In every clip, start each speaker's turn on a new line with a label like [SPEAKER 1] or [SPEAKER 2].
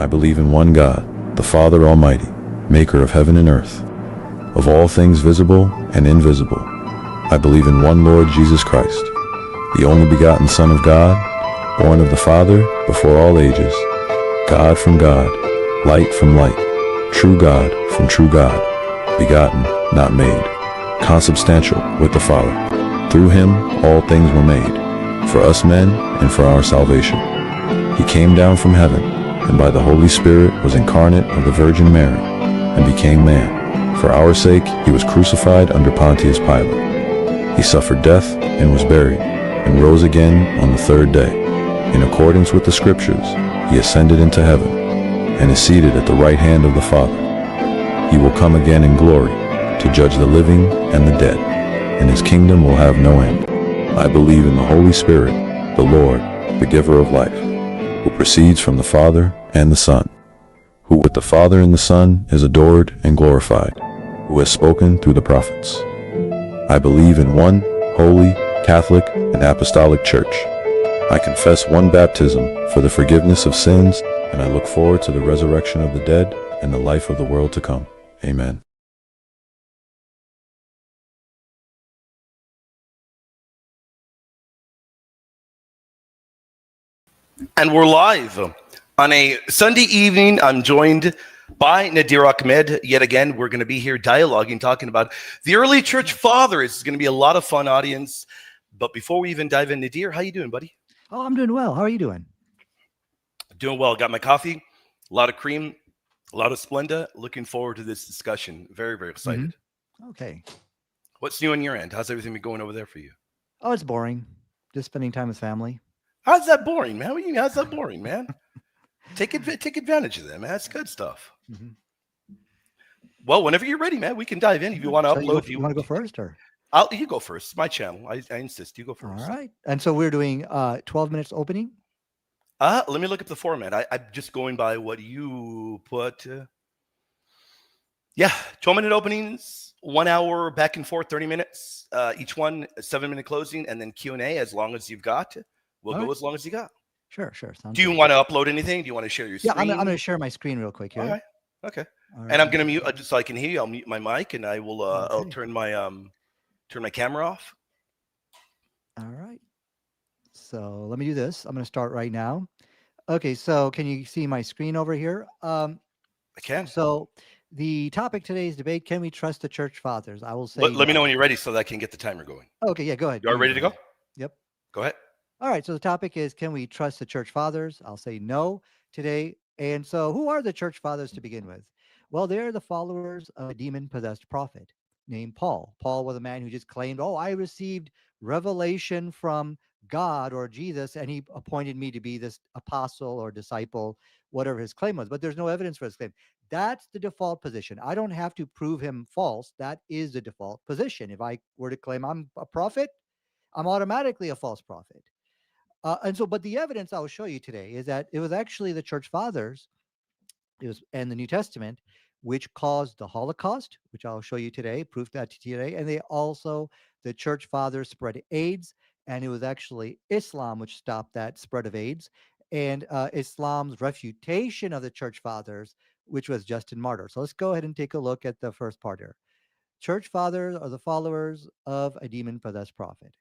[SPEAKER 1] I believe in one God, the Father Almighty, maker of heaven and earth, of all things visible and invisible. I believe in one Lord Jesus Christ, the only begotten Son of God, born of the Father before all ages, God from God, light from light, true God from true God, begotten, not made, consubstantial with the Father. Through him all things were made, for us men and for our salvation. He came down from heaven, and by the Holy Spirit was incarnate of the Virgin Mary, and became man. For our sake he was crucified under Pontius Pilate. He suffered death and was buried, and rose again on the third day. In accordance with the Scriptures, he ascended into heaven, and is seated at the right hand of the Father. He will come again in glory, to judge the living and the dead, and his kingdom will have no end. I believe in the Holy Spirit, the Lord, the giver of life, who proceeds from the Father and the Son, who with the Father and the Son is adored and glorified, who has spoken through the prophets. I believe in one holy, Catholic, and Apostolic Church. I confess one baptism for the forgiveness of sins, and I look forward to the resurrection of the dead and the life of the world to come. Amen.
[SPEAKER 2] And we're live on a Sunday evening. I'm joined by Nadir Ahmed. Yet again, we're going to be here dialoguing, talking about the early church fathers. It's going to be a lot of fun, audience. But before we even dive in, Nadir, how you doing, buddy?
[SPEAKER 3] Oh, I'm doing well. How are you doing?
[SPEAKER 2] Doing well. Got my coffee, a lot of cream, a lot of Splenda. Looking forward to this discussion. Very, very excited.
[SPEAKER 3] Okay.
[SPEAKER 2] What's new on your end? How's everything been going over there for you?
[SPEAKER 3] Oh, it's boring. Just spending time with family.
[SPEAKER 2] How's that boring, man? What do you mean, how's that boring, man? Take advantage of that, man. That's good stuff. Well, whenever you're ready, man, we can dive in. If you want to
[SPEAKER 3] So
[SPEAKER 2] upload,
[SPEAKER 3] you want to go first, or?
[SPEAKER 2] You go first. It's my channel. I insist. You go first.
[SPEAKER 3] All right. And so we're doing 12 minutes opening.
[SPEAKER 2] Let me look up the format. I'm just going by what you put. Yeah, 12-minute openings, 1 hour back and forth, 30 minutes. Each one, a 7-minute closing, and then Q&A as long as you've got. We'll go as long as you got.
[SPEAKER 3] Sure.
[SPEAKER 2] Do you want to upload anything? Do you want to share your screen?
[SPEAKER 3] Yeah, I'm going to share my screen real quick here.
[SPEAKER 2] All right. Okay.
[SPEAKER 3] All right.
[SPEAKER 2] And I'm going to mute just so I can hear you. I'll mute my mic, and I will. I'll turn my camera off.
[SPEAKER 3] All right. So let me do this. I'm going to start right now. Okay. So can you see my screen over here?
[SPEAKER 2] I can.
[SPEAKER 3] So the topic today's debate: can we trust the church fathers? I will say.
[SPEAKER 2] Let me know when you're ready so that I can get the timer going.
[SPEAKER 3] Okay. Yeah. Go ahead.
[SPEAKER 2] You are ready to go?
[SPEAKER 3] Yep.
[SPEAKER 2] Go ahead.
[SPEAKER 3] All right, so the topic is, can we trust the church fathers? I'll say no today. And so who are the church fathers to begin with? Well, they're the followers of a demon-possessed prophet named Paul. Paul was a man who just claimed, oh, I received revelation from God or Jesus, and he appointed me to be this apostle or disciple, whatever his claim was. But there's no evidence for his claim. That's the default position. I don't have to prove him false. That is the default position. If I were to claim I'm a prophet, I'm automatically a false prophet. But the evidence I will show you today is that it was actually the church fathers, and the New Testament, which caused the Holocaust, which I'll show you today, proof that today. And the church fathers spread AIDS, and it was actually Islam which stopped that spread of AIDS, and Islam's refutation of the church fathers, which was Justin Martyr. So let's go ahead and take a look at the first part here. Church fathers are the followers of a demon-possessed prophet.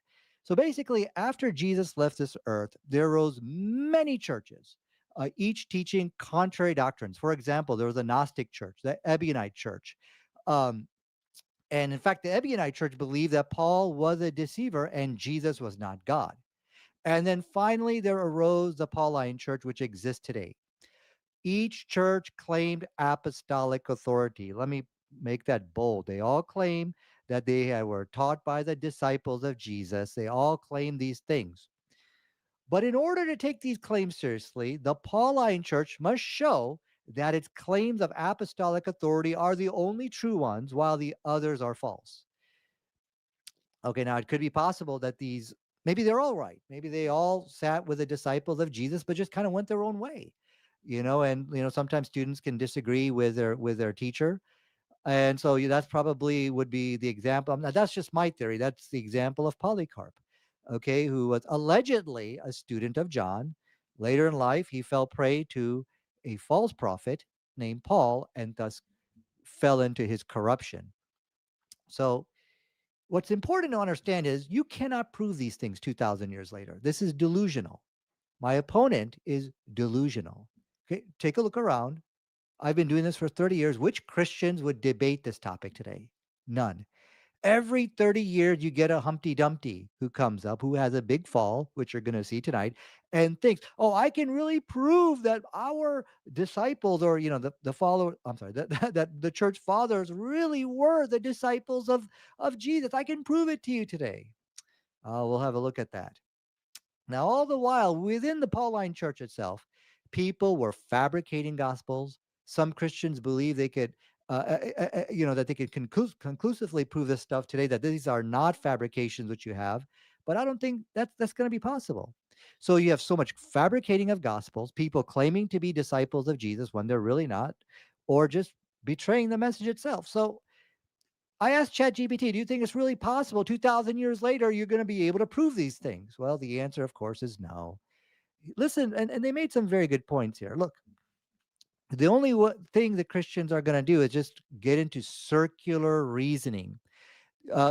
[SPEAKER 3] So basically, after Jesus left this earth, there arose many churches, each teaching contrary doctrines. For example, there was a Gnostic church, the Ebionite church. And in fact, the Ebionite church believed that Paul was a deceiver and Jesus was not God. And then finally, there arose the Pauline church, which exists today. Each church claimed apostolic authority. Let me make that bold. They all claim that they were taught by the disciples of Jesus. They all claim these things. But in order to take these claims seriously, the Pauline church must show that its claims of apostolic authority are the only true ones, while the others are false. Okay, now it could be possible that maybe they're all right. Maybe they all sat with the disciples of Jesus, but just kind of went their own way. And sometimes students can disagree with their teacher. And so that's probably would be the example. Now, that's just my theory. That's the example of Polycarp, okay, who was allegedly a student of John. Later in life, he fell prey to a false prophet named Paul and thus fell into his corruption. So, what's important to understand is you cannot prove these things 2,000 years later. This is delusional. My opponent is delusional. Okay, take a look around. I've been doing this for 30 years. Which Christians would debate this topic today? None. Every 30 years, you get a Humpty Dumpty who comes up, who has a big fall, which you're going to see tonight, and thinks, oh, I can really prove that our disciples, or, the follower, I'm sorry, that the church fathers really were the disciples of Jesus. I can prove it to you today. We'll have a look at that. Now, all the while, within the Pauline church itself, people were fabricating gospels. Some Christians believe they could, that they could conclusively prove this stuff today, that these are not fabrications which you have. But I don't think that's going to be possible. So you have so much fabricating of gospels, people claiming to be disciples of Jesus when they're really not, or just betraying the message itself. So I asked ChatGPT, do you think it's really possible 2,000 years later you're going to be able to prove these things? Well, the answer, of course, is no. Listen, and they made some very good points here. Look, the only thing that Christians are going to do is just get into circular reasoning.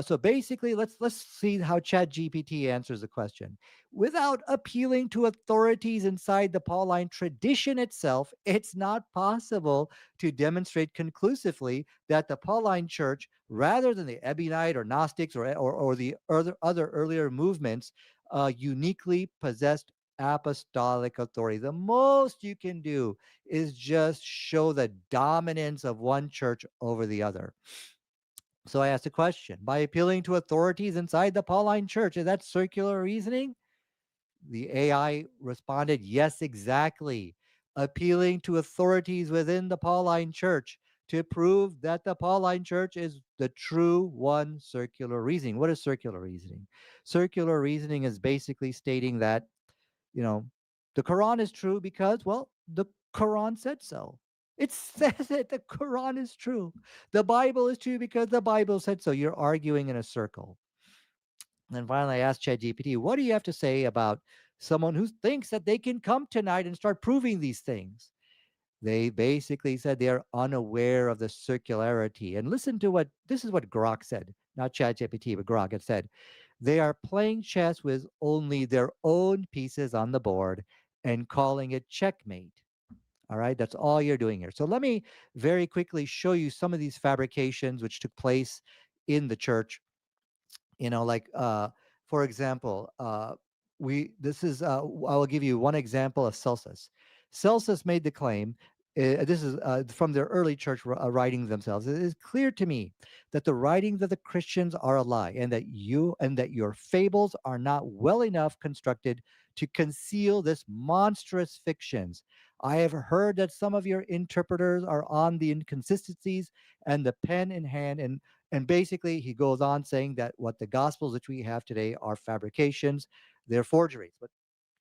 [SPEAKER 3] So basically, let's see how ChatGPT answers the question. Without appealing to authorities inside the Pauline tradition itself, it's not possible to demonstrate conclusively that the Pauline Church, rather than the Ebionite or Gnostics or the other earlier movements, uniquely possessed apostolic authority. The most you can do is just show the dominance of one church over the other. So I asked a question. By appealing to authorities inside the Pauline church, is that circular reasoning? The AI responded, yes, exactly. Appealing to authorities within the Pauline church to prove that the Pauline church is the true one. Circular reasoning. What is circular reasoning? Circular reasoning is basically stating that, the Quran is true because, well, the Quran said so. It says that the Quran is true. The Bible is true because the Bible said so. You're arguing in a circle. And then finally, I asked ChatGPT, what do you have to say about someone who thinks that they can come tonight and start proving these things? They basically said they are unaware of the circularity. And listen to this is what Grok said, not ChatGPT, but Grok had said. They are playing chess with only their own pieces on the board and calling it checkmate. All right, that's all you're doing here. So let me very quickly show you some of these fabrications which took place in the church. For example, I will give you one example of Celsus. Celsus made the claim, this is from their early church writings themselves. It is clear to me that the writings of the Christians are a lie, and that your fables are not well enough constructed to conceal this monstrous fictions. I have heard that some of your interpreters are on the inconsistencies and the pen in hand, and basically he goes on saying that what the gospels which we have today are fabrications, they're forgeries. But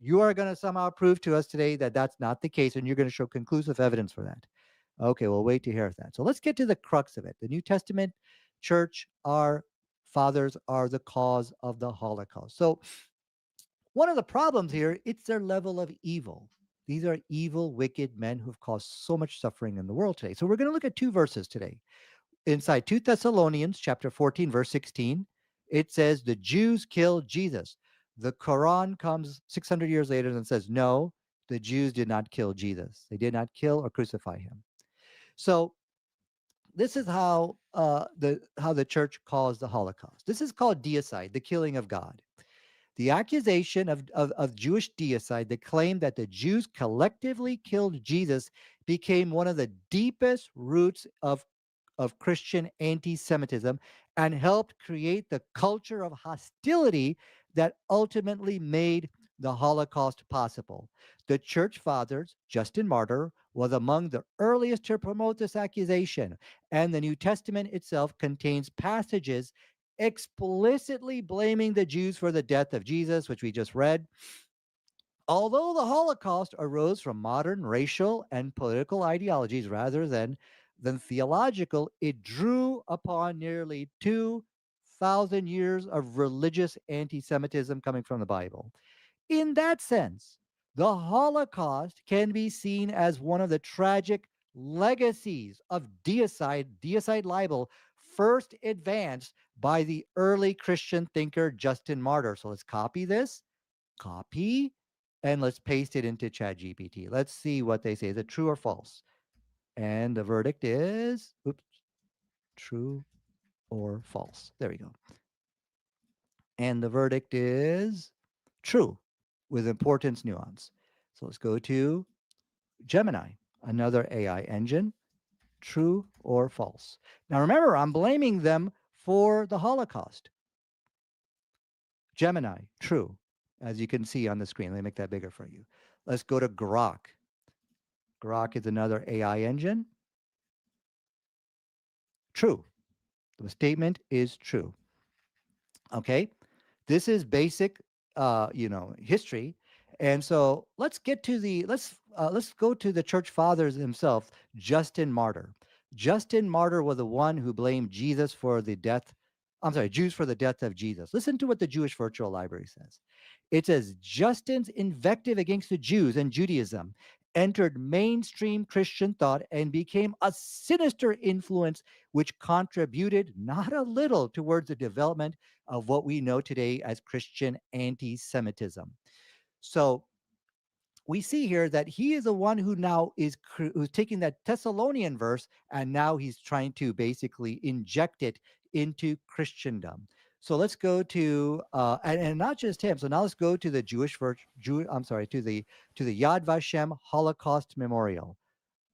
[SPEAKER 3] you are going to somehow prove to us today that that's not the case, and you're going to show conclusive evidence for that. Okay, we'll wait to hear that. So let's get to the crux of it. The New Testament church, our fathers are the cause of the Holocaust. So one of the problems here, it's their level of evil. These are evil, wicked men who have caused so much suffering in the world today. So we're going to look at two verses today. Inside 2 Thessalonians chapter 14, verse 16, it says the Jews killed Jesus. The Quran comes 600 years later and says, no, the Jews did not kill Jesus. They did not kill or crucify him. So this is how the church calls the Holocaust. This is called deicide, the killing of God. The accusation of Jewish deicide, the claim that the Jews collectively killed Jesus, became one of the deepest roots of Christian anti-Semitism and helped create the culture of hostility that ultimately made the Holocaust possible. The church fathers, Justin Martyr, was among the earliest to promote this accusation, and the New Testament itself contains passages explicitly blaming the Jews for the death of Jesus, which we just read. Although the Holocaust arose from modern racial and political ideologies rather than theological, it drew upon nearly 2,000 years of religious anti-Semitism coming from the Bible. In that sense, The Holocaust can be seen as one of the tragic legacies of deicide libel, first advanced by the early Christian thinker Justin Martyr. So let's copy this, copy, and let's paste it into ChatGPT. Let's see what they say. Is it true or false? And the verdict is, oops, true or false. There we go. And the verdict is true with importance nuance. So let's go to Gemini, another AI engine. True or false? Now remember, I'm blaming them for the Holocaust. Gemini, true, as you can see on the screen. Let me make that bigger for you. Let's go to Grok. Grok is another AI engine. True. The statement is true. Okay, this is basic, history, and so let's get to the let's go to the church fathers himself, Justin Martyr. Justin Martyr was the one who blamed Jesus for the death. I'm sorry, Jews for the death of Jesus. Listen to what the Jewish Virtual Library says. It says Justin's invective against the Jews and Judaism entered mainstream Christian thought and became a sinister influence which contributed not a little towards the development of what we know today as Christian anti-Semitism. So we see here that he is the one who now is who's taking that Thessalonian verse and now he's trying to basically inject it into Christendom. So let's go to and not just him. So now let's go to the to the Yad Vashem Holocaust Memorial.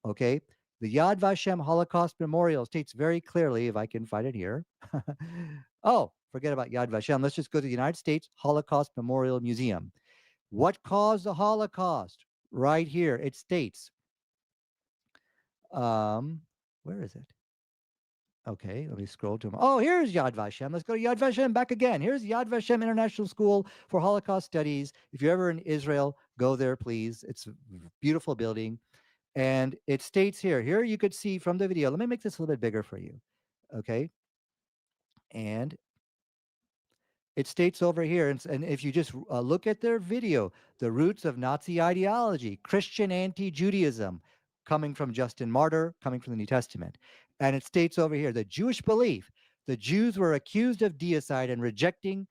[SPEAKER 3] Okay, the Yad Vashem Holocaust Memorial states very clearly, if I can find it here. Oh, forget about Yad Vashem. Let's just go to the United States Holocaust Memorial Museum. What caused the Holocaust? Right here, it states. Where is it? Okay, let me scroll to them. Oh, here's Yad Vashem. Let's go to Yad Vashem back again. Here's Yad Vashem International School for Holocaust Studies. If you're ever in Israel, go there, please. It's a beautiful building. And it states here you could see from the video. Let me make this a little bit bigger for you. Okay. And it states over here, and if you just look at their video, the roots of Nazi ideology, Christian anti-Judaism, coming from Justin Martyr, coming from the New Testament. And it states over here, the Jewish belief, the Jews were accused of deicide and rejecting,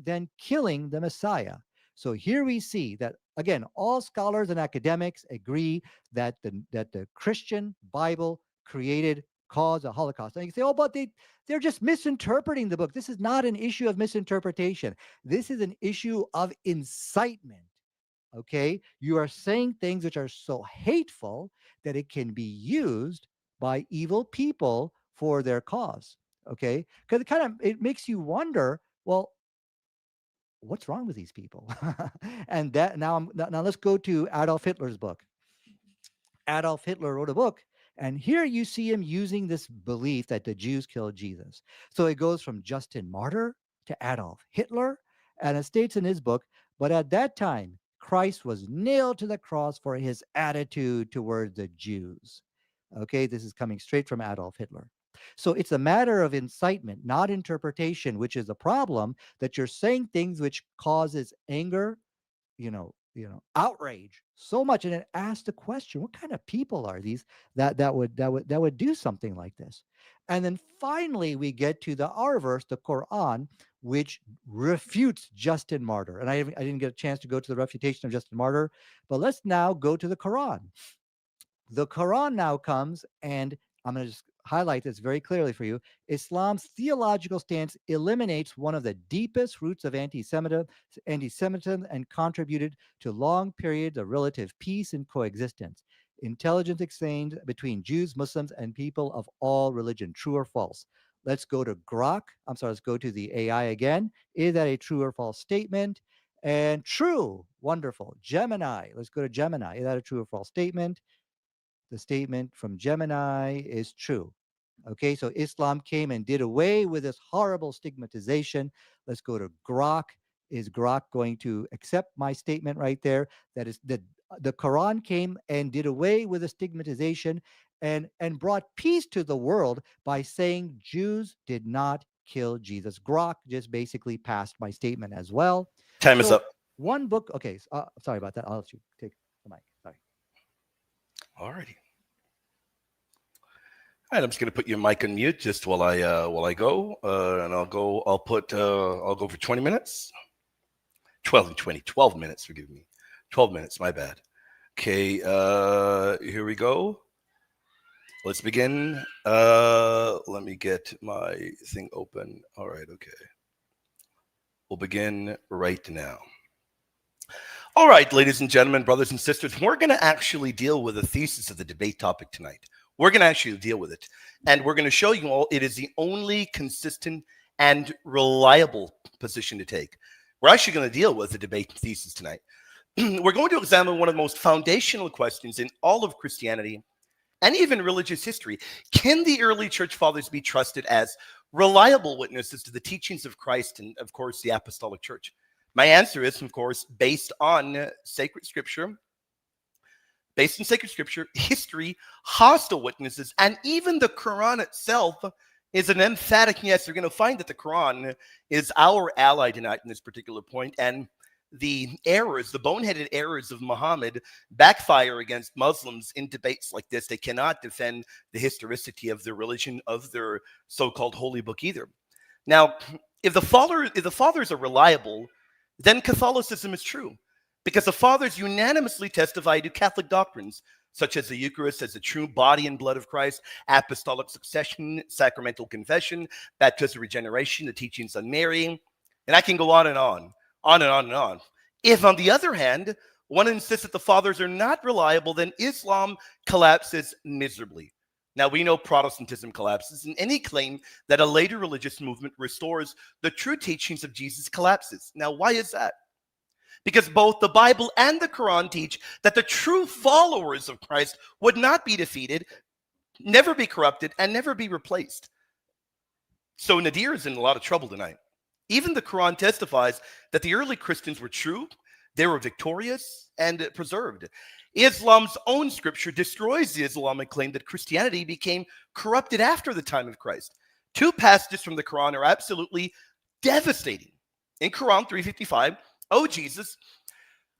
[SPEAKER 3] then killing the Messiah. So here we see that, again, all scholars and academics agree that the Christian Bible caused a Holocaust. And you say, oh, but they're just misinterpreting the book. This is not an issue of misinterpretation. This is an issue of incitement. Okay, you are saying things which are so hateful that it can be used by evil people for their cause. Okay, because it makes you wonder, well, what's wrong with these people? And that now let's go to Adolf Hitler's book. Adolf Hitler wrote a book, and here you see him using this belief that the Jews killed Jesus. So it goes from Justin Martyr to Adolf Hitler, and it states in his book, but at that time, Christ was nailed to the cross for his attitude toward the Jews. Okay, this is coming straight from Adolf Hitler. So it's a matter of incitement, not interpretation, which is a problem, that you're saying things which causes anger, outrage so much. And it asks the question, what kind of people are these that would do something like this? And then finally we get to our verse, the Quran, which refutes Justin Martyr. And I didn't get a chance to go to the refutation of Justin Martyr, but let's now go to the Quran. The Quran now comes, and I'm going to just highlight this very clearly for you. Islam's theological stance eliminates one of the deepest roots of anti-Semitism and contributed to long periods of relative peace and coexistence. Intelligence exchange between Jews, Muslims, and people of all religion. True or false? Let's go to Grok. Let's go to the AI again. Is that a true or false statement? And true. Wonderful. Gemini. Let's go to Gemini. Is that a true or false statement? The statement from Gemini is true. Okay, so Islam came and did away with this horrible stigmatization. Let's go to Grok. Is Grok going to accept my statement right there? That is the Quran came and did away with the stigmatization and brought peace to the world by saying Jews did not kill Jesus. Grok just basically passed my statement as well.
[SPEAKER 2] Time is up.
[SPEAKER 3] One book. Okay, sorry about that. I'll let you take the mic. Sorry.
[SPEAKER 2] All righty. All right, I'm just going to put your mic on mute just while I go, and I'll go for 20 minutes. 12 minutes, forgive me. 12 minutes, my bad. Okay, here we go. Let's begin. Let me get my thing open. All right, okay. We'll begin right now. All right, ladies and gentlemen, brothers and sisters, we're going to actually deal with the thesis of the debate topic tonight. We're going to actually deal with it. And we're going to show you all it is the only consistent and reliable position to take. We're actually going to deal with the debate thesis tonight. We're going to examine one of the most foundational questions in all of Christianity and even religious history. Can the early church fathers be trusted as reliable witnesses to the teachings of Christ and, of course, the apostolic church? My answer is, of course, based on sacred scripture, history, hostile witnesses, and even the Quran itself is an emphatic yes. You're going to find that the Quran is our ally tonight in this particular point, and the errors, the boneheaded errors of Muhammad backfire against Muslims in debates like this. They cannot defend the historicity of their religion, of their so-called holy book either. Now, if the fathers are reliable, then Catholicism is true, because the fathers unanimously testify to Catholic doctrines, such as the Eucharist as the true body and blood of Christ, apostolic succession, sacramental confession, baptismal regeneration, the teachings on Mary, and I can go on and on, on and on and on. If, on the other hand, one insists that the fathers are not reliable, then Islam collapses miserably. Now, we know Protestantism collapses, and any claim that a later religious movement restores the true teachings of Jesus collapses. Now, why is that? Because both the Bible and the Quran teach that the true followers of Christ would not be defeated, never be corrupted, and never be replaced. So Nadir is in a lot of trouble tonight. Even the Quran testifies that the early Christians were true, they were victorious, and preserved. Islam's own scripture destroys the Islamic claim that Christianity became corrupted after the time of Christ. Two passages from the Quran are absolutely devastating. In Quran 3:55, "O Jesus,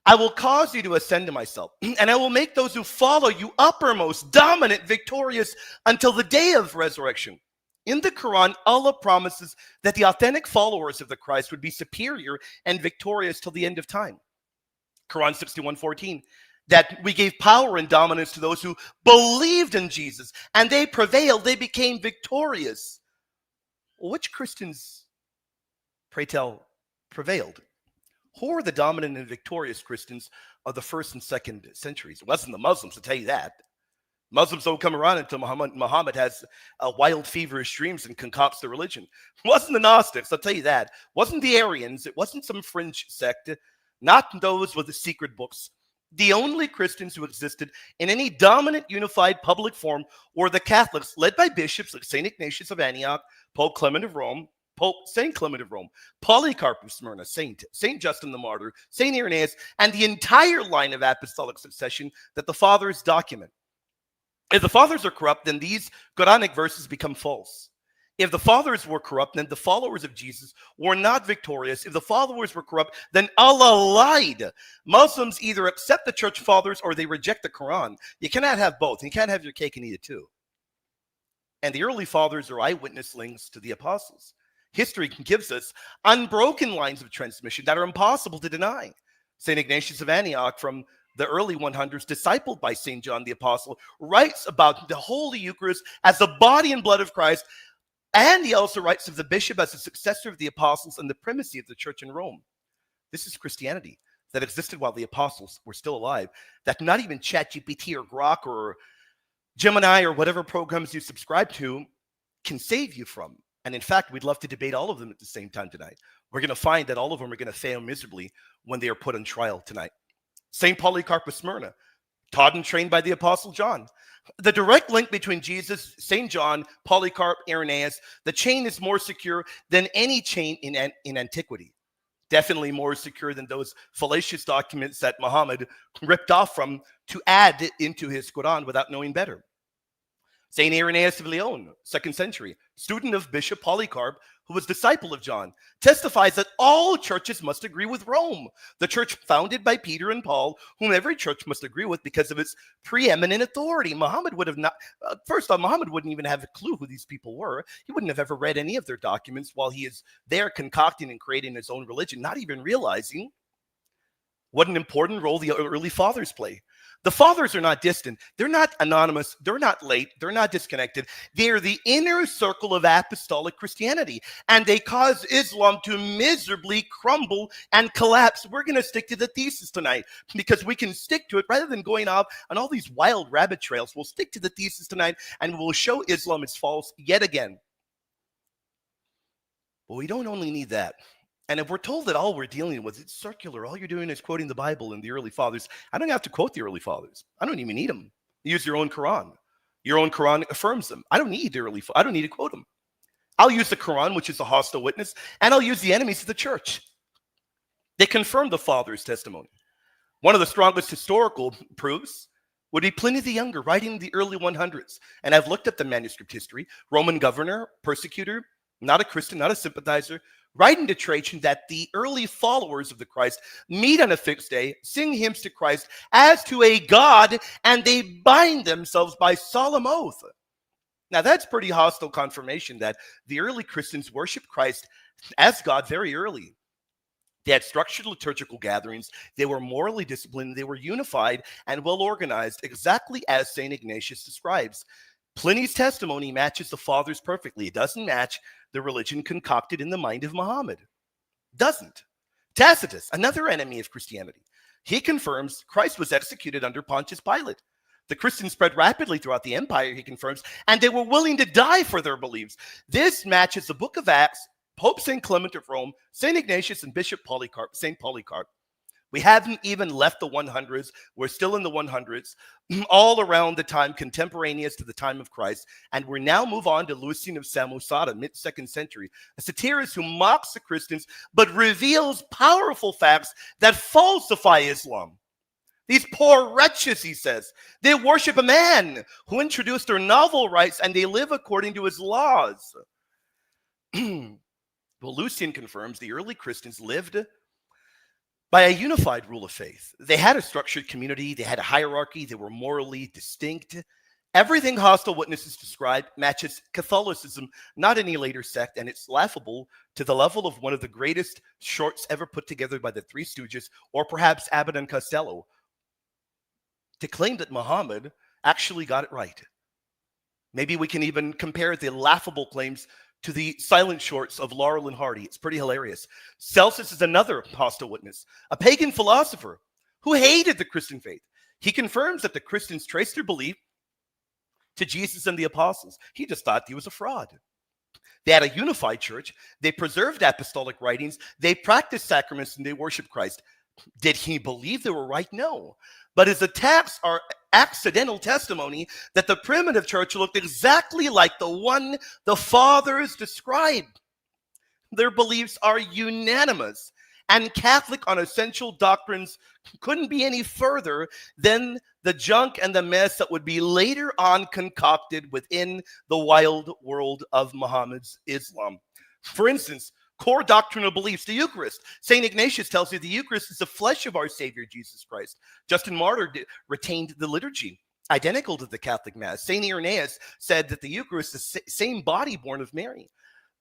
[SPEAKER 2] I will cause you to ascend to myself, and I will make those who follow you uppermost, dominant, victorious until the day of resurrection." In the Quran, Allah promises that the authentic followers of the Christ would be superior and victorious till the end of time. Quran 61:14, that we gave power and dominance to those who believed in Jesus, and they prevailed, they became victorious. Which Christians, pray tell, prevailed? Who are the dominant and victorious Christians of the 1st and 2nd centuries? It wasn't the Muslims, to tell you that. Muslims don't come around until Muhammad has wild, feverish dreams and concocts the religion. It wasn't the Gnostics, I'll tell you that. It wasn't the Arians. It wasn't some fringe sect. Not those with the secret books. The only Christians who existed in any dominant, unified public form were the Catholics, led by bishops like St. Ignatius of Antioch, Pope Clement of Rome, St. Clement of Rome, Polycarp of Smyrna, St. Justin the Martyr, St. Irenaeus, and the entire line of apostolic succession that the fathers document. If the fathers are corrupt, then these Quranic verses become false. If the fathers were corrupt, then the followers of Jesus were not victorious. If the followers were corrupt, then Allah lied. Muslims either accept the church fathers or they reject the Quran. You cannot have both. You can't have your cake and eat it too. And the early fathers are eyewitness links to the apostles. History gives us unbroken lines of transmission that are impossible to deny. St. Ignatius of Antioch, from the early 100s, discipled by St. John the Apostle, writes about the Holy Eucharist as the body and blood of Christ. And he also writes of the bishop as the successor of the apostles and the primacy of the church in Rome. This is Christianity that existed while the apostles were still alive, that not even ChatGPT or Grok or Gemini or whatever programs you subscribe to can save you from. And in fact, we'd love to debate all of them at the same time tonight. We're going to find that all of them are going to fail miserably when they are put on trial tonight. St. Polycarp of Smyrna, taught and trained by the Apostle John. The direct link between Jesus, St. John, Polycarp, Irenaeus, the chain is more secure than any chain in antiquity. Definitely more secure than those fallacious documents that Muhammad ripped off from to add into his Quran without knowing better. St. Irenaeus of Lyon, 2nd century, student of Bishop Polycarp, who was disciple of John, testifies that all churches must agree with Rome, the church founded by Peter and Paul, whom every church must agree with because of its preeminent authority. Muhammad would have not, first off, Muhammad wouldn't even have a clue who these people were. He wouldn't have ever read any of their documents while he is there concocting and creating his own religion, not even realizing what an important role the early fathers play. The fathers are not distant. They're not anonymous. They're not late. They're not disconnected. They're the inner circle of apostolic Christianity, and they cause Islam to miserably crumble and collapse. We're going to stick to the thesis tonight because we can stick to it rather than going off on all these wild rabbit trails. We'll stick to the thesis tonight, and we'll show Islam is false yet again. But we don't only need that. And if we're told that all we're dealing with is circular, all you're doing is quoting the Bible and the early fathers, I don't have to quote the early fathers. I don't even need them. Use your own Quran. Your own Quran affirms them. I don't need I don't need to quote them. I'll use the Quran, which is a hostile witness, and I'll use the enemies of the church. They confirm the fathers' testimony. One of the strongest historical proofs would be Pliny the Younger, writing in the early 100s. And I've looked at the manuscript history. Roman governor, persecutor, not a Christian, not a sympathizer, writing to Trajan that the early followers of the Christ meet on a fixed day, sing hymns to Christ as to a God, and they bind themselves by solemn oath. Now, that's pretty hostile confirmation that the early Christians worshiped Christ as God very early. They had structured liturgical gatherings. They were morally disciplined. They were unified and well organized, exactly as St. Ignatius describes. Pliny's testimony matches the fathers perfectly. It doesn't match the religion concocted in the mind of Muhammad. Doesn't. Tacitus, another enemy of Christianity, he confirms Christ was executed under Pontius Pilate. The Christians spread rapidly throughout the empire, he confirms, and they were willing to die for their beliefs. This matches the book of Acts, Pope St. Clement of Rome, St. Ignatius, and Bishop Polycarp, St. Polycarp. We haven't even left the 100s. We're still in the 100s, all around the time contemporaneous to the time of Christ. And we now move on to Lucian of Samosata, mid-2nd century, a satirist who mocks the Christians, but reveals powerful facts that falsify Islam. These poor wretches, he says, they worship a man who introduced their novel rites, and they live according to his laws. Well, Lucian confirms the early Christians lived by a unified rule of faith. They had a structured community. They had a hierarchy. They were morally distinct. Everything hostile witnesses describe matches Catholicism, not any later sect, and it's laughable to the level of one of the greatest shorts ever put together by the Three Stooges, or perhaps Abbott and Costello, to claim that Muhammad actually got it right. Maybe we can even compare the laughable claims to the silent shorts of Laurel and Hardy. It's pretty hilarious. Celsus is another hostile witness, a pagan philosopher who hated the Christian faith. He confirms that the Christians traced their belief to Jesus and the apostles. He just thought he was a fraud. They had a unified church. They preserved apostolic writings. They practiced sacraments, and they worshiped Christ. Did he believe they were right? No. But his attacks are accidental testimony that the primitive church looked exactly like the one the fathers described. Their beliefs are unanimous, and Catholic on essential doctrines couldn't be any further than the junk and the mess that would be later on concocted within the wild world of Muhammad's Islam. For instance, core doctrinal beliefs, the Eucharist. St. Ignatius tells you the Eucharist is the flesh of our Savior, Jesus Christ. Justin Martyr retained the liturgy, identical to the Catholic Mass. St. Irenaeus said that the Eucharist is the same body born of Mary.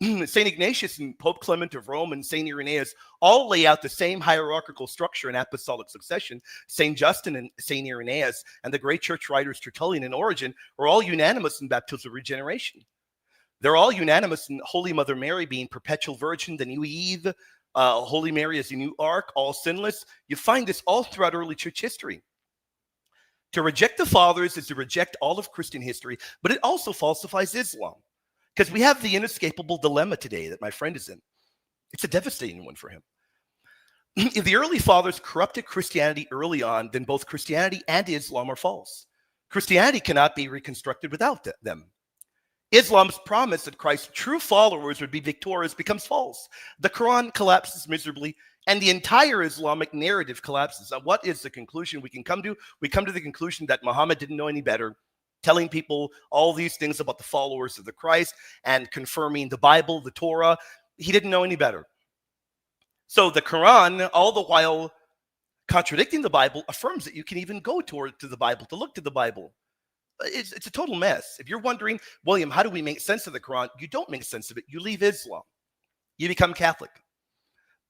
[SPEAKER 2] St. Ignatius and Pope Clement of Rome and St. Irenaeus all lay out the same hierarchical structure in apostolic succession. St. Justin and St. Irenaeus and the great church writers Tertullian and Origen are all unanimous in baptismal regeneration. They're all unanimous in Holy Mother Mary being perpetual virgin, the new Eve, Holy Mary as the new Ark, all sinless. You find this all throughout early church history. To reject the fathers is to reject all of Christian history, but it also falsifies Islam. Because we have the inescapable dilemma today that my friend is in. It's a devastating one for him. If the early fathers corrupted Christianity early on, then both Christianity and Islam are false. Christianity cannot be reconstructed without them. Islam's promise that Christ's true followers would be victorious becomes false. The Quran collapses miserably, and the entire Islamic narrative collapses. Now, what is the conclusion we can come to? We come to the conclusion that Muhammad didn't know any better. telling people all these things about the followers of the Christ and confirming the Bible, the Torah. He didn't know any better. So the Quran, all the while contradicting the Bible, affirms that you can even go to the Bible, to look to the Bible. It's a total mess. If you're wondering, William, how do we make sense of the Quran? You don't make sense of it. You leave Islam. You become Catholic.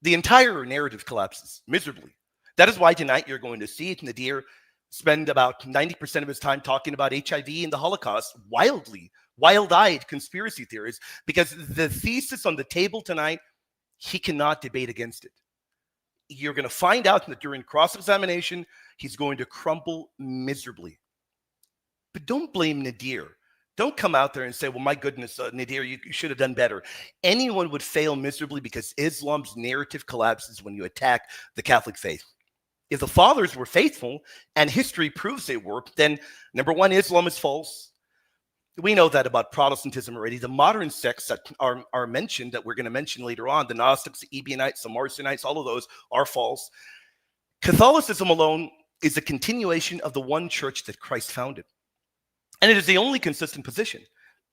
[SPEAKER 2] The entire narrative collapses miserably. That is why tonight you're going to see Nadir spend about 90% of his time talking about HIV and the Holocaust, wild-eyed conspiracy theories, because the thesis on the table tonight, he cannot debate against it. You're going to find out that during cross-examination, he's going to crumble miserably. But don't blame Nadir. Don't come out there and say, well, my goodness, Nadir, you should have done better. Anyone would fail miserably because Islam's narrative collapses when you attack the Catholic faith. If the fathers were faithful, and history proves they were, then number one, Islam is false. We know that about Protestantism already. The modern sects that are mentioned, that we're going to mention later on, the Gnostics, the Ebionites, the Marcionites, all of those are false. Catholicism alone is a continuation of the one church that Christ founded. And it is the only consistent position.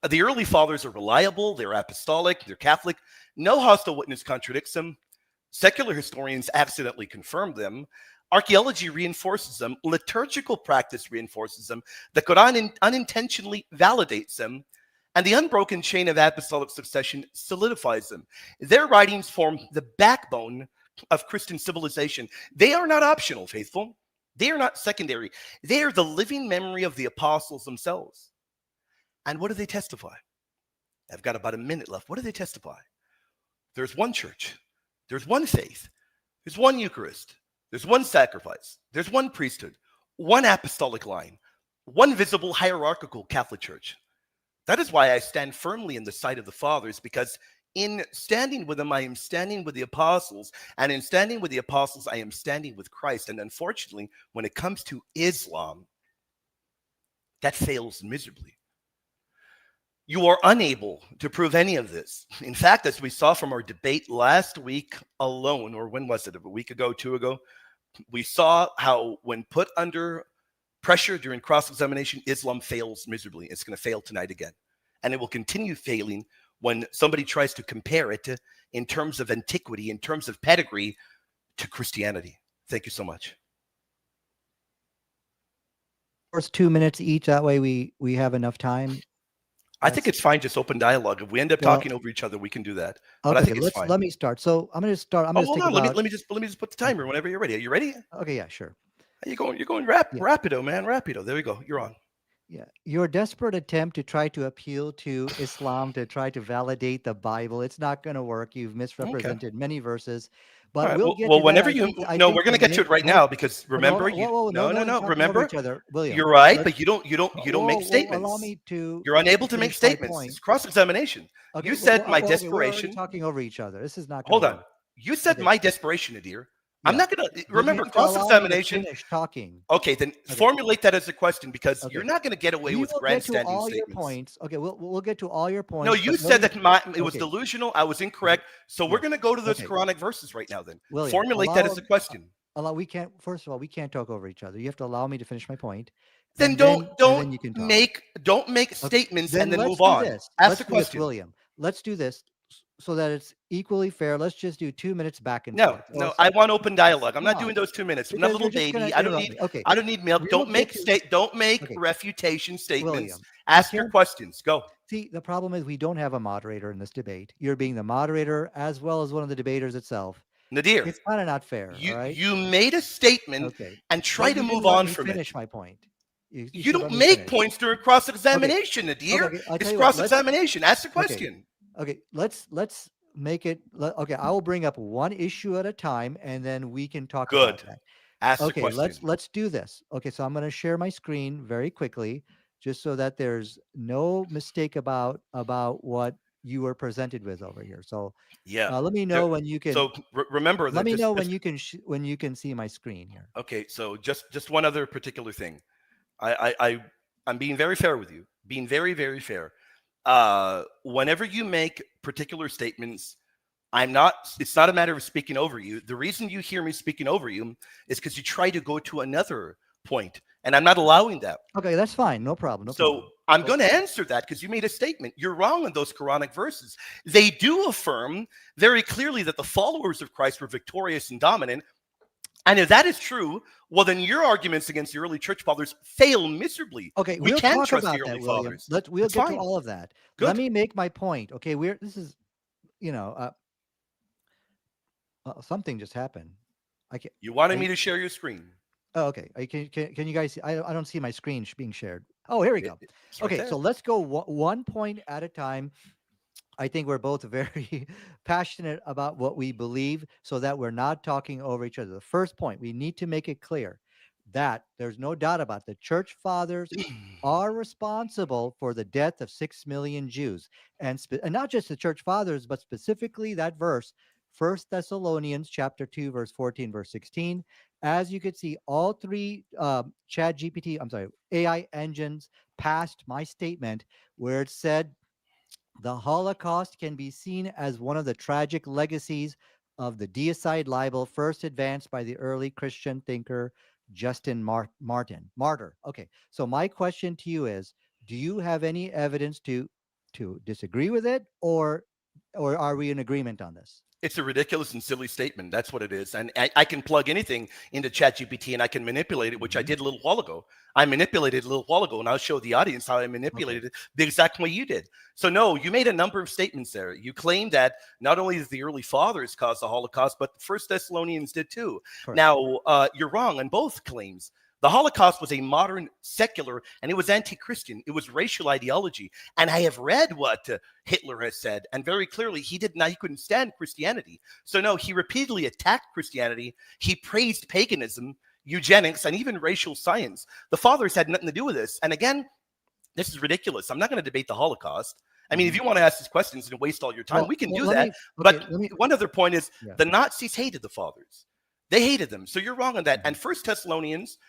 [SPEAKER 2] The early fathers are reliable, they're apostolic, they're Catholic. No hostile witness contradicts them. Secular historians accidentally confirm them. Archaeology reinforces them. Liturgical practice reinforces them. The Quran unintentionally validates them. And the unbroken chain of apostolic succession solidifies them. Their writings form the backbone of Christian civilization. They are not optional, faithful. They are not secondary. They are the living memory of the apostles themselves. And what do they testify? I've got about a minute left. What do they testify? There's one church. There's one faith. There's one Eucharist. There's one sacrifice. There's one priesthood. One apostolic line. One visible hierarchical Catholic Church. That is why I stand firmly in the sight of the fathers, because in standing with them, I am standing with the apostles. And in standing with the apostles, I am standing with Christ. And unfortunately, when it comes to Islam, that fails miserably. You are unable to prove any of this. In fact, as we saw from our debate last week alone, or when was it? A week ago, 2 ago, we saw how when put under pressure during cross-examination, Islam fails miserably. It's going to fail tonight again. And it will continue failing when somebody tries to compare it in terms of antiquity, in terms of pedigree, to Christianity. Thank you so much.
[SPEAKER 3] First 2 minutes each. That way we have enough time.
[SPEAKER 2] I think it's fine, just open dialogue. If we end up talking over each other, we can do that. But I think it's fine.
[SPEAKER 3] Let me start. So I'm going to start. I'm going to
[SPEAKER 2] hold on. Let me just put the timer whenever you're ready. Are you ready?
[SPEAKER 3] Okay, yeah, sure.
[SPEAKER 2] You're going rapido, man. Rapido. There we go. You're on.
[SPEAKER 3] Yeah, your desperate attempt to try to appeal to Islam, to try to validate the Bible, it's not going to work. You've misrepresented many verses. But
[SPEAKER 2] right.
[SPEAKER 3] we'll get
[SPEAKER 2] well
[SPEAKER 3] to
[SPEAKER 2] whenever
[SPEAKER 3] that.
[SPEAKER 2] you no, we're going to get to it right now, because remember, no. Remember,
[SPEAKER 3] William,
[SPEAKER 2] you're right, but you don't make statements.
[SPEAKER 3] Allow me to.
[SPEAKER 2] You're unable to make statements. It's cross-examination.
[SPEAKER 3] Okay,
[SPEAKER 2] you said my
[SPEAKER 3] we're
[SPEAKER 2] desperation.
[SPEAKER 3] Talking over each other. This is not.
[SPEAKER 2] Hold on. You said my desperation, Nadir. I'm not going to remember cross-examination.
[SPEAKER 3] Talking.
[SPEAKER 2] Okay, then formulate that as a question, because you're not going to get away with grandstanding
[SPEAKER 3] all
[SPEAKER 2] statements.
[SPEAKER 3] Your points. Okay, we'll get to all your points.
[SPEAKER 2] No, you said that it was delusional. I was incorrect. So we're going to go to those Quranic verses right now. Then formulate that as a question.
[SPEAKER 3] We can't. First of all, we can't talk over each other. You have to allow me to finish my point.
[SPEAKER 2] Then don't make statements and then move on. Ask the question,
[SPEAKER 3] William. Let's do this so that it's equally fair. Let's just do 2 minutes back and forth.
[SPEAKER 2] No, I want open dialogue. I'm not doing those 2 minutes. I'm not a little baby. I don't need milk. Don't make refutation statements.
[SPEAKER 3] William,
[SPEAKER 2] ask your questions. Go.
[SPEAKER 3] See, the problem is we don't have a moderator in this debate. You're being the moderator as well as one of the debaters itself.
[SPEAKER 2] Nadir,
[SPEAKER 3] it's kind of not fair.
[SPEAKER 2] You made a statement and try to move on from it.
[SPEAKER 3] Finish my point.
[SPEAKER 2] You don't make points during cross-examination, Nadir. It's cross-examination. Ask the question.
[SPEAKER 3] Okay, let's make it. Okay, I will bring up one issue at a time, and then we can talk about that.
[SPEAKER 2] Ask the question.
[SPEAKER 3] Let's do this. Okay, so I'm going to share my screen very quickly, just so that there's no mistake about what you were presented with over here. So let me know when you can.
[SPEAKER 2] So remember,
[SPEAKER 3] let me know when you can see my screen here.
[SPEAKER 2] Okay, so just one other particular thing. I'm being very fair with you. Being very, very fair. Whenever you make particular statements, it's not a matter of speaking over you. The reason you hear me speaking over you is because you try to go to another point and I'm not allowing that.
[SPEAKER 3] Okay, that's fine. No problem. No
[SPEAKER 2] So
[SPEAKER 3] problem.
[SPEAKER 2] I'm going to answer that because you made a statement. You're wrong on those Quranic verses. They do affirm very clearly that the followers of Christ were victorious and dominant. And if that is true, well, then your arguments against the early church fathers fail miserably.
[SPEAKER 3] Okay,
[SPEAKER 2] We
[SPEAKER 3] we'll
[SPEAKER 2] can
[SPEAKER 3] talk
[SPEAKER 2] trust
[SPEAKER 3] about
[SPEAKER 2] the early
[SPEAKER 3] that, William.
[SPEAKER 2] fathers.
[SPEAKER 3] We'll
[SPEAKER 2] It's
[SPEAKER 3] get
[SPEAKER 2] fine.
[SPEAKER 3] to all of that.
[SPEAKER 2] Good.
[SPEAKER 3] Let me make my point. Okay, this is, you know, something just happened. I can't.
[SPEAKER 2] You wanted me to share your screen.
[SPEAKER 3] Oh, okay. Can you guys see? I don't see my screen being shared. Oh, here we go.
[SPEAKER 2] It's right
[SPEAKER 3] Okay,
[SPEAKER 2] there.
[SPEAKER 3] so let's go one point at a time. I think we're both very passionate about what we believe so that we're not talking over each other. The first point, we need to make it clear that there's no doubt about the church fathers are responsible for the death of 6 million Jews. And not just the church fathers, but specifically that verse, 1 Thessalonians chapter 2, verse 14, verse 16. As you could see, all three AI engines passed my statement where it said the Holocaust can be seen as one of the tragic legacies of the deicide libel first advanced by the early Christian thinker Justin Martyr. Okay, so my question to you is, do you have any evidence to disagree with it, or are we in agreement on this?
[SPEAKER 2] It's a ridiculous and silly statement. That's what it is. And I can plug anything into ChatGPT and I can manipulate it, which I did a little while ago. I manipulated a little while ago, and I'll show the audience how I manipulated it the exact way you did. So no, you made a number of statements there. You claimed that not only did the early fathers cause the Holocaust, but the First Thessalonians did too.
[SPEAKER 3] Correct.
[SPEAKER 2] Now, you're wrong on both claims. The Holocaust was a modern secular, and it was anti-Christian. It was racial ideology. And I have read what Hitler has said, and very clearly he couldn't stand Christianity. So no, he repeatedly attacked Christianity. He praised paganism, eugenics, and even racial science. The fathers had nothing to do with this. And again, this is ridiculous. I'm not going to debate the Holocaust. I mean, if you want to ask these questions and waste all your time, we can do that. One other point is the Nazis hated the fathers. They hated them. So you're wrong on that. And 1 Thessalonians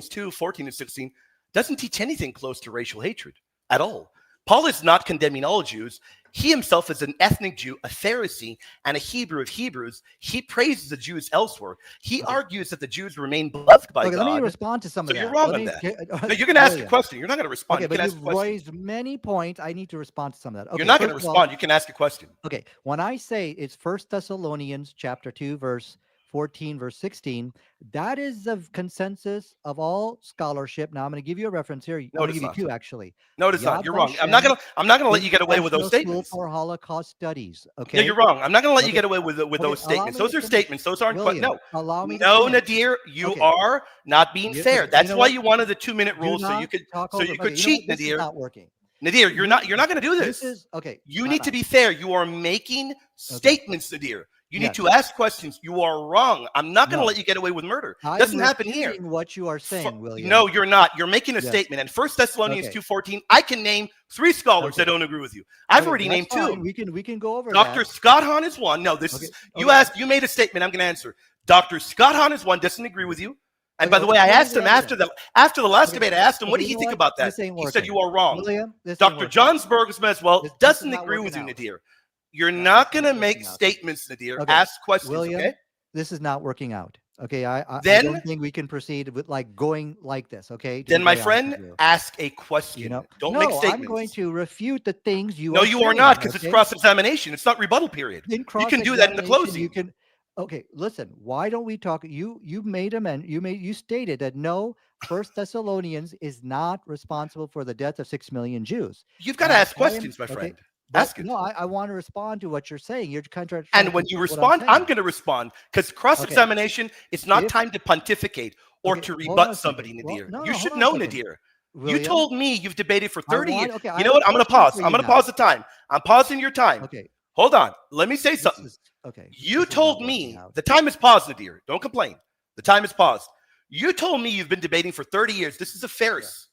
[SPEAKER 2] 2, 14 and 16 doesn't teach anything close to racial hatred at all. Paul is not condemning all Jews. He himself is an ethnic Jew, a Pharisee, and a Hebrew of Hebrews. He praises the Jews elsewhere. He argues that the Jews remain beloved by God.
[SPEAKER 3] Let me respond to some of that.
[SPEAKER 2] You're wrong on that. No, you're going to ask a question. You're not going to respond.
[SPEAKER 3] Okay, but you've raised many points. I need to respond to some of that. Okay,
[SPEAKER 2] you're not going to respond. You can ask a question.
[SPEAKER 3] Okay, when I say it's 1 Thessalonians chapter 2, verse 14, verse 16, that is the consensus of all scholarship. Now I'm going to give you a reference here. I'm going to give you two, actually.
[SPEAKER 2] No, it's not. You're wrong. I'm not going to let you get away with those statements.
[SPEAKER 3] For Holocaust studies. Okay.
[SPEAKER 2] Yeah, you're wrong. I'm not going to let you get away with those statements. Those are statements. Those aren't. No.
[SPEAKER 3] Allow me.
[SPEAKER 2] No, Nadir, you are not being fair. That's why you wanted the 2-minute rule, so you could cheat, Nadir.
[SPEAKER 3] Not working.
[SPEAKER 2] Nadir, you're not going to do this.
[SPEAKER 3] This is okay.
[SPEAKER 2] You need to be fair. You are making statements, Nadir. You need to ask questions. You are wrong. I'm not going to let you get away with murder. It doesn't happen here.
[SPEAKER 3] What you are saying, William.
[SPEAKER 2] No, you're not. You're making a statement. And 1 Thessalonians 2:14, I can name 3 scholars that don't agree with you. I've already named 2.
[SPEAKER 3] We can go over
[SPEAKER 2] Dr. Scott Hahn is one. No, this is you made a statement. I'm going to answer. Dr. Scott Hahn is one, doesn't agree with you. And by the way, I asked him after the last debate, I asked him, what do you think about that? He said you are wrong. Dr. John Bergsman as well doesn't agree with you, Nadir. You're not going to make statements, Nadir. Ask questions,
[SPEAKER 3] William,
[SPEAKER 2] okay?
[SPEAKER 3] This is not working out. Okay, I don't think we can proceed with going like this. Okay.
[SPEAKER 2] Then, my friend, ask a question. Don't make statements.
[SPEAKER 3] I'm going to refute the things you.
[SPEAKER 2] No, you are not, because it's cross-examination. It's not rebuttal period. You can do that in the closing.
[SPEAKER 3] You can. Okay, listen. Why don't we talk? You made you stated that no, 1 Thessalonians is not responsible for the death of 6 million Jews.
[SPEAKER 2] You've got to ask questions, my friend. Ask it.
[SPEAKER 3] No, I want to respond to what you're saying. You're contradicting.
[SPEAKER 2] And when you respond, I'm going to respond, because cross-examination is not time to pontificate or to rebut somebody, Nadir. You should know, Nadir. You told me you've debated for 30 years. You know what? I'm going to pause. I'm going to pause the time. I'm pausing your time.
[SPEAKER 3] Okay.
[SPEAKER 2] Hold on. Let me say something. You told me the time is paused, Nadir. Don't complain. The time is paused. You told me you've been debating for 30 years. This is a farce.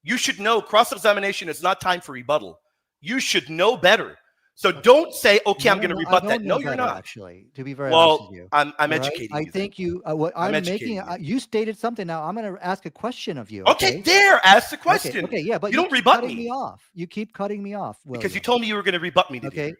[SPEAKER 2] You should know cross-examination is not time for rebuttal. You should know better. So don't say, okay, I'm going to rebut that. No, you're not.
[SPEAKER 3] Actually, to be very honest with you.
[SPEAKER 2] I'm educating you.
[SPEAKER 3] I think you stated something. Now I'm going to ask a question of you.
[SPEAKER 2] Okay, there, ask the question.
[SPEAKER 3] Okay, yeah, but
[SPEAKER 2] you don't rebut me.
[SPEAKER 3] You keep cutting me off.
[SPEAKER 2] Because you told me you were going to rebut me.
[SPEAKER 3] Okay.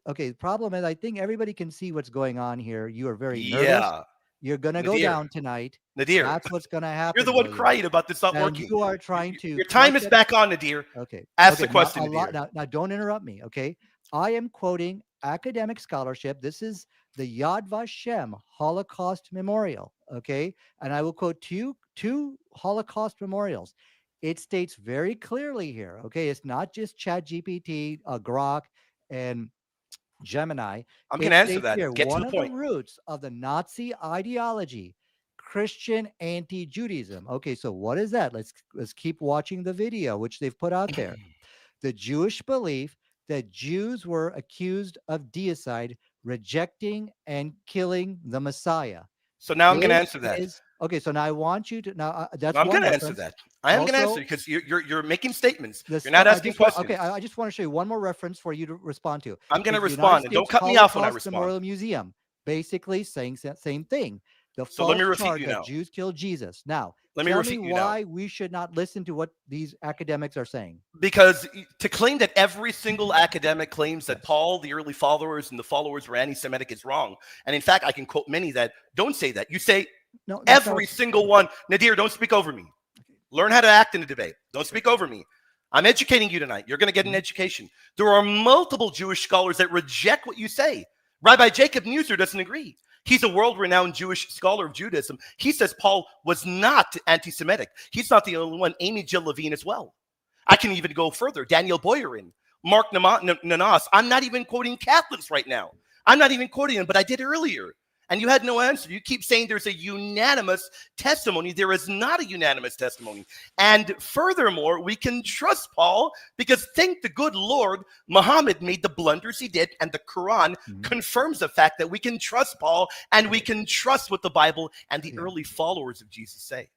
[SPEAKER 3] Okay. The problem is, I think everybody can see what's going on here. You are very nervous. You're going to go
[SPEAKER 2] Nadir,
[SPEAKER 3] down tonight.
[SPEAKER 2] Nadir,
[SPEAKER 3] That's what's going to happen.
[SPEAKER 2] you're the one
[SPEAKER 3] William.
[SPEAKER 2] crying about this not
[SPEAKER 3] And
[SPEAKER 2] working.
[SPEAKER 3] you are trying to.
[SPEAKER 2] Your time is
[SPEAKER 3] market-
[SPEAKER 2] back on, Nadir.
[SPEAKER 3] Okay.
[SPEAKER 2] Ask
[SPEAKER 3] okay,
[SPEAKER 2] the question,
[SPEAKER 3] now,
[SPEAKER 2] Nadir.
[SPEAKER 3] now, don't interrupt me. Okay. I am quoting academic scholarship. This is the Yad Vashem Holocaust Memorial. Okay. And I will quote two Holocaust memorials. It states very clearly here. Okay. It's not just ChatGPT, Grok, and Gemini.
[SPEAKER 2] I'm
[SPEAKER 3] It
[SPEAKER 2] going to answer
[SPEAKER 3] states
[SPEAKER 2] that.
[SPEAKER 3] here,
[SPEAKER 2] Get to
[SPEAKER 3] one
[SPEAKER 2] the
[SPEAKER 3] of
[SPEAKER 2] point.
[SPEAKER 3] the roots of the Nazi ideology, Christian anti-Judaism. Okay, so what is that? Let's keep watching the video which they've put out there. The Jewish belief that Jews were accused of deicide, rejecting and killing the Messiah.
[SPEAKER 2] So now I'm going to
[SPEAKER 3] This
[SPEAKER 2] answer that.
[SPEAKER 3] Okay, so now I want you to now that's
[SPEAKER 2] I'm
[SPEAKER 3] one
[SPEAKER 2] going to answer
[SPEAKER 3] reference.
[SPEAKER 2] that. I am going to
[SPEAKER 3] Also,
[SPEAKER 2] answer because you're making statements.
[SPEAKER 3] this-
[SPEAKER 2] You're not
[SPEAKER 3] I
[SPEAKER 2] asking
[SPEAKER 3] just want-
[SPEAKER 2] questions.
[SPEAKER 3] Okay, I just want to show you one more reference for you to respond to.
[SPEAKER 2] I'm going to
[SPEAKER 3] It's the
[SPEAKER 2] respond,
[SPEAKER 3] United
[SPEAKER 2] and don't
[SPEAKER 3] States
[SPEAKER 2] cut me off when I
[SPEAKER 3] Holocaust
[SPEAKER 2] respond.
[SPEAKER 3] Memorial Museum, basically saying that same thing. The
[SPEAKER 2] So let me
[SPEAKER 3] false
[SPEAKER 2] refute
[SPEAKER 3] charge
[SPEAKER 2] you
[SPEAKER 3] that
[SPEAKER 2] now.
[SPEAKER 3] Jews killed Jesus. Now,
[SPEAKER 2] Let me
[SPEAKER 3] tell
[SPEAKER 2] refute
[SPEAKER 3] me
[SPEAKER 2] you now.
[SPEAKER 3] why we should not listen to what these academics are saying.
[SPEAKER 2] Because to claim that every single academic claims that Paul, the early followers, and the followers were anti-Semitic is wrong. And in fact, I can quote many that don't say that. You say
[SPEAKER 3] No, that's not
[SPEAKER 2] every
[SPEAKER 3] what-
[SPEAKER 2] single one. Nadir, don't speak over me. Learn how to act in a debate. Don't speak over me. I'm educating you tonight. You're going to get an education. There are multiple Jewish scholars that reject what you say. Rabbi Jacob Neuser doesn't agree. He's a world-renowned Jewish scholar of Judaism. He says Paul was not anti-Semitic. He's not the only one. Amy Jill Levine as well. I can even go further. Daniel Boyarin, Mark Nanas. I'm not even quoting Catholics right now. I'm not even quoting them, but I did earlier. And you had no answer. You keep saying there's a unanimous testimony. There is not a unanimous testimony. And furthermore, we can trust Paul because thank the good Lord, Muhammad made the blunders he did, and the Quran confirms the fact that we can trust Paul and we can trust what the Bible and the early followers of Jesus say.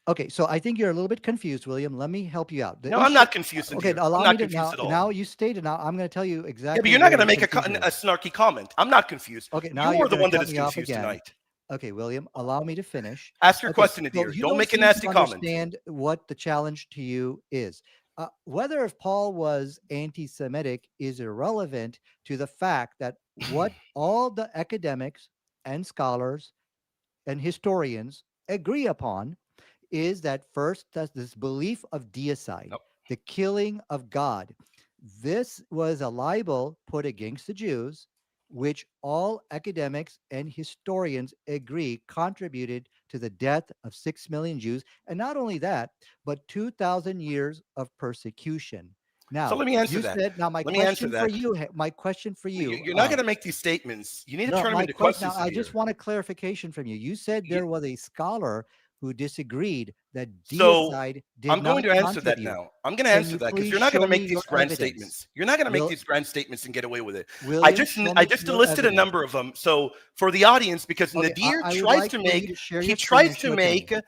[SPEAKER 3] Okay, so I think you're a little bit confused, William. Let me help you out. The
[SPEAKER 2] No, I'm
[SPEAKER 3] issue-
[SPEAKER 2] not confused.
[SPEAKER 3] Okay,
[SPEAKER 2] Nadir.
[SPEAKER 3] allow
[SPEAKER 2] I'm
[SPEAKER 3] me
[SPEAKER 2] not
[SPEAKER 3] to
[SPEAKER 2] confused
[SPEAKER 3] now.
[SPEAKER 2] at all.
[SPEAKER 3] Now you stated. Now I'm going to tell you exactly.
[SPEAKER 2] Yeah, but you're not
[SPEAKER 3] where
[SPEAKER 2] going to
[SPEAKER 3] your
[SPEAKER 2] make a
[SPEAKER 3] confusion is.
[SPEAKER 2] snarky comment. I'm not confused.
[SPEAKER 3] Okay, now
[SPEAKER 2] You're the
[SPEAKER 3] gonna
[SPEAKER 2] one that
[SPEAKER 3] cut
[SPEAKER 2] is
[SPEAKER 3] me off
[SPEAKER 2] confused
[SPEAKER 3] again.
[SPEAKER 2] tonight.
[SPEAKER 3] Okay, William, allow me to finish.
[SPEAKER 2] Ask your
[SPEAKER 3] Okay,
[SPEAKER 2] question,
[SPEAKER 3] so
[SPEAKER 2] Nadir.
[SPEAKER 3] you
[SPEAKER 2] Don't make a
[SPEAKER 3] seem to
[SPEAKER 2] nasty comment.
[SPEAKER 3] Understand what the challenge to you is. Whether if Paul was anti-Semitic is irrelevant to the fact that what all the academics and scholars and historians agree upon is that first, that's this belief of deicide,
[SPEAKER 2] Nope.
[SPEAKER 3] the killing of God. This was a libel put against the Jews, which all academics and historians agree contributed to the death of 6 million Jews. And not only that, but 2,000 years of persecution. Now,
[SPEAKER 2] So let me answer
[SPEAKER 3] you
[SPEAKER 2] that.
[SPEAKER 3] said, now my
[SPEAKER 2] Let me answer
[SPEAKER 3] question for
[SPEAKER 2] that.
[SPEAKER 3] you, my question for you.
[SPEAKER 2] You're not going to make these statements. You need to
[SPEAKER 3] no,
[SPEAKER 2] turn them
[SPEAKER 3] my
[SPEAKER 2] into
[SPEAKER 3] question.
[SPEAKER 2] questions.
[SPEAKER 3] Now, I just
[SPEAKER 2] Nadir.
[SPEAKER 3] want a clarification from you. You said there was a scholar who disagreed that
[SPEAKER 2] So,
[SPEAKER 3] deicide did
[SPEAKER 2] I'm going
[SPEAKER 3] not
[SPEAKER 2] to answer that
[SPEAKER 3] contribute.
[SPEAKER 2] now. I'm going to
[SPEAKER 3] Can
[SPEAKER 2] answer
[SPEAKER 3] you
[SPEAKER 2] that because
[SPEAKER 3] please
[SPEAKER 2] you're not going
[SPEAKER 3] show
[SPEAKER 2] to
[SPEAKER 3] me
[SPEAKER 2] make these
[SPEAKER 3] your
[SPEAKER 2] grand
[SPEAKER 3] evidence?
[SPEAKER 2] statements. You're not going to make
[SPEAKER 3] Will-
[SPEAKER 2] these grand statements and get away with it.
[SPEAKER 3] William,
[SPEAKER 2] I
[SPEAKER 3] show
[SPEAKER 2] just
[SPEAKER 3] me your
[SPEAKER 2] listed a
[SPEAKER 3] evidence.
[SPEAKER 2] number of them. So for the audience, because
[SPEAKER 3] Okay,
[SPEAKER 2] Nadir
[SPEAKER 3] I would
[SPEAKER 2] tries
[SPEAKER 3] like
[SPEAKER 2] to
[SPEAKER 3] for you
[SPEAKER 2] make,
[SPEAKER 3] to share
[SPEAKER 2] he
[SPEAKER 3] your screen
[SPEAKER 2] tries
[SPEAKER 3] and
[SPEAKER 2] to
[SPEAKER 3] show it
[SPEAKER 2] make,
[SPEAKER 3] me.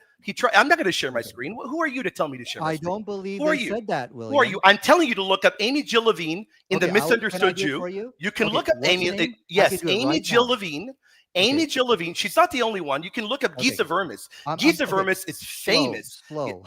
[SPEAKER 2] I'm not going to share my
[SPEAKER 3] Okay.
[SPEAKER 2] screen. Who are you to tell me to share my
[SPEAKER 3] I
[SPEAKER 2] screen?
[SPEAKER 3] don't believe
[SPEAKER 2] Who are
[SPEAKER 3] they
[SPEAKER 2] you?
[SPEAKER 3] said that, William.
[SPEAKER 2] Who are you? I'm telling you to look up Amy Jill Levine in
[SPEAKER 3] Okay,
[SPEAKER 2] The
[SPEAKER 3] can I
[SPEAKER 2] Misunderstood
[SPEAKER 3] do it
[SPEAKER 2] Jew.
[SPEAKER 3] for you?
[SPEAKER 2] You can
[SPEAKER 3] Okay,
[SPEAKER 2] look up
[SPEAKER 3] what's
[SPEAKER 2] Amy.
[SPEAKER 3] the name? I
[SPEAKER 2] Yes,
[SPEAKER 3] can do it
[SPEAKER 2] Amy
[SPEAKER 3] right
[SPEAKER 2] Jill
[SPEAKER 3] now.
[SPEAKER 2] Levine. Amy
[SPEAKER 3] Okay.
[SPEAKER 2] Jill Levine. She's not the only one. You can look up
[SPEAKER 3] Okay.
[SPEAKER 2] Giza Vermis.
[SPEAKER 3] I'm-
[SPEAKER 2] Giza
[SPEAKER 3] okay,
[SPEAKER 2] Vermis is famous.
[SPEAKER 3] Slow.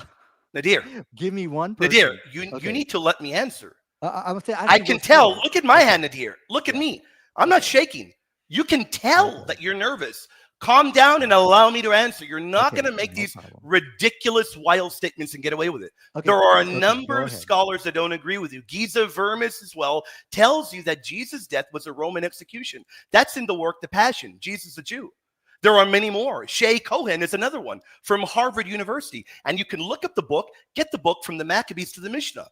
[SPEAKER 2] Nadir,
[SPEAKER 3] Give me one person.
[SPEAKER 2] Nadir, you
[SPEAKER 3] Okay.
[SPEAKER 2] need to let me answer.
[SPEAKER 3] I'm saying,
[SPEAKER 2] I can tell. Look at my
[SPEAKER 3] Okay.
[SPEAKER 2] hand, Nadir. Look at
[SPEAKER 3] Yeah.
[SPEAKER 2] me. I'm not shaking. You can tell
[SPEAKER 3] Okay.
[SPEAKER 2] that you're nervous. Calm down and allow me to answer. You're not
[SPEAKER 3] Okay,
[SPEAKER 2] going to make
[SPEAKER 3] no
[SPEAKER 2] these
[SPEAKER 3] problem.
[SPEAKER 2] ridiculous, wild statements and get away with it.
[SPEAKER 3] Okay,
[SPEAKER 2] There are a
[SPEAKER 3] okay,
[SPEAKER 2] number
[SPEAKER 3] go
[SPEAKER 2] of
[SPEAKER 3] ahead.
[SPEAKER 2] scholars that don't agree with you. Giza Vermis as well tells you that Jesus' death was a Roman execution. That's in the work The Passion, Jesus a Jew. There are many more. Shay Cohen is another one from Harvard University. And you can look up the book, get the book From the Maccabees to the Mishnah.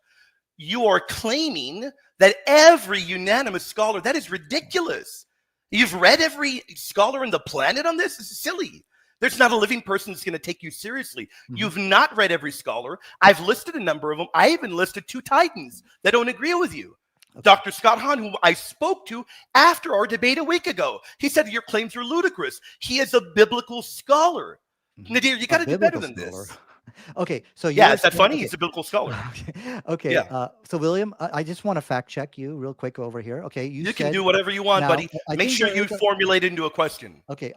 [SPEAKER 2] You are claiming that every unanimous scholar, that is ridiculous. You've read every scholar on the planet on this? This is silly. There's not a living person that's going to take you seriously.
[SPEAKER 3] Mhm.
[SPEAKER 2] You've not read every scholar. I've listed a number of them. I even listed 2 titans that don't agree with you.
[SPEAKER 3] Okay.
[SPEAKER 2] Dr. Scott Hahn, whom I spoke to after our debate a week ago, he said your claims are ludicrous. He is a biblical scholar.
[SPEAKER 3] Mhm.
[SPEAKER 2] Nadir, you
[SPEAKER 3] A
[SPEAKER 2] got to do better
[SPEAKER 3] biblical
[SPEAKER 2] than
[SPEAKER 3] scholar.
[SPEAKER 2] this.
[SPEAKER 3] Okay, so
[SPEAKER 2] Yeah,
[SPEAKER 3] you're
[SPEAKER 2] is that
[SPEAKER 3] saying-
[SPEAKER 2] funny?
[SPEAKER 3] okay.
[SPEAKER 2] He's a biblical scholar.
[SPEAKER 3] Okay.
[SPEAKER 2] Yeah.
[SPEAKER 3] So William, I just want to fact check you real quick over here. Okay,
[SPEAKER 2] You
[SPEAKER 3] said,
[SPEAKER 2] can do whatever you want,
[SPEAKER 3] now,
[SPEAKER 2] buddy.
[SPEAKER 3] I
[SPEAKER 2] Make
[SPEAKER 3] think
[SPEAKER 2] sure
[SPEAKER 3] there
[SPEAKER 2] you
[SPEAKER 3] is a-
[SPEAKER 2] formulate it into a question.
[SPEAKER 3] Okay,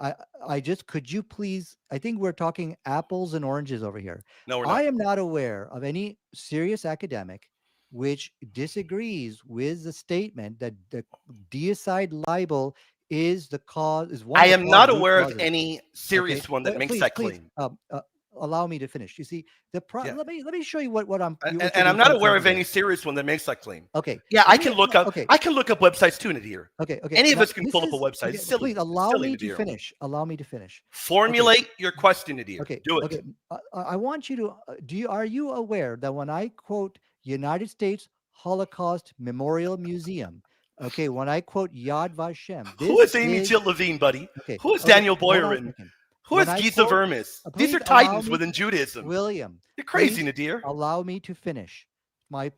[SPEAKER 3] I just could you please? I think we're talking apples and oranges over here.
[SPEAKER 2] No, we're not.
[SPEAKER 3] I am not aware of any serious academic which disagrees with the statement that the deicide libel is the cause, is one
[SPEAKER 2] I
[SPEAKER 3] of the
[SPEAKER 2] am not
[SPEAKER 3] root
[SPEAKER 2] aware of
[SPEAKER 3] causes.
[SPEAKER 2] any serious
[SPEAKER 3] Okay,
[SPEAKER 2] one that makes
[SPEAKER 3] please,
[SPEAKER 2] that
[SPEAKER 3] please,
[SPEAKER 2] claim.
[SPEAKER 3] allow me to finish. You see,
[SPEAKER 2] Yeah.
[SPEAKER 3] let me show you what I'm
[SPEAKER 2] And,
[SPEAKER 3] what you're
[SPEAKER 2] and I'm
[SPEAKER 3] being
[SPEAKER 2] not
[SPEAKER 3] trying
[SPEAKER 2] aware
[SPEAKER 3] to
[SPEAKER 2] of
[SPEAKER 3] do.
[SPEAKER 2] any serious one that makes that claim.
[SPEAKER 3] Okay,
[SPEAKER 2] Yeah,
[SPEAKER 3] let me okay.
[SPEAKER 2] I can look up websites too, Nadir.
[SPEAKER 3] Okay, okay.
[SPEAKER 2] Any of
[SPEAKER 3] Now,
[SPEAKER 2] us can
[SPEAKER 3] this
[SPEAKER 2] pull up a
[SPEAKER 3] is
[SPEAKER 2] website.
[SPEAKER 3] okay.
[SPEAKER 2] It's silly.
[SPEAKER 3] Please
[SPEAKER 2] It's
[SPEAKER 3] allow
[SPEAKER 2] silly,
[SPEAKER 3] me to
[SPEAKER 2] Nadir.
[SPEAKER 3] finish. Allow me to finish. Okay,
[SPEAKER 2] Formulate your question, Nadir.
[SPEAKER 3] okay,
[SPEAKER 2] Do it.
[SPEAKER 3] okay. I want you to. Are you aware that when I quote United States Holocaust Memorial Museum, okay, when I quote Yad Vashem,
[SPEAKER 2] Who
[SPEAKER 3] this
[SPEAKER 2] is Amy
[SPEAKER 3] is
[SPEAKER 2] Jill Levine, buddy?
[SPEAKER 3] okay.
[SPEAKER 2] Who is
[SPEAKER 3] Okay,
[SPEAKER 2] Daniel
[SPEAKER 3] hold on a
[SPEAKER 2] Boyarin?
[SPEAKER 3] second.
[SPEAKER 2] Who
[SPEAKER 3] When
[SPEAKER 2] is
[SPEAKER 3] I
[SPEAKER 2] Giza
[SPEAKER 3] quote,
[SPEAKER 2] Vermis? These are
[SPEAKER 3] please allow
[SPEAKER 2] titans
[SPEAKER 3] me,
[SPEAKER 2] within Judaism.
[SPEAKER 3] William.
[SPEAKER 2] You're crazy,
[SPEAKER 3] Please
[SPEAKER 2] Nadir.
[SPEAKER 3] allow me to finish my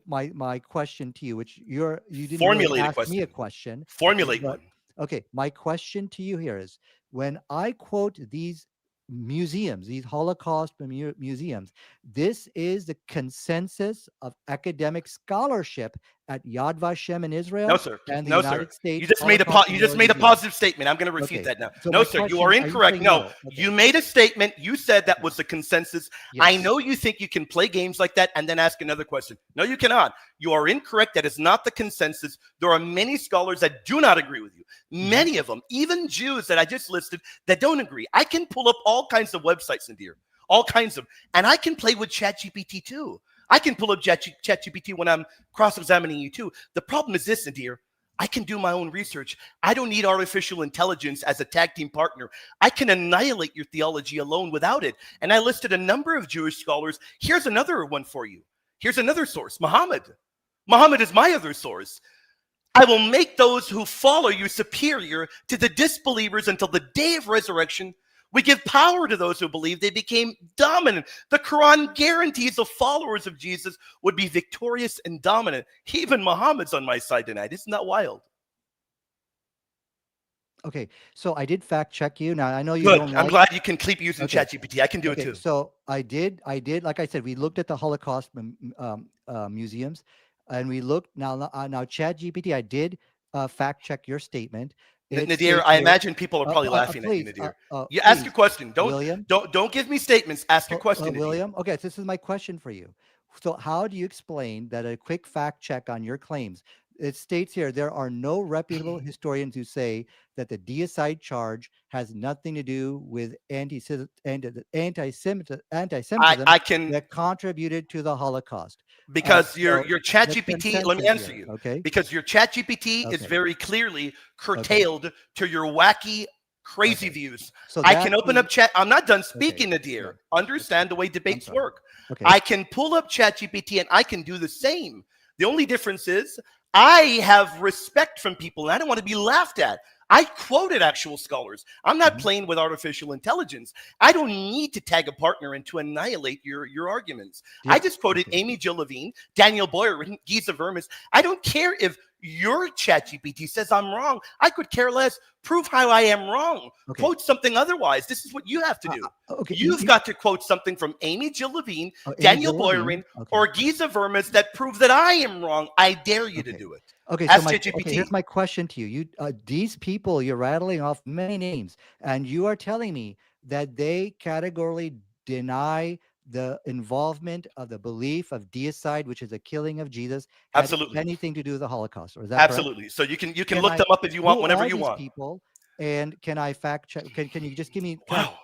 [SPEAKER 3] question to you, which you didn't really
[SPEAKER 2] Formulate a
[SPEAKER 3] ask me a
[SPEAKER 2] question.
[SPEAKER 3] question. Okay,
[SPEAKER 2] Formulate
[SPEAKER 3] but
[SPEAKER 2] one.
[SPEAKER 3] okay, my question to you here is when I quote these museums, these Holocaust museums, this is the consensus of academic scholarship at Yad Vashem in
[SPEAKER 2] No,
[SPEAKER 3] Israel
[SPEAKER 2] sir.
[SPEAKER 3] and the
[SPEAKER 2] No, sir.
[SPEAKER 3] United States
[SPEAKER 2] You
[SPEAKER 3] Holocaust
[SPEAKER 2] just
[SPEAKER 3] Memorial
[SPEAKER 2] made a
[SPEAKER 3] Museum.
[SPEAKER 2] positive statement. I'm going to refute
[SPEAKER 3] Okay,
[SPEAKER 2] that now.
[SPEAKER 3] so
[SPEAKER 2] No,
[SPEAKER 3] my
[SPEAKER 2] sir. You are
[SPEAKER 3] question, are you
[SPEAKER 2] incorrect.
[SPEAKER 3] saying
[SPEAKER 2] No,
[SPEAKER 3] no? Okay,
[SPEAKER 2] you made a statement. You said that
[SPEAKER 3] okay.
[SPEAKER 2] was the consensus. I
[SPEAKER 3] Yes.
[SPEAKER 2] know you think you can play games like that and then ask another question. No, you cannot. You are incorrect. That is not the consensus. There are many scholars that do not agree with you. Many of them, even Jews that I just listed, that don't agree. I can pull up all kinds of websites, Nadir, all kinds of, and I can play with ChatGPT too. I can pull up ChatGPT when I'm cross-examining you too. The problem is this, Nadir. I can do my own research. I don't need artificial intelligence as a tag team partner. I can annihilate your theology alone without it. And I listed a number of Jewish scholars. Here's another one for you. Here's another source, Muhammad. Muhammad is my other source. I will make those who follow you superior to the disbelievers until the day of resurrection. We give power to those who believe. They became dominant. The Quran guarantees the followers of Jesus would be victorious and dominant. Even Muhammad's on my side tonight. Isn't that wild?
[SPEAKER 3] Okay, so I did fact check you. Now I know you
[SPEAKER 2] Good.
[SPEAKER 3] don't
[SPEAKER 2] I'm
[SPEAKER 3] like.
[SPEAKER 2] glad you can keep using
[SPEAKER 3] Okay.
[SPEAKER 2] ChatGPT. I can do it
[SPEAKER 3] Okay,
[SPEAKER 2] too.
[SPEAKER 3] so I did. Like I said, we looked at the Holocaust museums, and we looked now. Now, ChatGPT, I did fact check your statement. It
[SPEAKER 2] Nadir,
[SPEAKER 3] states
[SPEAKER 2] I
[SPEAKER 3] here.
[SPEAKER 2] imagine people are probably laughing at you,
[SPEAKER 3] Please,
[SPEAKER 2] Nadir. You ask
[SPEAKER 3] please,
[SPEAKER 2] your question.
[SPEAKER 3] William.
[SPEAKER 2] Don't give me statements. Ask your question, Nadir.
[SPEAKER 3] William. Okay, so this is my question for you. So, how do you explain that a quick fact check on your claims? It states here there are no reputable historians who say that the deicide charge has nothing to do with anti-Semitism
[SPEAKER 2] I can,
[SPEAKER 3] that contributed to the Holocaust.
[SPEAKER 2] because
[SPEAKER 3] So
[SPEAKER 2] your
[SPEAKER 3] the
[SPEAKER 2] ChatGPT, let me
[SPEAKER 3] consensus
[SPEAKER 2] answer
[SPEAKER 3] here,
[SPEAKER 2] you.
[SPEAKER 3] okay?
[SPEAKER 2] Because your ChatGPT is
[SPEAKER 3] Okay.
[SPEAKER 2] very clearly curtailed to your wacky, crazy
[SPEAKER 3] Okay.
[SPEAKER 2] views.
[SPEAKER 3] So
[SPEAKER 2] I
[SPEAKER 3] that
[SPEAKER 2] can open
[SPEAKER 3] means-
[SPEAKER 2] up chat. I'm not done
[SPEAKER 3] Okay,
[SPEAKER 2] speaking, Nadir.
[SPEAKER 3] good.
[SPEAKER 2] Understand the way debates
[SPEAKER 3] sorry.
[SPEAKER 2] work.
[SPEAKER 3] Okay.
[SPEAKER 2] I can pull up ChatGPT and I can do the same. The only difference is I have respect from people and I don't want to be laughed at. I quoted actual scholars. I'm not playing with artificial intelligence. I don't need to tag a partner and to annihilate your arguments.
[SPEAKER 3] Yeah,
[SPEAKER 2] I just quoted
[SPEAKER 3] okay.
[SPEAKER 2] Amy Jill Levine, Daniel Boyer, Giza Vermis. I don't care if your ChatGPT says I'm wrong. I could care less. Prove how I am wrong.
[SPEAKER 3] Okay.
[SPEAKER 2] Quote something otherwise. This is what you have to do.
[SPEAKER 3] Okay,
[SPEAKER 2] You've got to quote something from Amy Jill Levine,
[SPEAKER 3] Amy
[SPEAKER 2] Daniel
[SPEAKER 3] Jill Levine,
[SPEAKER 2] Boyarin,
[SPEAKER 3] okay.
[SPEAKER 2] or Giza Vermis that prove that I am wrong. I dare you to
[SPEAKER 3] Okay.
[SPEAKER 2] do it.
[SPEAKER 3] Okay,
[SPEAKER 2] Ask
[SPEAKER 3] so
[SPEAKER 2] ChatGPT.
[SPEAKER 3] here's my question to you. These people, you're rattling off many names, and you are telling me that they categorically deny the involvement of the belief of deicide, which is the killing of Jesus, had
[SPEAKER 2] Absolutely.
[SPEAKER 3] anything to do with the Holocaust. Or is that correct?
[SPEAKER 2] Absolutely. So you can
[SPEAKER 3] Can
[SPEAKER 2] look
[SPEAKER 3] I-
[SPEAKER 2] them up if you want,
[SPEAKER 3] Who
[SPEAKER 2] whenever
[SPEAKER 3] are
[SPEAKER 2] you
[SPEAKER 3] these
[SPEAKER 2] want.
[SPEAKER 3] people? And can I fact check? Can you just give me?
[SPEAKER 2] Wow.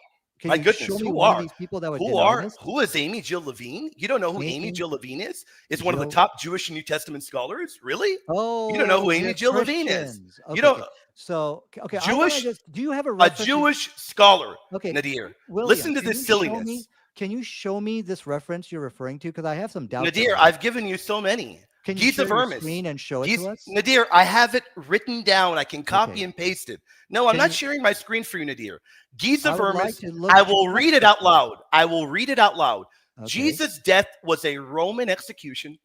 [SPEAKER 3] Can
[SPEAKER 2] My
[SPEAKER 3] you
[SPEAKER 2] goodness,
[SPEAKER 3] show me
[SPEAKER 2] who
[SPEAKER 3] one
[SPEAKER 2] are?
[SPEAKER 3] of these people that would
[SPEAKER 2] Who
[SPEAKER 3] deny
[SPEAKER 2] are?
[SPEAKER 3] this?
[SPEAKER 2] Who is Amy Jill Levine? You don't know who Amy
[SPEAKER 3] Amy
[SPEAKER 2] Jill Levine is? It's one of the
[SPEAKER 3] Jill-
[SPEAKER 2] top Jewish New Testament scholars. Really?
[SPEAKER 3] Oh,
[SPEAKER 2] You don't know who Amy
[SPEAKER 3] they're
[SPEAKER 2] Jill Levine is.
[SPEAKER 3] Christians.
[SPEAKER 2] You
[SPEAKER 3] Okay,
[SPEAKER 2] don't.
[SPEAKER 3] okay. So okay,
[SPEAKER 2] Jewish-
[SPEAKER 3] do you have a
[SPEAKER 2] A
[SPEAKER 3] reference?
[SPEAKER 2] Jewish scholar,
[SPEAKER 3] Okay,
[SPEAKER 2] Nadir.
[SPEAKER 3] William,
[SPEAKER 2] Listen to
[SPEAKER 3] can
[SPEAKER 2] this
[SPEAKER 3] you show
[SPEAKER 2] silliness.
[SPEAKER 3] me- Can you show me this reference you're referring to? Because I have some doubts.
[SPEAKER 2] Nadir,
[SPEAKER 3] about it.
[SPEAKER 2] I've given you so many.
[SPEAKER 3] Can you
[SPEAKER 2] Giza
[SPEAKER 3] share your
[SPEAKER 2] Vermis.
[SPEAKER 3] screen and show it to us?
[SPEAKER 2] Nadir, I have it written down. I can copy
[SPEAKER 3] Okay.
[SPEAKER 2] and paste it. No, I'm
[SPEAKER 3] Can
[SPEAKER 2] not
[SPEAKER 3] you-
[SPEAKER 2] sharing my screen for you, Nadir. Giza
[SPEAKER 3] I would like
[SPEAKER 2] Vermis,
[SPEAKER 3] to look
[SPEAKER 2] I
[SPEAKER 3] at your
[SPEAKER 2] will read it out
[SPEAKER 3] text.
[SPEAKER 2] loud. I will read it out loud.
[SPEAKER 3] Okay.
[SPEAKER 2] Jesus' death was a Roman execution.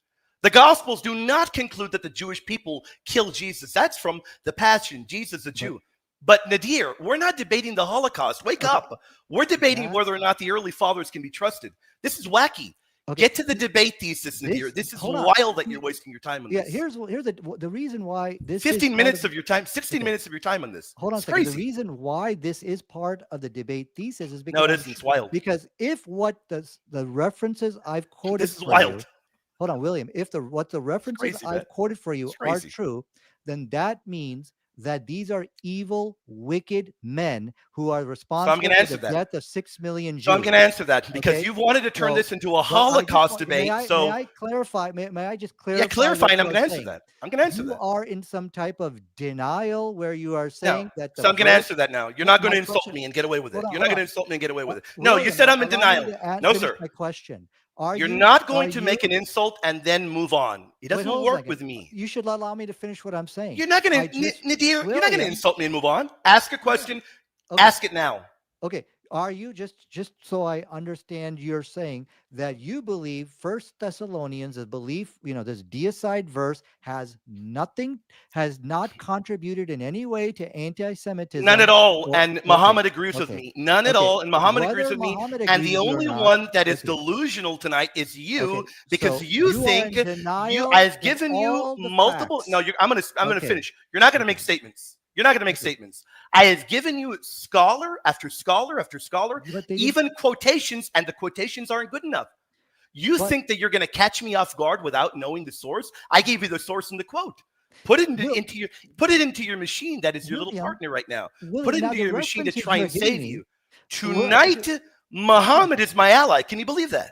[SPEAKER 2] The Gospels do not conclude that the Jewish people killed Jesus. That's from the Passion, Jesus, a Jew. But Nadir, we're not debating the Holocaust. Wake
[SPEAKER 3] Okay.
[SPEAKER 2] up. We're debating
[SPEAKER 3] That's-
[SPEAKER 2] whether or not the early fathers can be trusted. This is wacky.
[SPEAKER 3] Okay.
[SPEAKER 2] Get to the debate thesis, Nadir. This is
[SPEAKER 3] hold on.
[SPEAKER 2] wild that you're wasting your time on
[SPEAKER 3] Yeah,
[SPEAKER 2] this.
[SPEAKER 3] here's the reason why this
[SPEAKER 2] 15
[SPEAKER 3] is
[SPEAKER 2] minutes
[SPEAKER 3] part
[SPEAKER 2] of your time, 16
[SPEAKER 3] Okay.
[SPEAKER 2] minutes of your time on this.
[SPEAKER 3] Hold on a
[SPEAKER 2] It's
[SPEAKER 3] second.
[SPEAKER 2] crazy.
[SPEAKER 3] The reason why this is part of the debate thesis is because
[SPEAKER 2] No, it isn't. It's wild.
[SPEAKER 3] Because if what the references I've quoted
[SPEAKER 2] This is
[SPEAKER 3] for
[SPEAKER 2] wild.
[SPEAKER 3] you, hold on, William. If what the references
[SPEAKER 2] crazy,
[SPEAKER 3] I've
[SPEAKER 2] man.
[SPEAKER 3] quoted for you
[SPEAKER 2] It's
[SPEAKER 3] are
[SPEAKER 2] crazy.
[SPEAKER 3] true, then that means that these are evil, wicked men who are
[SPEAKER 2] So I'm
[SPEAKER 3] responsible
[SPEAKER 2] going to
[SPEAKER 3] for
[SPEAKER 2] answer
[SPEAKER 3] the
[SPEAKER 2] that.
[SPEAKER 3] death of 6 million
[SPEAKER 2] So I'm
[SPEAKER 3] Jews.
[SPEAKER 2] going to answer that because
[SPEAKER 3] Okay,
[SPEAKER 2] you've wanted to turn
[SPEAKER 3] so,
[SPEAKER 2] this into a
[SPEAKER 3] but I just
[SPEAKER 2] Holocaust
[SPEAKER 3] want,
[SPEAKER 2] debate.
[SPEAKER 3] may
[SPEAKER 2] So
[SPEAKER 3] I clarify? May I just
[SPEAKER 2] yeah,
[SPEAKER 3] clarify
[SPEAKER 2] clarify,
[SPEAKER 3] what
[SPEAKER 2] and I'm
[SPEAKER 3] you
[SPEAKER 2] going
[SPEAKER 3] are
[SPEAKER 2] to answer
[SPEAKER 3] saying?
[SPEAKER 2] that. I'm going to answer
[SPEAKER 3] You
[SPEAKER 2] that.
[SPEAKER 3] are in some type of denial where you are
[SPEAKER 2] No.
[SPEAKER 3] saying that the
[SPEAKER 2] So I'm going to
[SPEAKER 3] verse.
[SPEAKER 2] answer that now. You're
[SPEAKER 3] Well,
[SPEAKER 2] not going
[SPEAKER 3] my
[SPEAKER 2] to insult
[SPEAKER 3] question.
[SPEAKER 2] me and get away with
[SPEAKER 3] Hold
[SPEAKER 2] it.
[SPEAKER 3] on,
[SPEAKER 2] You're not
[SPEAKER 3] hold
[SPEAKER 2] going to
[SPEAKER 3] on.
[SPEAKER 2] insult me and get away with it. No, you
[SPEAKER 3] William,
[SPEAKER 2] said I'm in
[SPEAKER 3] allow me
[SPEAKER 2] denial.
[SPEAKER 3] to
[SPEAKER 2] No,
[SPEAKER 3] finish
[SPEAKER 2] sir.
[SPEAKER 3] my question.
[SPEAKER 2] You're not going
[SPEAKER 3] Are
[SPEAKER 2] to
[SPEAKER 3] you?
[SPEAKER 2] make an insult and then move on. It
[SPEAKER 3] Wait,
[SPEAKER 2] doesn't
[SPEAKER 3] hold a
[SPEAKER 2] work
[SPEAKER 3] second.
[SPEAKER 2] with me.
[SPEAKER 3] You should allow me to finish what I'm saying.
[SPEAKER 2] You're not going
[SPEAKER 3] I
[SPEAKER 2] to,
[SPEAKER 3] just,
[SPEAKER 2] Nadir, you're not going to
[SPEAKER 3] William.
[SPEAKER 2] insult me and move on. Ask a question.
[SPEAKER 3] Okay.
[SPEAKER 2] Ask it now.
[SPEAKER 3] Okay. Are you just so I understand, you're saying that you believe First Thessalonians, a belief, this deicide verse has not contributed in any way to anti-Semitism?
[SPEAKER 2] None at all.
[SPEAKER 3] Or,
[SPEAKER 2] And
[SPEAKER 3] okay,
[SPEAKER 2] Muhammad agrees with
[SPEAKER 3] okay,
[SPEAKER 2] me. None at
[SPEAKER 3] okay.
[SPEAKER 2] all. And Muhammad agrees
[SPEAKER 3] Whether
[SPEAKER 2] with me.
[SPEAKER 3] Muhammad
[SPEAKER 2] And
[SPEAKER 3] agrees
[SPEAKER 2] the
[SPEAKER 3] with you or
[SPEAKER 2] only
[SPEAKER 3] not,
[SPEAKER 2] one that is
[SPEAKER 3] okay,
[SPEAKER 2] delusional tonight is you,
[SPEAKER 3] okay.
[SPEAKER 2] because
[SPEAKER 3] So
[SPEAKER 2] you
[SPEAKER 3] you are
[SPEAKER 2] think
[SPEAKER 3] in denial
[SPEAKER 2] I've
[SPEAKER 3] of
[SPEAKER 2] given you
[SPEAKER 3] all the
[SPEAKER 2] multiple.
[SPEAKER 3] facts.
[SPEAKER 2] No, I'm gonna
[SPEAKER 3] Okay,
[SPEAKER 2] finish. You're not gonna make
[SPEAKER 3] okay,
[SPEAKER 2] statements. You're not gonna make
[SPEAKER 3] okay.
[SPEAKER 2] statements. I have given you scholar after scholar after scholar,
[SPEAKER 3] But they didn't.
[SPEAKER 2] even quotations, and the quotations aren't good enough. You
[SPEAKER 3] But
[SPEAKER 2] think that you're gonna catch me off guard without knowing the source? I gave you the source and the quote. Put it
[SPEAKER 3] Will,
[SPEAKER 2] into your machine that is your little
[SPEAKER 3] William,
[SPEAKER 2] partner right now. Put
[SPEAKER 3] William.
[SPEAKER 2] it
[SPEAKER 3] Now
[SPEAKER 2] into
[SPEAKER 3] the
[SPEAKER 2] your machine to
[SPEAKER 3] references
[SPEAKER 2] try
[SPEAKER 3] you're
[SPEAKER 2] and
[SPEAKER 3] giving
[SPEAKER 2] save
[SPEAKER 3] me.
[SPEAKER 2] you.
[SPEAKER 3] Well,
[SPEAKER 2] Tonight, Muhammad is my ally. Can you believe that?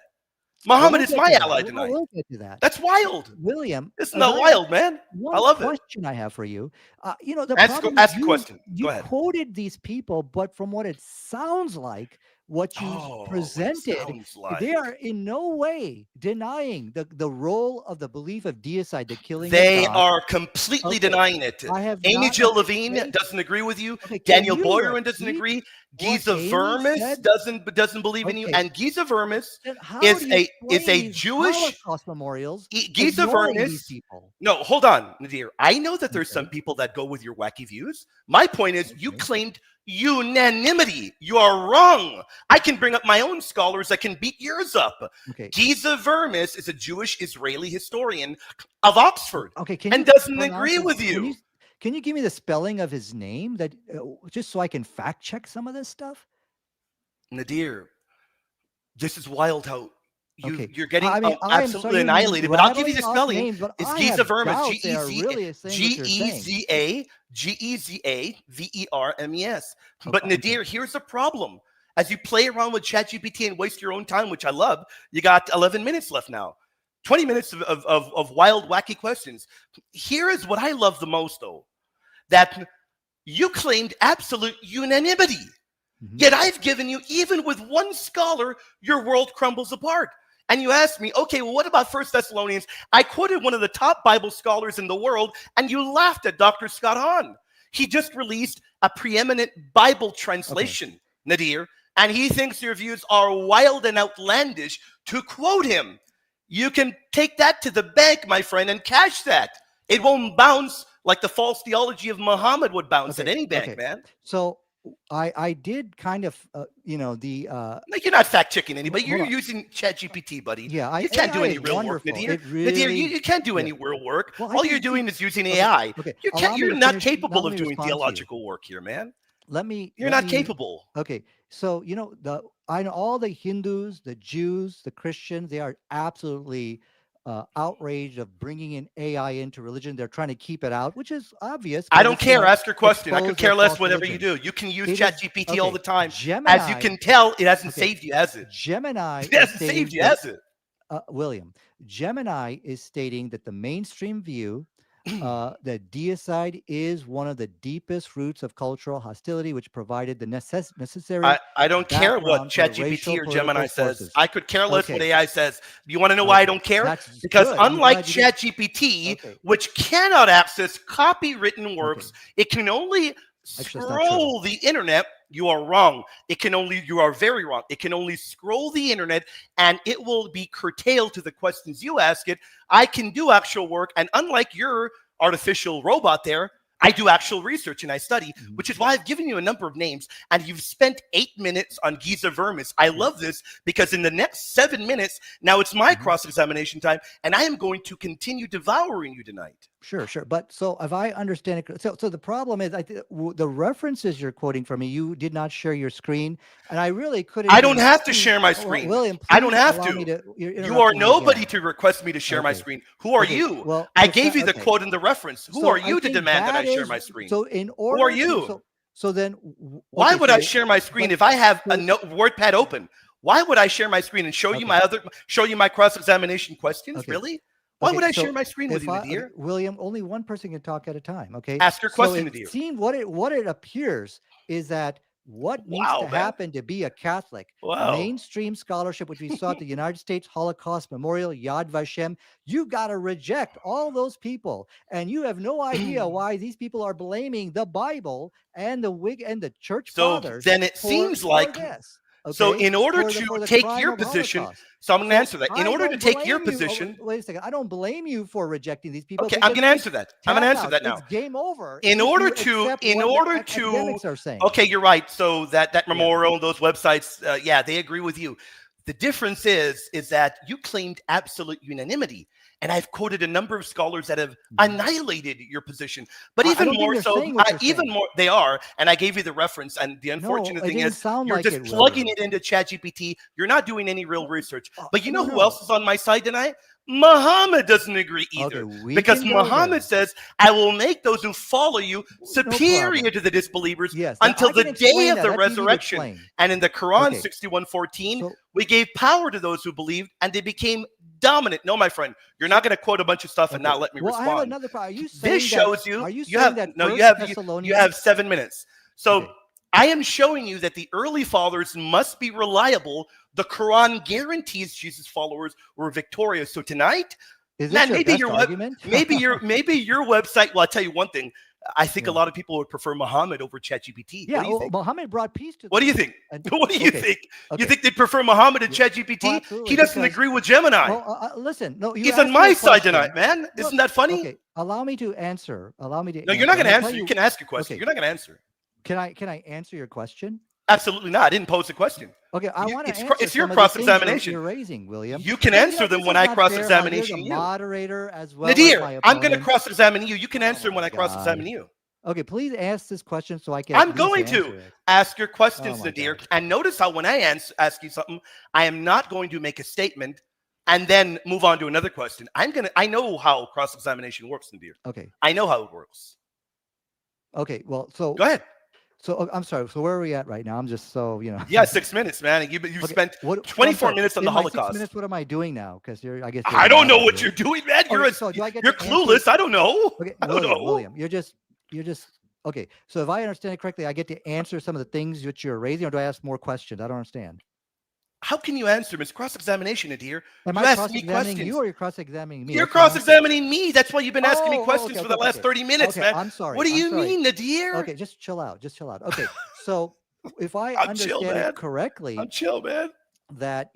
[SPEAKER 3] well,
[SPEAKER 2] Muhammad
[SPEAKER 3] we'll
[SPEAKER 2] is
[SPEAKER 3] get
[SPEAKER 2] my
[SPEAKER 3] to that.
[SPEAKER 2] ally
[SPEAKER 3] We'll,
[SPEAKER 2] tonight.
[SPEAKER 3] we'll get to that.
[SPEAKER 2] That's wild.
[SPEAKER 3] William,
[SPEAKER 2] It's
[SPEAKER 3] a
[SPEAKER 2] not
[SPEAKER 3] very
[SPEAKER 2] wild, man. I
[SPEAKER 3] one
[SPEAKER 2] love it.
[SPEAKER 3] question I have for you. The problem is
[SPEAKER 2] Ask a question. Go
[SPEAKER 3] you
[SPEAKER 2] ahead.
[SPEAKER 3] quoted these people, but from what it sounds like, what you
[SPEAKER 2] Oh, what it
[SPEAKER 3] presented,
[SPEAKER 2] sounds
[SPEAKER 3] they
[SPEAKER 2] like.
[SPEAKER 3] are in no way denying the role of the belief of deicide, the killing of
[SPEAKER 2] They
[SPEAKER 3] God.
[SPEAKER 2] are completely
[SPEAKER 3] Okay,
[SPEAKER 2] denying it.
[SPEAKER 3] I have
[SPEAKER 2] Amy
[SPEAKER 3] not.
[SPEAKER 2] Jill Levine
[SPEAKER 3] Okay,
[SPEAKER 2] doesn't agree with you.
[SPEAKER 3] okay. Can
[SPEAKER 2] Daniel
[SPEAKER 3] you
[SPEAKER 2] Boyerin doesn't
[SPEAKER 3] repeat
[SPEAKER 2] agree.
[SPEAKER 3] what
[SPEAKER 2] Giza
[SPEAKER 3] Amy
[SPEAKER 2] Vermis
[SPEAKER 3] said?
[SPEAKER 2] doesn't believe in you.
[SPEAKER 3] Okay,
[SPEAKER 2] And Giza Vermis
[SPEAKER 3] then how
[SPEAKER 2] is
[SPEAKER 3] do you
[SPEAKER 2] a
[SPEAKER 3] explain these
[SPEAKER 2] Jewish
[SPEAKER 3] Holocaust memorials
[SPEAKER 2] Giza
[SPEAKER 3] ignoring these
[SPEAKER 2] Vermis.
[SPEAKER 3] people?
[SPEAKER 2] No, hold on, Nadir. I know that there's
[SPEAKER 3] Okay,
[SPEAKER 2] some people that go with your wacky views. My point is, you
[SPEAKER 3] okay.
[SPEAKER 2] claimed unanimity. You are wrong. I can bring up my own scholars that can beat yours up.
[SPEAKER 3] Okay.
[SPEAKER 2] Giza Vermis is a Jewish Israeli historian of Oxford
[SPEAKER 3] Okay, can
[SPEAKER 2] and
[SPEAKER 3] you
[SPEAKER 2] doesn't
[SPEAKER 3] pronounce
[SPEAKER 2] agree
[SPEAKER 3] his,
[SPEAKER 2] with
[SPEAKER 3] can
[SPEAKER 2] you.
[SPEAKER 3] can you give me the spelling of his name, that just so I can fact check some of this stuff?
[SPEAKER 2] Nadir, this is wild how
[SPEAKER 3] Okay,
[SPEAKER 2] you're getting
[SPEAKER 3] I mean, I am
[SPEAKER 2] absolutely
[SPEAKER 3] you're
[SPEAKER 2] annihilated. But I'll give you
[SPEAKER 3] rattling
[SPEAKER 2] the
[SPEAKER 3] off
[SPEAKER 2] spelling.
[SPEAKER 3] names, but
[SPEAKER 2] It's
[SPEAKER 3] I
[SPEAKER 2] Giza
[SPEAKER 3] have
[SPEAKER 2] Vermis.
[SPEAKER 3] doubts they are really saying what you're saying.
[SPEAKER 2] Gezavermes. But
[SPEAKER 3] Okay,
[SPEAKER 2] Nadir, here's the problem. As you play around with ChatGPT and waste your own time, which I love, you got 11 minutes left now. 20 minutes of wild, wacky questions. Here is what I love the most, though, that you claimed absolute unanimity.
[SPEAKER 3] Mhm.
[SPEAKER 2] Yet I've given you, even with one scholar, your world crumbles apart. And you asked me, okay, well, what about First Thessalonians? I quoted one of the top Bible scholars in the world, and you laughed at Dr. Scott Hahn. He just released a preeminent Bible
[SPEAKER 3] Okay,
[SPEAKER 2] translation, Nadir, and he thinks your views are wild and outlandish to quote him. You can take that to the bank, my friend, and cash that. It won't bounce like the false theology of Muhammad would bounce at
[SPEAKER 3] okay,
[SPEAKER 2] any bank,
[SPEAKER 3] okay.
[SPEAKER 2] man.
[SPEAKER 3] So I the
[SPEAKER 2] No, you're not fact checking anybody.
[SPEAKER 3] hold
[SPEAKER 2] You're
[SPEAKER 3] on.
[SPEAKER 2] using ChatGPT, buddy.
[SPEAKER 3] Yeah,
[SPEAKER 2] You can't do
[SPEAKER 3] AI
[SPEAKER 2] any
[SPEAKER 3] is
[SPEAKER 2] real work,
[SPEAKER 3] wonderful.
[SPEAKER 2] Nadir.
[SPEAKER 3] It
[SPEAKER 2] Nadir,
[SPEAKER 3] really,
[SPEAKER 2] you can't do
[SPEAKER 3] yeah.
[SPEAKER 2] any real work.
[SPEAKER 3] Well, I
[SPEAKER 2] All
[SPEAKER 3] can
[SPEAKER 2] you're
[SPEAKER 3] see.
[SPEAKER 2] doing is using
[SPEAKER 3] Okay,
[SPEAKER 2] AI.
[SPEAKER 3] okay.
[SPEAKER 2] You're
[SPEAKER 3] Allow me to
[SPEAKER 2] not
[SPEAKER 3] finish.
[SPEAKER 2] capable
[SPEAKER 3] Allow
[SPEAKER 2] of
[SPEAKER 3] me to
[SPEAKER 2] doing
[SPEAKER 3] respond to you.
[SPEAKER 2] theological work here, man.
[SPEAKER 3] Let me.
[SPEAKER 2] You're
[SPEAKER 3] Let
[SPEAKER 2] not
[SPEAKER 3] me.
[SPEAKER 2] capable.
[SPEAKER 3] Okay, so I know all the Hindus, the Jews, the Christians. They are absolutely outraged of bringing in AI into religion. They're trying to keep it out, which is obvious
[SPEAKER 2] I
[SPEAKER 3] because
[SPEAKER 2] don't
[SPEAKER 3] it's
[SPEAKER 2] care.
[SPEAKER 3] going to
[SPEAKER 2] Ask your question. I could
[SPEAKER 3] expose
[SPEAKER 2] care
[SPEAKER 3] their
[SPEAKER 2] less
[SPEAKER 3] false
[SPEAKER 2] whatever you
[SPEAKER 3] religion.
[SPEAKER 2] do. You can use
[SPEAKER 3] It is
[SPEAKER 2] ChatGPT all
[SPEAKER 3] okay.
[SPEAKER 2] the time. As you
[SPEAKER 3] Gemini.
[SPEAKER 2] can tell, it hasn't
[SPEAKER 3] Okay,
[SPEAKER 2] saved you, has it?
[SPEAKER 3] Gemini
[SPEAKER 2] It
[SPEAKER 3] is
[SPEAKER 2] hasn't
[SPEAKER 3] stating
[SPEAKER 2] saved you,
[SPEAKER 3] that
[SPEAKER 2] has it?
[SPEAKER 3] William, Gemini is stating that the mainstream view that deicide is one of the deepest roots of cultural hostility, which provided the necessary
[SPEAKER 2] I don't care what
[SPEAKER 3] background for
[SPEAKER 2] ChatGPT
[SPEAKER 3] racial
[SPEAKER 2] or Gemini
[SPEAKER 3] political
[SPEAKER 2] says.
[SPEAKER 3] forces.
[SPEAKER 2] I could care less what
[SPEAKER 3] Okay,
[SPEAKER 2] AI says. You want to know why I
[SPEAKER 3] okay,
[SPEAKER 2] don't care?
[SPEAKER 3] that's
[SPEAKER 2] Because
[SPEAKER 3] good. I'm
[SPEAKER 2] unlike
[SPEAKER 3] glad you did.
[SPEAKER 2] ChatGPT,
[SPEAKER 3] Okay,
[SPEAKER 2] which cannot access copywritten
[SPEAKER 3] okay.
[SPEAKER 2] works, it can only
[SPEAKER 3] Actually, that's not true.
[SPEAKER 2] scroll the internet. You are wrong. You are very wrong. It can only scroll the internet and it will be curtailed to the questions you ask it. I can do actual work. And unlike your artificial robot there, I do actual research and I study,
[SPEAKER 3] Mhm.
[SPEAKER 2] which is why I've given you a number of names and you've spent 8 minutes on Giza Vermis. I love this because in the next 7 minutes, now it's my
[SPEAKER 3] Mhm.
[SPEAKER 2] cross-examination time and I am going to continue devouring you tonight.
[SPEAKER 3] Sure, sure. But so if I understand it, so the problem is, the references you're quoting from me, you did not share your screen, and I really couldn't
[SPEAKER 2] I don't
[SPEAKER 3] even
[SPEAKER 2] have to
[SPEAKER 3] see.
[SPEAKER 2] share my
[SPEAKER 3] Well,
[SPEAKER 2] screen.
[SPEAKER 3] William,
[SPEAKER 2] I don't
[SPEAKER 3] please
[SPEAKER 2] have
[SPEAKER 3] allow me
[SPEAKER 2] to.
[SPEAKER 3] to. You're
[SPEAKER 2] You are
[SPEAKER 3] interrupting me
[SPEAKER 2] nobody
[SPEAKER 3] again.
[SPEAKER 2] to request me to share my
[SPEAKER 3] Okay.
[SPEAKER 2] screen. Who are
[SPEAKER 3] Okay.
[SPEAKER 2] you?
[SPEAKER 3] Well,
[SPEAKER 2] I
[SPEAKER 3] if
[SPEAKER 2] gave
[SPEAKER 3] that,
[SPEAKER 2] you the
[SPEAKER 3] okay.
[SPEAKER 2] quote and the reference. Who
[SPEAKER 3] So
[SPEAKER 2] are
[SPEAKER 3] I
[SPEAKER 2] you to
[SPEAKER 3] think
[SPEAKER 2] demand that I
[SPEAKER 3] that
[SPEAKER 2] share
[SPEAKER 3] is
[SPEAKER 2] my screen?
[SPEAKER 3] so. In
[SPEAKER 2] Who are
[SPEAKER 3] order to
[SPEAKER 2] you?
[SPEAKER 3] so then
[SPEAKER 2] Why
[SPEAKER 3] okay.
[SPEAKER 2] would I
[SPEAKER 3] So
[SPEAKER 2] share my screen
[SPEAKER 3] but
[SPEAKER 2] if I have a
[SPEAKER 3] so
[SPEAKER 2] WordPad open? Why would I share my screen and show you
[SPEAKER 3] okay.
[SPEAKER 2] show you my cross-examination questions?
[SPEAKER 3] Okay.
[SPEAKER 2] Really? Why would
[SPEAKER 3] Okay,
[SPEAKER 2] I share
[SPEAKER 3] so
[SPEAKER 2] my screen with
[SPEAKER 3] if
[SPEAKER 2] you,
[SPEAKER 3] okay,
[SPEAKER 2] Nadir?
[SPEAKER 3] William, only one person can talk at a time. Okay,
[SPEAKER 2] Ask your
[SPEAKER 3] so
[SPEAKER 2] question,
[SPEAKER 3] it
[SPEAKER 2] Nadir.
[SPEAKER 3] seems what it appears is that what needs to
[SPEAKER 2] Wow, man.
[SPEAKER 3] happen to be a Catholic
[SPEAKER 2] Wow.
[SPEAKER 3] mainstream scholarship, which we saw at the United States Holocaust Memorial, Yad Vashem, you got to reject all those people, and you have no idea why these people are blaming the Bible and the church
[SPEAKER 2] So
[SPEAKER 3] fathers
[SPEAKER 2] then it
[SPEAKER 3] for
[SPEAKER 2] seems like
[SPEAKER 3] this.
[SPEAKER 2] so
[SPEAKER 3] Okay,
[SPEAKER 2] in order
[SPEAKER 3] for the
[SPEAKER 2] to
[SPEAKER 3] for the
[SPEAKER 2] take
[SPEAKER 3] crime
[SPEAKER 2] your
[SPEAKER 3] of
[SPEAKER 2] position,
[SPEAKER 3] Holocaust.
[SPEAKER 2] so I'm going to
[SPEAKER 3] So
[SPEAKER 2] answer that. In
[SPEAKER 3] I
[SPEAKER 2] order to
[SPEAKER 3] don't
[SPEAKER 2] take your
[SPEAKER 3] blame you. Oh,
[SPEAKER 2] position,
[SPEAKER 3] wait a second. I don't blame you for rejecting these people
[SPEAKER 2] okay, I'm
[SPEAKER 3] because
[SPEAKER 2] going to
[SPEAKER 3] it's
[SPEAKER 2] answer that. I'm going to
[SPEAKER 3] tap
[SPEAKER 2] answer
[SPEAKER 3] out.
[SPEAKER 2] that
[SPEAKER 3] It's
[SPEAKER 2] now.
[SPEAKER 3] game over
[SPEAKER 2] In
[SPEAKER 3] if
[SPEAKER 2] order
[SPEAKER 3] you
[SPEAKER 2] to
[SPEAKER 3] accept
[SPEAKER 2] in
[SPEAKER 3] what the
[SPEAKER 2] order to
[SPEAKER 3] academics are saying.
[SPEAKER 2] okay, you're right. So that
[SPEAKER 3] Yeah.
[SPEAKER 2] memorial, those websites, yeah, they agree with you. The difference is that you claimed absolute unanimity, and I've quoted a number of scholars that have annihilated your position. But
[SPEAKER 3] I
[SPEAKER 2] even
[SPEAKER 3] don't think
[SPEAKER 2] more
[SPEAKER 3] they're
[SPEAKER 2] so,
[SPEAKER 3] saying what you're
[SPEAKER 2] even
[SPEAKER 3] saying.
[SPEAKER 2] more they are. And I gave you the reference. And the
[SPEAKER 3] No,
[SPEAKER 2] unfortunate
[SPEAKER 3] it
[SPEAKER 2] thing
[SPEAKER 3] didn't
[SPEAKER 2] is,
[SPEAKER 3] sound
[SPEAKER 2] you're
[SPEAKER 3] like
[SPEAKER 2] just
[SPEAKER 3] it,
[SPEAKER 2] plugging
[SPEAKER 3] William.
[SPEAKER 2] it into ChatGPT. You're not doing any real research. But you know
[SPEAKER 3] No,
[SPEAKER 2] who else
[SPEAKER 3] no.
[SPEAKER 2] is on my side tonight? Muhammad doesn't agree
[SPEAKER 3] Okay,
[SPEAKER 2] either,
[SPEAKER 3] we
[SPEAKER 2] because
[SPEAKER 3] can go
[SPEAKER 2] Muhammad
[SPEAKER 3] there.
[SPEAKER 2] says, "I will make those who follow you
[SPEAKER 3] No
[SPEAKER 2] superior
[SPEAKER 3] problem.
[SPEAKER 2] to the disbelievers
[SPEAKER 3] Yes,
[SPEAKER 2] until
[SPEAKER 3] I
[SPEAKER 2] the
[SPEAKER 3] can
[SPEAKER 2] day
[SPEAKER 3] explain
[SPEAKER 2] of
[SPEAKER 3] that.
[SPEAKER 2] the
[SPEAKER 3] That's easy to
[SPEAKER 2] resurrection."
[SPEAKER 3] explain.
[SPEAKER 2] And in the Quran
[SPEAKER 3] Okay,
[SPEAKER 2] 61:14,
[SPEAKER 3] so
[SPEAKER 2] we gave power to those who believed, and they became dominant. No, my friend, you're
[SPEAKER 3] so
[SPEAKER 2] not going to quote a bunch of stuff and
[SPEAKER 3] okay.
[SPEAKER 2] not let me
[SPEAKER 3] Well, I have
[SPEAKER 2] respond.
[SPEAKER 3] another problem.
[SPEAKER 2] This shows you
[SPEAKER 3] Are you
[SPEAKER 2] you
[SPEAKER 3] saying
[SPEAKER 2] have
[SPEAKER 3] that
[SPEAKER 2] no,
[SPEAKER 3] First
[SPEAKER 2] you have
[SPEAKER 3] Thessalonians?
[SPEAKER 2] 7 minutes. So
[SPEAKER 3] Okay,
[SPEAKER 2] I am showing you that the early fathers must be reliable. The Quran guarantees Jesus' followers were victorious. So tonight,
[SPEAKER 3] is this
[SPEAKER 2] man,
[SPEAKER 3] your
[SPEAKER 2] maybe
[SPEAKER 3] best argument?
[SPEAKER 2] maybe your website. Well, I'll tell you one thing. I think a
[SPEAKER 3] Yeah.
[SPEAKER 2] lot of people would prefer Muhammad over ChatGPT. What
[SPEAKER 3] Yeah,
[SPEAKER 2] do you
[SPEAKER 3] well,
[SPEAKER 2] think?
[SPEAKER 3] Muhammad brought peace to
[SPEAKER 2] What do
[SPEAKER 3] them.
[SPEAKER 2] you think?
[SPEAKER 3] And
[SPEAKER 2] What do you
[SPEAKER 3] okay,
[SPEAKER 2] think? You
[SPEAKER 3] okay.
[SPEAKER 2] think they'd prefer Muhammad and
[SPEAKER 3] Yeah. Well,
[SPEAKER 2] ChatGPT? He
[SPEAKER 3] absolutely,
[SPEAKER 2] doesn't
[SPEAKER 3] because
[SPEAKER 2] agree with Gemini.
[SPEAKER 3] well, listen. No, you
[SPEAKER 2] He's on
[SPEAKER 3] asked me
[SPEAKER 2] my
[SPEAKER 3] a
[SPEAKER 2] side tonight,
[SPEAKER 3] question.
[SPEAKER 2] man.
[SPEAKER 3] Look,
[SPEAKER 2] Isn't that funny?
[SPEAKER 3] okay, allow me to answer. Allow me to
[SPEAKER 2] No, you're not
[SPEAKER 3] answer.
[SPEAKER 2] going
[SPEAKER 3] I'm
[SPEAKER 2] to
[SPEAKER 3] gonna tell
[SPEAKER 2] answer. You
[SPEAKER 3] you.
[SPEAKER 2] can ask your question.
[SPEAKER 3] Okay,
[SPEAKER 2] You're not going to answer.
[SPEAKER 3] can I answer your question?
[SPEAKER 2] Absolutely not. I didn't pose a question.
[SPEAKER 3] Okay, I want to answer
[SPEAKER 2] It's your
[SPEAKER 3] some of the things
[SPEAKER 2] cross-examination.
[SPEAKER 3] you're raising, William.
[SPEAKER 2] You can
[SPEAKER 3] Well,
[SPEAKER 2] answer them
[SPEAKER 3] this
[SPEAKER 2] when
[SPEAKER 3] is
[SPEAKER 2] I
[SPEAKER 3] not fair. How you're the
[SPEAKER 2] cross-examination you.
[SPEAKER 3] moderator as well as
[SPEAKER 2] Nadir,
[SPEAKER 3] my
[SPEAKER 2] I'm going to
[SPEAKER 3] opponent.
[SPEAKER 2] cross-examine you. You can
[SPEAKER 3] Oh
[SPEAKER 2] answer
[SPEAKER 3] my
[SPEAKER 2] when I cross-examine
[SPEAKER 3] God.
[SPEAKER 2] you.
[SPEAKER 3] Okay, please ask this question so I can
[SPEAKER 2] I'm
[SPEAKER 3] at least
[SPEAKER 2] going to
[SPEAKER 3] answer it.
[SPEAKER 2] ask your
[SPEAKER 3] Oh
[SPEAKER 2] questions,
[SPEAKER 3] my
[SPEAKER 2] Nadir.
[SPEAKER 3] God.
[SPEAKER 2] And notice how when I ask you something, I am not going to make a statement and then move on to another question. I know how cross-examination works, Nadir.
[SPEAKER 3] Okay.
[SPEAKER 2] I know how it works.
[SPEAKER 3] Okay. Well,
[SPEAKER 2] Go ahead.
[SPEAKER 3] I'm sorry. So where are we at right now? I'm just so
[SPEAKER 2] Yeah, 6 minutes, man. You've
[SPEAKER 3] Okay,
[SPEAKER 2] spent
[SPEAKER 3] what? I'm
[SPEAKER 2] 24
[SPEAKER 3] sorry.
[SPEAKER 2] minutes on the
[SPEAKER 3] In my 6
[SPEAKER 2] Holocaust.
[SPEAKER 3] minutes, what am I doing now? Because I guess you're
[SPEAKER 2] I
[SPEAKER 3] the
[SPEAKER 2] don't know what
[SPEAKER 3] moderator.
[SPEAKER 2] you're doing, man.
[SPEAKER 3] Okay, so do I get
[SPEAKER 2] You're
[SPEAKER 3] to answer?
[SPEAKER 2] clueless. I don't know.
[SPEAKER 3] Okay,
[SPEAKER 2] I don't know.
[SPEAKER 3] William, you're just okay. So if I understand it correctly, I get to answer some of the things that you're raising, or do I ask more questions? I don't understand.
[SPEAKER 2] How can you answer them? It's cross-examination, Nadir.
[SPEAKER 3] Am
[SPEAKER 2] You
[SPEAKER 3] I
[SPEAKER 2] ask me
[SPEAKER 3] cross-examining
[SPEAKER 2] questions.
[SPEAKER 3] you, or you're cross-examining me?
[SPEAKER 2] You're
[SPEAKER 3] That's what I'm asking.
[SPEAKER 2] cross-examining me. That's why you've been asking me
[SPEAKER 3] Oh,
[SPEAKER 2] questions
[SPEAKER 3] okay,
[SPEAKER 2] for the
[SPEAKER 3] okay,
[SPEAKER 2] last
[SPEAKER 3] okay.
[SPEAKER 2] 30 minutes,
[SPEAKER 3] Okay,
[SPEAKER 2] man.
[SPEAKER 3] I'm sorry.
[SPEAKER 2] What do
[SPEAKER 3] I'm
[SPEAKER 2] you
[SPEAKER 3] sorry.
[SPEAKER 2] mean, Nadir?
[SPEAKER 3] Okay, just chill out. Just chill out. Okay, so if I
[SPEAKER 2] I'm chill,
[SPEAKER 3] understand
[SPEAKER 2] man.
[SPEAKER 3] it correctly,
[SPEAKER 2] I'm chill, man.
[SPEAKER 3] that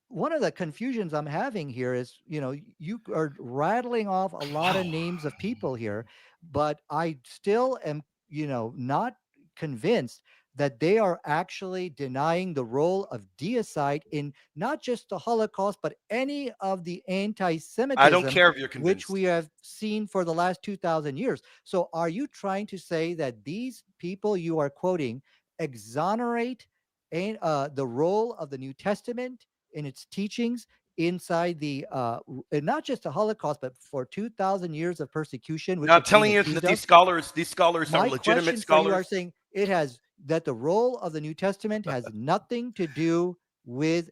[SPEAKER 3] one of the confusions I'm having here is, you are rattling off a lot of names of people here, but I still am, not convinced that they are actually denying the role of deicide in not just the Holocaust, but any of the
[SPEAKER 2] I don't
[SPEAKER 3] anti-Semitism
[SPEAKER 2] care if you're
[SPEAKER 3] which
[SPEAKER 2] convinced.
[SPEAKER 3] we have seen for the last 2,000 years. So are you trying to say that these people you are quoting exonerate the role of the New Testament in its teachings inside and not just the Holocaust, but for 2,000 years of persecution, which
[SPEAKER 2] Now, I'm
[SPEAKER 3] it's being
[SPEAKER 2] telling you that
[SPEAKER 3] accused
[SPEAKER 2] these
[SPEAKER 3] of?
[SPEAKER 2] scholars are
[SPEAKER 3] My
[SPEAKER 2] legitimate
[SPEAKER 3] question for you are
[SPEAKER 2] scholars.
[SPEAKER 3] saying that the role of the New Testament has nothing to do with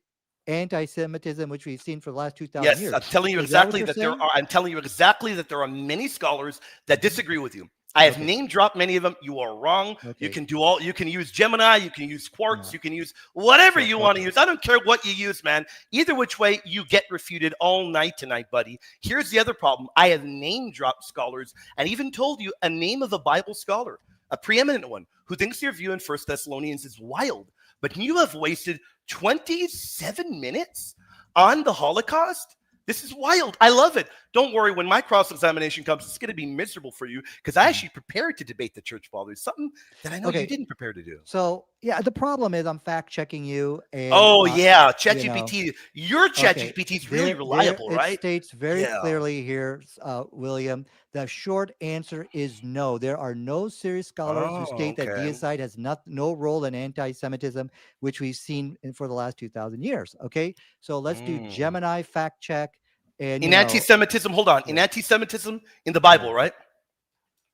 [SPEAKER 3] anti-Semitism, which we've seen for the last 2,000
[SPEAKER 2] Yes,
[SPEAKER 3] years.
[SPEAKER 2] I'm telling you
[SPEAKER 3] Is that what
[SPEAKER 2] exactly
[SPEAKER 3] you're
[SPEAKER 2] that there
[SPEAKER 3] saying?
[SPEAKER 2] are. I'm telling you exactly that there are many scholars that disagree with you. I have
[SPEAKER 3] Okay.
[SPEAKER 2] name dropped many of them. You are wrong. You
[SPEAKER 3] Okay.
[SPEAKER 2] can do you can use Gemini, you can use Quartz,
[SPEAKER 3] Yeah.
[SPEAKER 2] you can use whatever
[SPEAKER 3] So,
[SPEAKER 2] you want to
[SPEAKER 3] okay.
[SPEAKER 2] use. I don't care what you use, man. Either which way, you get refuted all night tonight, buddy. Here's the other problem. I have name dropped scholars and even told you a name of a Bible scholar, a preeminent one, who thinks your view in First Thessalonians is wild. But you have wasted 27 minutes on the Holocaust? This is wild. I love it. Don't worry. When my cross-examination comes, it's going to be miserable for you because I actually prepared to debate the church fathers, something that I know you didn't prepare to do.
[SPEAKER 3] So yeah, the problem is I'm fact checking you. And,
[SPEAKER 2] oh yeah,
[SPEAKER 3] you know,
[SPEAKER 2] ChatGPT. Your ChatGPT is really reliable, right?
[SPEAKER 3] It states very clearly here, William. The short answer is no. There are no serious scholars who state that deicide has no role in anti-Semitism, which we've seen for the last 2,000 years. Okay, so let's do Gemini fact check. And
[SPEAKER 2] in anti-Semitism, hold on. In anti-Semitism in the Bible, right?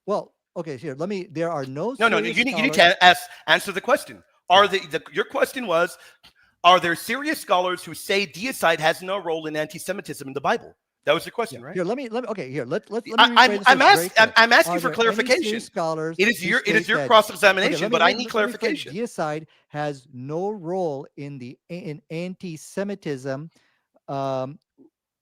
[SPEAKER 3] Well, okay, here. There are no.
[SPEAKER 2] No. You need to answer the question. Your question was, are there serious scholars who say deicide has no role in anti-Semitism in the Bible? That was your question, right?
[SPEAKER 3] Here, let me. Okay, here. Let me.
[SPEAKER 2] I'm asking for clarification.
[SPEAKER 3] Scholars,
[SPEAKER 2] it is your cross-examination, but I need clarification.
[SPEAKER 3] Deicide has no role in anti-Semitism,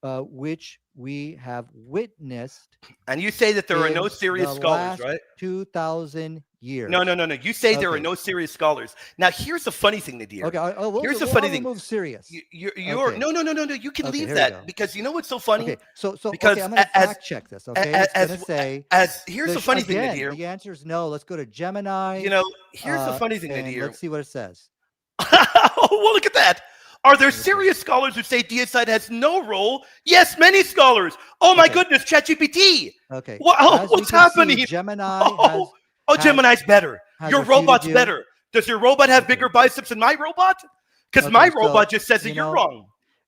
[SPEAKER 3] which we have witnessed.
[SPEAKER 2] And you say that there are no serious scholars, right?
[SPEAKER 3] 2,000 years.
[SPEAKER 2] No. You say there are no serious scholars. Now, here's the funny thing, Nadir.
[SPEAKER 3] Okay,
[SPEAKER 2] here's the funny thing.
[SPEAKER 3] Move serious.
[SPEAKER 2] No. You can leave that because you know what's so funny.
[SPEAKER 3] Okay, so
[SPEAKER 2] because
[SPEAKER 3] I'm going to fact check this. Okay,
[SPEAKER 2] here's the funny thing, Nadir.
[SPEAKER 3] The answer is no. Let's go to Gemini.
[SPEAKER 2] Here's the funny thing, Nadir.
[SPEAKER 3] Let's see what it says.
[SPEAKER 2] Oh, well, look at that. Are there serious scholars who say deicide has no role? Yes, many scholars. Oh my goodness, ChatGPT.
[SPEAKER 3] Okay.
[SPEAKER 2] What's happening?
[SPEAKER 3] Gemini.
[SPEAKER 2] Gemini's better. Your robot's better. Does your robot have bigger biceps than my robot? Because my robot just says that you're wrong.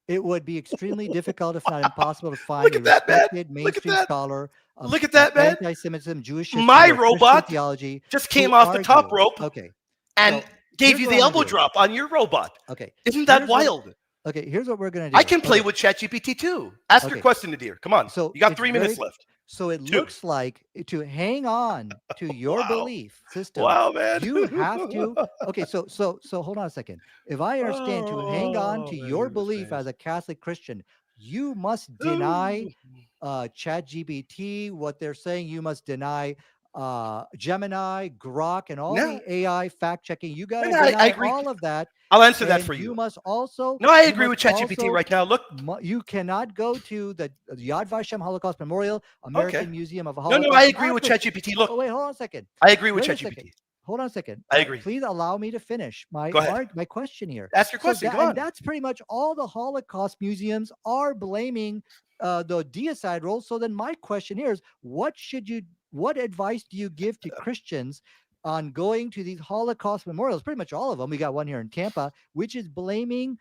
[SPEAKER 3] It would be extremely difficult, if not impossible, to find a respected mainstream scholar.
[SPEAKER 2] Look at that, man.
[SPEAKER 3] Anti-Semitism, Jewish
[SPEAKER 2] my robot
[SPEAKER 3] theology
[SPEAKER 2] just came off the top rope.
[SPEAKER 3] Okay.
[SPEAKER 2] And gave you the elbow drop on your robot.
[SPEAKER 3] Okay.
[SPEAKER 2] Isn't that wild?
[SPEAKER 3] Okay, here's what we're going to do.
[SPEAKER 2] I can play with ChatGPT too. Ask your question, Nadir. Come on. So you got 3 minutes left.
[SPEAKER 3] So it looks like to hang on to your belief system.
[SPEAKER 2] Wow, man.
[SPEAKER 3] You have to. Okay, so hold on a second. If I understand, to hang on to your belief as a Catholic Christian, you must deny ChatGPT, what they're saying. You must deny Gemini, Grok, and all the AI fact checking. You got to deny all of that.
[SPEAKER 2] I'll answer that for you.
[SPEAKER 3] You must also.
[SPEAKER 2] No, I agree with ChatGPT right now. Look,
[SPEAKER 3] you cannot go to the Yad Vashem Holocaust Memorial, American Museum of Holocaust.
[SPEAKER 2] No, I agree with ChatGPT. Look,
[SPEAKER 3] wait, hold on a second.
[SPEAKER 2] I agree with ChatGPT.
[SPEAKER 3] Hold on a second.
[SPEAKER 2] I agree.
[SPEAKER 3] Please allow me to finish my question here.
[SPEAKER 2] Ask your question. Go on.
[SPEAKER 3] And that's pretty much all the Holocaust museums are blaming the deicide role. So then my question here is, what advice do you give to Christians on going to these Holocaust memorials? Pretty much all of them. We got one here in Tampa, which is blaming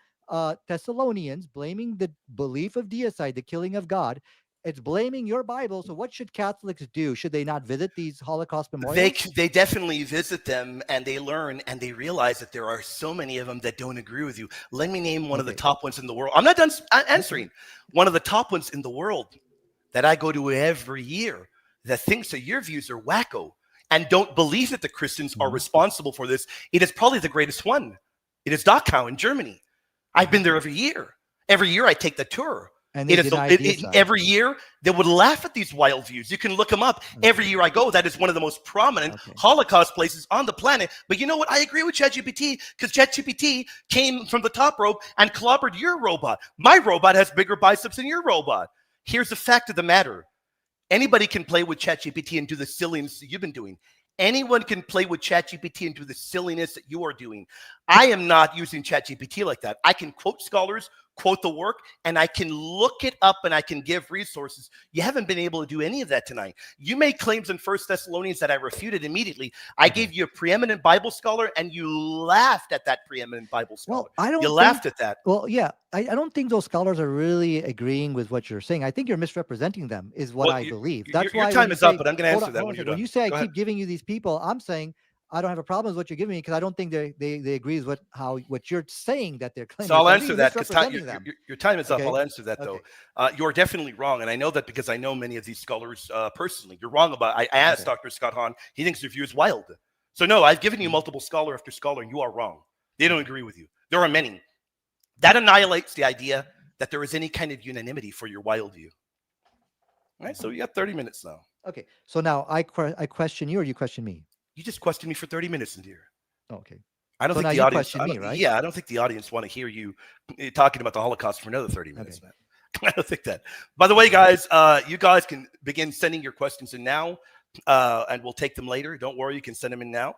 [SPEAKER 3] Thessalonians, blaming the belief of deicide, the killing of God. It's blaming your Bible. So what should Catholics do? Should they not visit these Holocaust memorials?
[SPEAKER 2] They definitely visit them, and they learn, and they realize that there are so many of them that don't agree with you. Let me name one of the top ones in the world. I'm not done answering. One of the top ones in the world that I go to every year that thinks that your views are wacko and don't believe that the Christians are responsible for this. It is probably the greatest one. It is Dachau in Germany. I've been there every year. Every year I take the tour.
[SPEAKER 3] And
[SPEAKER 2] every year they would laugh at these wild views. You can look them up. Every year I go, that is one of the most prominent Holocaust places on the planet. But you know what? I agree with ChatGPT, because ChatGPT came from the top rope and clobbered your robot. My robot has bigger biceps than your robot. Here's the fact of the matter. Anybody can play with ChatGPT and do the silliness that you've been doing. Anyone can play with ChatGPT and do the silliness that you are doing. I am not using ChatGPT like that. I can quote scholars, quote the work, and I can look it up and I can give resources. You haven't been able to do any of that tonight. You made claims in 1 Thessalonians that I refuted immediately. I gave you a preeminent Bible scholar and you laughed at that preeminent Bible scholar.
[SPEAKER 3] Well,
[SPEAKER 2] you laughed at that.
[SPEAKER 3] Well, yeah, I don't think those scholars are really agreeing with what you're saying. I think you're misrepresenting them is what I believe. That's why
[SPEAKER 2] your time is up, but I'm going to answer that when you're done.
[SPEAKER 3] When you say I keep giving you these people, I'm saying I don't have a problem with what you're giving me because I don't think they agree with what you're saying that they're claiming.
[SPEAKER 2] So I'll answer that because your time is up. I'll answer that though. You're definitely wrong, and I know that because I know many of these scholars personally. You're wrong about. I asked Dr. Scott Hahn. He thinks your view is wild. So no, I've given you multiple scholar after scholar, and you are wrong. They don't agree with you. There are many. That annihilates the idea that there is any kind of unanimity for your wild view. All right, so you got 30 minutes now.
[SPEAKER 3] Okay, so now I question you, or you question me?
[SPEAKER 2] You just questioned me for 30 minutes, Nadir.
[SPEAKER 3] Okay.
[SPEAKER 2] I don't think the audience. Me, right? Yeah, I don't think the audience want to hear you talking about the Holocaust for another 30 minutes, man. I don't think that. By the way, guys, you guys can begin sending your questions in now, and we'll take them later. Don't worry, you can send them in now.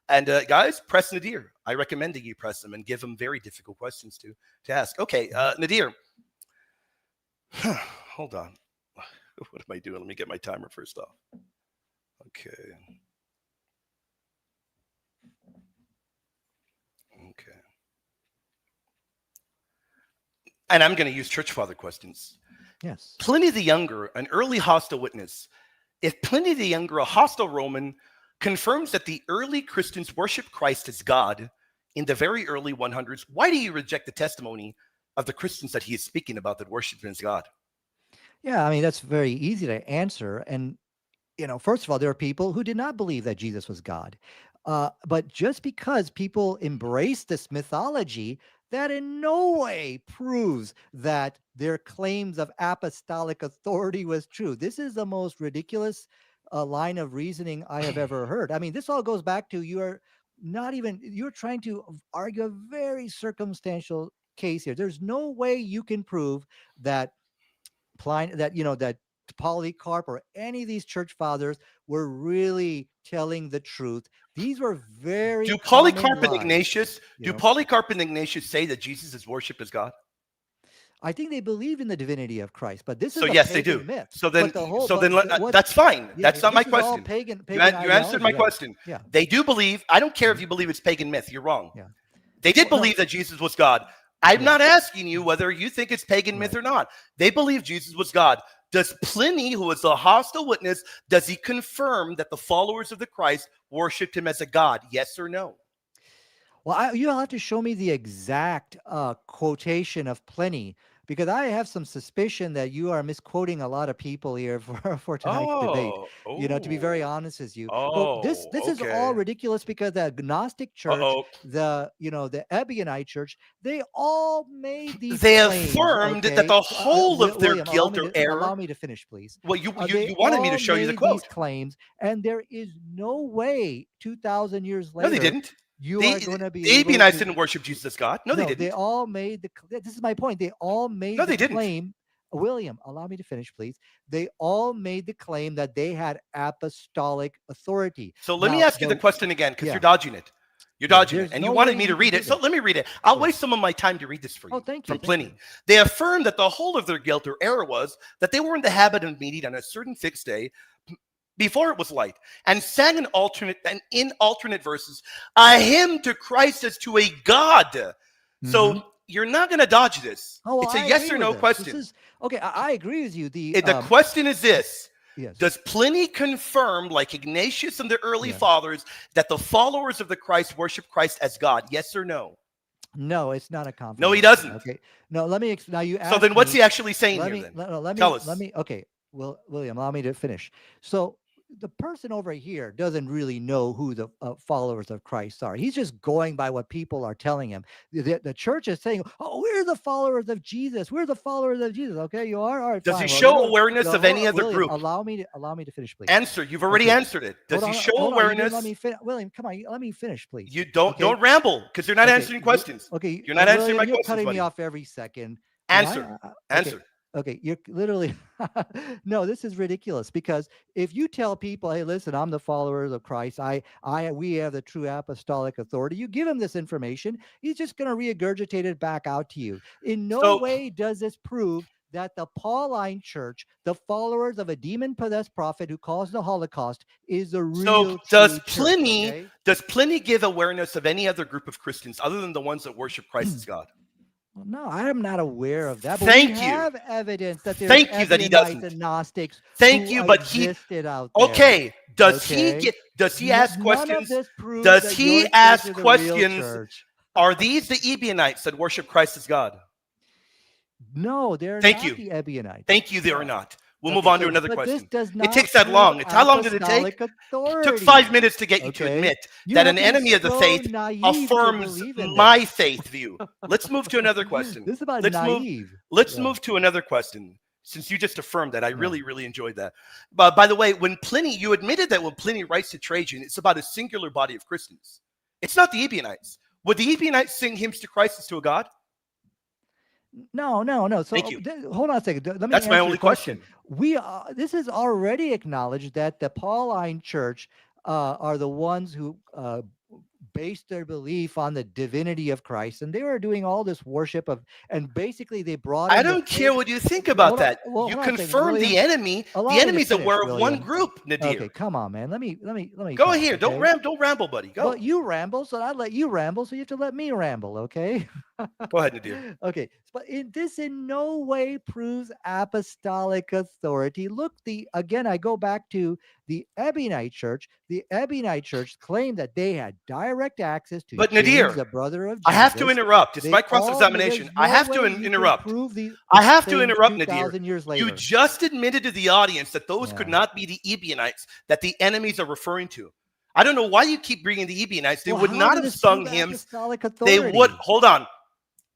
[SPEAKER 2] And guys, press Nadir. I recommend that you press them and give them very difficult questions to ask. Okay, Nadir. Hold on. What am I doing? Let me get my timer first off. Okay. Okay. And I'm going to use church father questions.
[SPEAKER 3] Yes.
[SPEAKER 2] Pliny the Younger, an early hostile witness. If Pliny the Younger, a hostile Roman, confirms that the early Christians worship Christ as God in the very early 100s, why do you reject the testimony of the Christians that he is speaking about that worship him as God?
[SPEAKER 3] Yeah, I mean, that's very easy to answer. And, first of all, there are people who did not believe that Jesus was God. But just because people embrace this mythology, that in no way proves that their claims of apostolic authority was true. This is the most ridiculous line of reasoning I have ever heard. I mean, this all goes back to you're trying to argue a very circumstantial case here. There's no way you can prove that that Polycarp or any of these church fathers were really telling the truth. These were very
[SPEAKER 2] do
[SPEAKER 3] common
[SPEAKER 2] Polycarp and
[SPEAKER 3] lies,
[SPEAKER 2] Ignatius
[SPEAKER 3] you know.
[SPEAKER 2] Polycarp and Ignatius say that Jesus is worshipped as God?
[SPEAKER 3] I think they believe in the divinity of Christ, but this is
[SPEAKER 2] So
[SPEAKER 3] a
[SPEAKER 2] yes, they
[SPEAKER 3] pagan
[SPEAKER 2] do.
[SPEAKER 3] myth.
[SPEAKER 2] So then,
[SPEAKER 3] What-
[SPEAKER 2] that's fine.
[SPEAKER 3] yeah,
[SPEAKER 2] That's not my
[SPEAKER 3] this is all
[SPEAKER 2] question.
[SPEAKER 3] pagan
[SPEAKER 2] You answered my
[SPEAKER 3] ideology, yeah.
[SPEAKER 2] question.
[SPEAKER 3] Yeah.
[SPEAKER 2] They do believe. I don't care if you believe it's pagan myth. You're wrong.
[SPEAKER 3] Yeah.
[SPEAKER 2] They did
[SPEAKER 3] Well, no.
[SPEAKER 2] believe that Jesus was God. I'm
[SPEAKER 3] Yeah.
[SPEAKER 2] not asking you whether you think it's pagan myth or not. They believe Jesus was God. Does Pliny, who is a hostile witness, does he confirm that the followers of the Christ worshipped him as a God? Yes or no?
[SPEAKER 3] Well, you'll have to show me the exact quotation of Pliny, because I have some suspicion that you are misquoting a lot of people here for tonight's debate. To be very honest with you. But this is all ridiculous because the Gnostic church, the Ebionite church, they all made these
[SPEAKER 2] They
[SPEAKER 3] claims,
[SPEAKER 2] affirmed that
[SPEAKER 3] okay?
[SPEAKER 2] the whole of their
[SPEAKER 3] William,
[SPEAKER 2] guilt or error.
[SPEAKER 3] allow me to finish, please.
[SPEAKER 2] Well, you
[SPEAKER 3] They
[SPEAKER 2] wanted me to
[SPEAKER 3] all
[SPEAKER 2] show you the
[SPEAKER 3] made
[SPEAKER 2] quote.
[SPEAKER 3] these claims, and there is no way 2,000 years
[SPEAKER 2] No,
[SPEAKER 3] later
[SPEAKER 2] they didn't.
[SPEAKER 3] you are going to be
[SPEAKER 2] The
[SPEAKER 3] able
[SPEAKER 2] Ebionites
[SPEAKER 3] to.
[SPEAKER 2] didn't worship Jesus as God. No, they didn't.
[SPEAKER 3] They all made this is my point. They all made
[SPEAKER 2] No,
[SPEAKER 3] the
[SPEAKER 2] they didn't.
[SPEAKER 3] claim. William, allow me to finish, please. They all made the claim that they had apostolic authority.
[SPEAKER 2] So let me ask you the question again, because you're dodging it. You're dodging it. And you wanted me to read it. So let me read it. I'll waste some of my time to read this for you.
[SPEAKER 3] Oh, thank you.
[SPEAKER 2] From Pliny. They affirmed that the whole of their guilt or error was that they were in the habit of meeting on a certain fixed day before it was light, and sang in alternate verses a hymn to Christ as to a God. So you're not going to dodge this.
[SPEAKER 3] Oh, well,
[SPEAKER 2] it's a
[SPEAKER 3] I
[SPEAKER 2] yes
[SPEAKER 3] agree
[SPEAKER 2] or no
[SPEAKER 3] with this.
[SPEAKER 2] question.
[SPEAKER 3] Okay, I agree with you. The
[SPEAKER 2] question is this.
[SPEAKER 3] yes.
[SPEAKER 2] Does Pliny confirm, like Ignatius and the early fathers, that the followers of the Christ worship Christ as God? Yes or no?
[SPEAKER 3] No, it's not a confirmation.
[SPEAKER 2] No, he doesn't.
[SPEAKER 3] Okay. No, let me. Now you.
[SPEAKER 2] So then, what's he actually saying
[SPEAKER 3] let
[SPEAKER 2] here?
[SPEAKER 3] me,
[SPEAKER 2] Then
[SPEAKER 3] let me,
[SPEAKER 2] tell us.
[SPEAKER 3] Let me. Okay. Well, William, allow me to finish. So the person over here doesn't really know who the followers of Christ are. He's just going by what people are telling him. The church is saying, "Oh, we're the followers of Jesus. We're the followers of Jesus." Okay, you are. All right.
[SPEAKER 2] Does
[SPEAKER 3] fine.
[SPEAKER 2] he
[SPEAKER 3] Well,
[SPEAKER 2] show awareness of any other
[SPEAKER 3] William,
[SPEAKER 2] group?
[SPEAKER 3] Allow me to finish, please.
[SPEAKER 2] Answer. You've already answered it. Does he show awareness?
[SPEAKER 3] Let me William, come on. Let me finish, please.
[SPEAKER 2] You don't ramble, because you're not answering questions.
[SPEAKER 3] Okay.
[SPEAKER 2] You're not answering my
[SPEAKER 3] You're
[SPEAKER 2] questions,
[SPEAKER 3] cutting
[SPEAKER 2] buddy.
[SPEAKER 3] me off every second.
[SPEAKER 2] Answer. Answer.
[SPEAKER 3] Okay, you're literally no, this is ridiculous, because if you tell people, hey, listen, I'm the followers of Christ, we have the true apostolic authority, you give him this information, he's just going to regurgitate it back out to you. In no way does this prove that the Pauline church, the followers of a demon-possessed prophet who caused the Holocaust, is the real
[SPEAKER 2] does
[SPEAKER 3] true church,
[SPEAKER 2] does Pliny give awareness of any other group of Christians other than the ones that worship Christ as God?
[SPEAKER 3] Well, no, I am not aware of that. But
[SPEAKER 2] Thank
[SPEAKER 3] we
[SPEAKER 2] you.
[SPEAKER 3] have evidence that there's
[SPEAKER 2] Thank you that he
[SPEAKER 3] Ebionites
[SPEAKER 2] doesn't.
[SPEAKER 3] and Gnostics
[SPEAKER 2] Thank you, but he
[SPEAKER 3] existed out there.
[SPEAKER 2] okay. Does he ask questions? Does he ask questions? Are these the Ebionites that worship Christ as God?
[SPEAKER 3] No, they're
[SPEAKER 2] Thank
[SPEAKER 3] not
[SPEAKER 2] you.
[SPEAKER 3] the Ebionites.
[SPEAKER 2] Thank you, they are not. We'll move on to another
[SPEAKER 3] But
[SPEAKER 2] question.
[SPEAKER 3] this does
[SPEAKER 2] It
[SPEAKER 3] not
[SPEAKER 2] takes that
[SPEAKER 3] prove
[SPEAKER 2] long. How long did it take?
[SPEAKER 3] apostolic
[SPEAKER 2] It took
[SPEAKER 3] authority.
[SPEAKER 2] 5 minutes to get you to
[SPEAKER 3] Okay.
[SPEAKER 2] admit
[SPEAKER 3] You
[SPEAKER 2] that
[SPEAKER 3] have
[SPEAKER 2] an
[SPEAKER 3] to be
[SPEAKER 2] enemy of the
[SPEAKER 3] so
[SPEAKER 2] faith
[SPEAKER 3] naive to
[SPEAKER 2] affirms
[SPEAKER 3] believe in
[SPEAKER 2] my
[SPEAKER 3] this.
[SPEAKER 2] faith view. Let's move to another question.
[SPEAKER 3] This is about
[SPEAKER 2] Let's
[SPEAKER 3] naive.
[SPEAKER 2] Let's
[SPEAKER 3] Yeah.
[SPEAKER 2] move to another question. Since you just affirmed that, I really enjoyed that. But by the way, you admitted that when Pliny writes to Trajan, it's about a singular body of Christians. It's not the Ebionites. Would the Ebionites sing hymns to Christ as to a God?
[SPEAKER 3] No, no, no. So
[SPEAKER 2] Thank you.
[SPEAKER 3] hold on a second. Let me
[SPEAKER 2] That's my
[SPEAKER 3] answer
[SPEAKER 2] only
[SPEAKER 3] your question.
[SPEAKER 2] question.
[SPEAKER 3] This is already acknowledged that the Pauline Church are the ones who based their belief on the divinity of Christ, and they were doing all this worship of, and basically they brought
[SPEAKER 2] I
[SPEAKER 3] in the
[SPEAKER 2] don't care
[SPEAKER 3] fake.
[SPEAKER 2] what you think about
[SPEAKER 3] Hold on,
[SPEAKER 2] that.
[SPEAKER 3] well,
[SPEAKER 2] You
[SPEAKER 3] hold on a second,
[SPEAKER 2] confirm
[SPEAKER 3] William.
[SPEAKER 2] the enemy.
[SPEAKER 3] Allow
[SPEAKER 2] The
[SPEAKER 3] me to
[SPEAKER 2] enemy's
[SPEAKER 3] finish,
[SPEAKER 2] aware of one
[SPEAKER 3] William.
[SPEAKER 2] group, Nadir.
[SPEAKER 3] Okay, come on, man. Let me
[SPEAKER 2] Go
[SPEAKER 3] talk,
[SPEAKER 2] here. Don't
[SPEAKER 3] okay?
[SPEAKER 2] don't ramble, buddy.
[SPEAKER 3] Well,
[SPEAKER 2] Go.
[SPEAKER 3] you ramble, so I let you ramble, so you have to let me ramble, okay?
[SPEAKER 2] Go ahead, Nadir.
[SPEAKER 3] Okay, but this in no way proves apostolic authority. Look, again, I go back to the Ebionite Church. The Ebionite Church claimed that they had direct access to
[SPEAKER 2] But
[SPEAKER 3] James,
[SPEAKER 2] Nadir,
[SPEAKER 3] the brother of
[SPEAKER 2] I have to
[SPEAKER 3] Jesus.
[SPEAKER 2] interrupt. It's
[SPEAKER 3] They
[SPEAKER 2] my
[SPEAKER 3] all
[SPEAKER 2] cross-examination.
[SPEAKER 3] there's
[SPEAKER 2] I
[SPEAKER 3] no
[SPEAKER 2] have to
[SPEAKER 3] way you can
[SPEAKER 2] interrupt.
[SPEAKER 3] prove these
[SPEAKER 2] I have to
[SPEAKER 3] things
[SPEAKER 2] interrupt, Nadir.
[SPEAKER 3] 2,000 years
[SPEAKER 2] You
[SPEAKER 3] later.
[SPEAKER 2] just admitted to the audience that those could
[SPEAKER 3] Yeah.
[SPEAKER 2] not be the Ebionites that the enemies are referring to. I don't know why you keep bringing the Ebionites. They
[SPEAKER 3] Well,
[SPEAKER 2] would
[SPEAKER 3] how
[SPEAKER 2] not
[SPEAKER 3] did
[SPEAKER 2] have
[SPEAKER 3] this
[SPEAKER 2] sung
[SPEAKER 3] prove
[SPEAKER 2] hymns.
[SPEAKER 3] apostolic
[SPEAKER 2] They
[SPEAKER 3] authority?
[SPEAKER 2] would, hold on.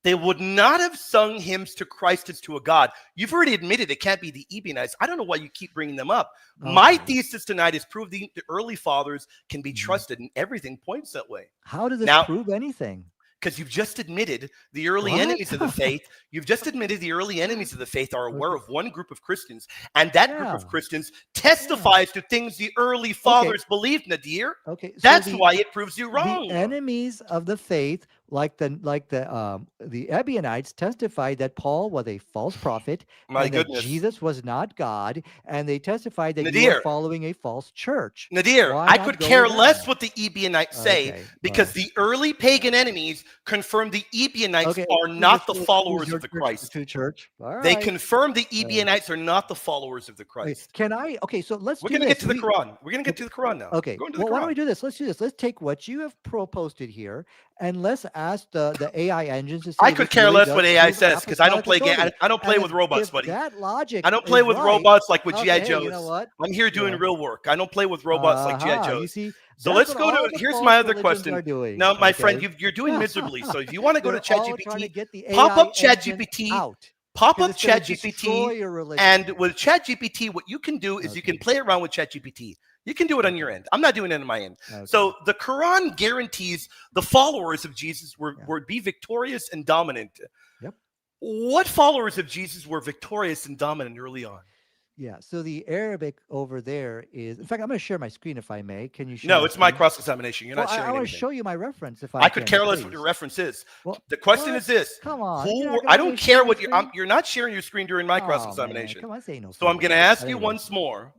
[SPEAKER 2] They would not have sung hymns to Christ as to a God. You've already admitted it can't be the Ebionites. I don't know why you keep bringing them up. My
[SPEAKER 3] Okay.
[SPEAKER 2] thesis tonight is prove the early fathers can be
[SPEAKER 3] Mhm.
[SPEAKER 2] trusted, and everything points that way.
[SPEAKER 3] How does this
[SPEAKER 2] Now,
[SPEAKER 3] prove anything?
[SPEAKER 2] because you've just admitted the early
[SPEAKER 3] What?
[SPEAKER 2] enemies of the faith. You've just admitted the early enemies of the faith are aware
[SPEAKER 3] Okay.
[SPEAKER 2] of one group of Christians, and that group
[SPEAKER 3] Yeah.
[SPEAKER 2] of Christians testifies to things the early fathers believed, Nadir.
[SPEAKER 3] Okay, so
[SPEAKER 2] That's why it proves you
[SPEAKER 3] the
[SPEAKER 2] wrong.
[SPEAKER 3] enemies of the faith, like the Ebionites, testified that Paul was a false prophet
[SPEAKER 2] My
[SPEAKER 3] and
[SPEAKER 2] goodness.
[SPEAKER 3] that Jesus was not God, and they testified that you
[SPEAKER 2] Nadir.
[SPEAKER 3] are following a false church.
[SPEAKER 2] Nadir,
[SPEAKER 3] Why
[SPEAKER 2] I
[SPEAKER 3] not
[SPEAKER 2] could
[SPEAKER 3] go
[SPEAKER 2] care
[SPEAKER 3] with
[SPEAKER 2] less
[SPEAKER 3] them?
[SPEAKER 2] what the Ebionites say,
[SPEAKER 3] Okay,
[SPEAKER 2] because
[SPEAKER 3] well.
[SPEAKER 2] the early pagan enemies confirm the Ebionites
[SPEAKER 3] Okay,
[SPEAKER 2] are
[SPEAKER 3] you
[SPEAKER 2] not
[SPEAKER 3] just
[SPEAKER 2] the
[SPEAKER 3] say- is
[SPEAKER 2] followers
[SPEAKER 3] your
[SPEAKER 2] of the
[SPEAKER 3] church
[SPEAKER 2] Christ.
[SPEAKER 3] true church. All
[SPEAKER 2] They
[SPEAKER 3] right.
[SPEAKER 2] confirm the Ebionites are not the followers of the
[SPEAKER 3] Okay,
[SPEAKER 2] Christ.
[SPEAKER 3] can I? Okay, so let's
[SPEAKER 2] We're
[SPEAKER 3] do
[SPEAKER 2] going to
[SPEAKER 3] this.
[SPEAKER 2] get to the Quran. We're going to get to the Quran now.
[SPEAKER 3] Okay.
[SPEAKER 2] Go into the
[SPEAKER 3] Well, why don't
[SPEAKER 2] Quran.
[SPEAKER 3] we do this? Let's do this. Let's take what you have posted here, and let's ask the AI engines to see
[SPEAKER 2] I
[SPEAKER 3] if
[SPEAKER 2] could
[SPEAKER 3] this
[SPEAKER 2] care
[SPEAKER 3] really
[SPEAKER 2] less
[SPEAKER 3] does
[SPEAKER 2] what AI
[SPEAKER 3] prove
[SPEAKER 2] says, because I don't play
[SPEAKER 3] apostolic authority.
[SPEAKER 2] I don't play
[SPEAKER 3] And
[SPEAKER 2] with robots,
[SPEAKER 3] if
[SPEAKER 2] buddy.
[SPEAKER 3] that logic
[SPEAKER 2] I don't play
[SPEAKER 3] is
[SPEAKER 2] with
[SPEAKER 3] right,
[SPEAKER 2] robots like with
[SPEAKER 3] okay,
[SPEAKER 2] GI
[SPEAKER 3] hey,
[SPEAKER 2] Joes.
[SPEAKER 3] you know what?
[SPEAKER 2] I'm here doing
[SPEAKER 3] Yeah.
[SPEAKER 2] real work. I don't play with robots like GI
[SPEAKER 3] You
[SPEAKER 2] Joes.
[SPEAKER 3] see,
[SPEAKER 2] So
[SPEAKER 3] that's
[SPEAKER 2] let's
[SPEAKER 3] what
[SPEAKER 2] go
[SPEAKER 3] all
[SPEAKER 2] to
[SPEAKER 3] the
[SPEAKER 2] here's
[SPEAKER 3] false
[SPEAKER 2] my other
[SPEAKER 3] religions
[SPEAKER 2] question.
[SPEAKER 3] are doing.
[SPEAKER 2] Now, my friend,
[SPEAKER 3] Okay?
[SPEAKER 2] you're doing miserably. So if you want to go to
[SPEAKER 3] They're all trying to
[SPEAKER 2] ChatGPT,
[SPEAKER 3] get the
[SPEAKER 2] pop
[SPEAKER 3] AI
[SPEAKER 2] up
[SPEAKER 3] engines
[SPEAKER 2] ChatGPT,
[SPEAKER 3] out.
[SPEAKER 2] pop
[SPEAKER 3] 'Cause
[SPEAKER 2] up
[SPEAKER 3] it's gonna destroy
[SPEAKER 2] ChatGPT,
[SPEAKER 3] your religion.
[SPEAKER 2] and with ChatGPT, what you can do is you can
[SPEAKER 3] Okay.
[SPEAKER 2] play around with ChatGPT. You can do it on your end. I'm not doing it on my end.
[SPEAKER 3] Okay.
[SPEAKER 2] So the Quran guarantees the followers of Jesus would be victorious and dominant.
[SPEAKER 3] Yep.
[SPEAKER 2] What followers of Jesus were victorious and dominant early on?
[SPEAKER 3] Yeah. So the Arabic over there is. In fact, I'm going to share my screen if I may. Can you share?
[SPEAKER 2] No,
[SPEAKER 3] your
[SPEAKER 2] it's my
[SPEAKER 3] screen?
[SPEAKER 2] cross-examination. You're
[SPEAKER 3] Well,
[SPEAKER 2] not
[SPEAKER 3] I
[SPEAKER 2] sharing
[SPEAKER 3] want to
[SPEAKER 2] anything.
[SPEAKER 3] show you my reference if I
[SPEAKER 2] I could
[SPEAKER 3] can,
[SPEAKER 2] care less what
[SPEAKER 3] please.
[SPEAKER 2] your reference is.
[SPEAKER 3] Well,
[SPEAKER 2] The question
[SPEAKER 3] what?
[SPEAKER 2] is this:
[SPEAKER 3] Come on.
[SPEAKER 2] Who
[SPEAKER 3] You're not
[SPEAKER 2] were,
[SPEAKER 3] gonna
[SPEAKER 2] I
[SPEAKER 3] let me
[SPEAKER 2] don't
[SPEAKER 3] share
[SPEAKER 2] care
[SPEAKER 3] my
[SPEAKER 2] what
[SPEAKER 3] screen?
[SPEAKER 2] you're not sharing your screen during my
[SPEAKER 3] Oh, man.
[SPEAKER 2] cross-examination.
[SPEAKER 3] Come on, say no.
[SPEAKER 2] So I'm going to ask you
[SPEAKER 3] Anyway.
[SPEAKER 2] once more.